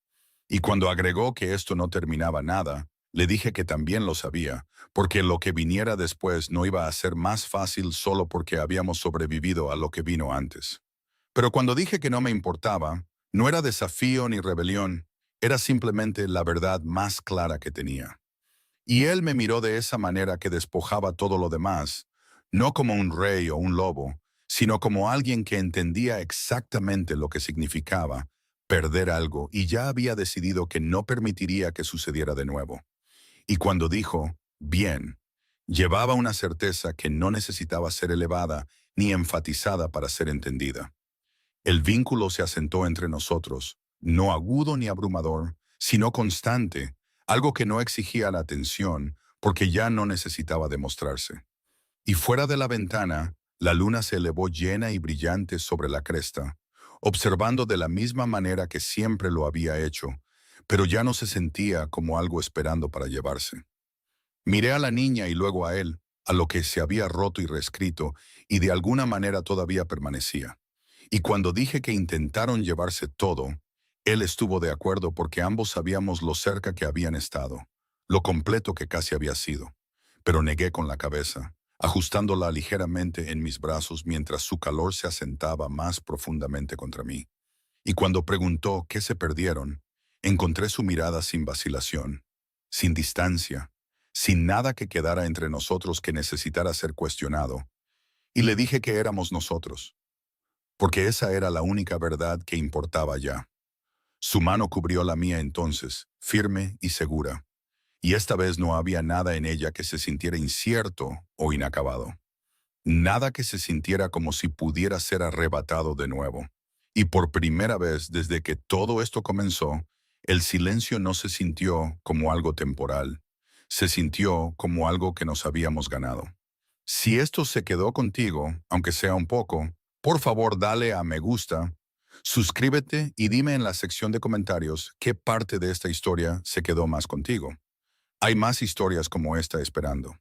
Y cuando agregó que esto no terminaba nada, le dije que también lo sabía, porque lo que viniera después no iba a ser más fácil solo porque habíamos sobrevivido a lo que vino antes. Pero cuando dije que no me importaba, no era desafío ni rebelión, era simplemente la verdad más clara que tenía. Y él me miró de esa manera que despojaba todo lo demás, no como un rey o un lobo, sino como alguien que entendía exactamente lo que significaba perder algo y ya había decidido que no permitiría que sucediera de nuevo. Y cuando dijo, bien, llevaba una certeza que no necesitaba ser elevada ni enfatizada para ser entendida. El vínculo se asentó entre nosotros, no agudo ni abrumador, sino constante, algo que no exigía la atención porque ya no necesitaba demostrarse. Y fuera de la ventana, la luna se elevó llena y brillante sobre la cresta, observando de la misma manera que siempre lo había hecho, pero ya no se sentía como algo esperando para llevarse. Miré a la niña y luego a él, a lo que se había roto y reescrito, y de alguna manera todavía permanecía. Y cuando dije que intentaron llevarse todo, él estuvo de acuerdo porque ambos sabíamos lo cerca que habían estado, lo completo que casi había sido. Pero negué con la cabeza, ajustándola ligeramente en mis brazos mientras su calor se asentaba más profundamente contra mí. Y cuando preguntó qué se perdieron, encontré su mirada sin vacilación, sin distancia, sin nada que quedara entre nosotros que necesitara ser cuestionado. Y le dije que éramos nosotros, porque esa era la única verdad que importaba ya. Su mano cubrió la mía entonces, firme y segura, y esta vez no había nada en ella que se sintiera incierto o inacabado. Nada que se sintiera como si pudiera ser arrebatado de nuevo. Y por primera vez desde que todo esto comenzó, el silencio no se sintió como algo temporal, se sintió como algo que nos habíamos ganado. Si esto se quedó contigo, aunque sea un poco, por favor dale a me gusta, suscríbete y dime en la sección de comentarios qué parte de esta historia se quedó más contigo. Hay más historias como esta esperando.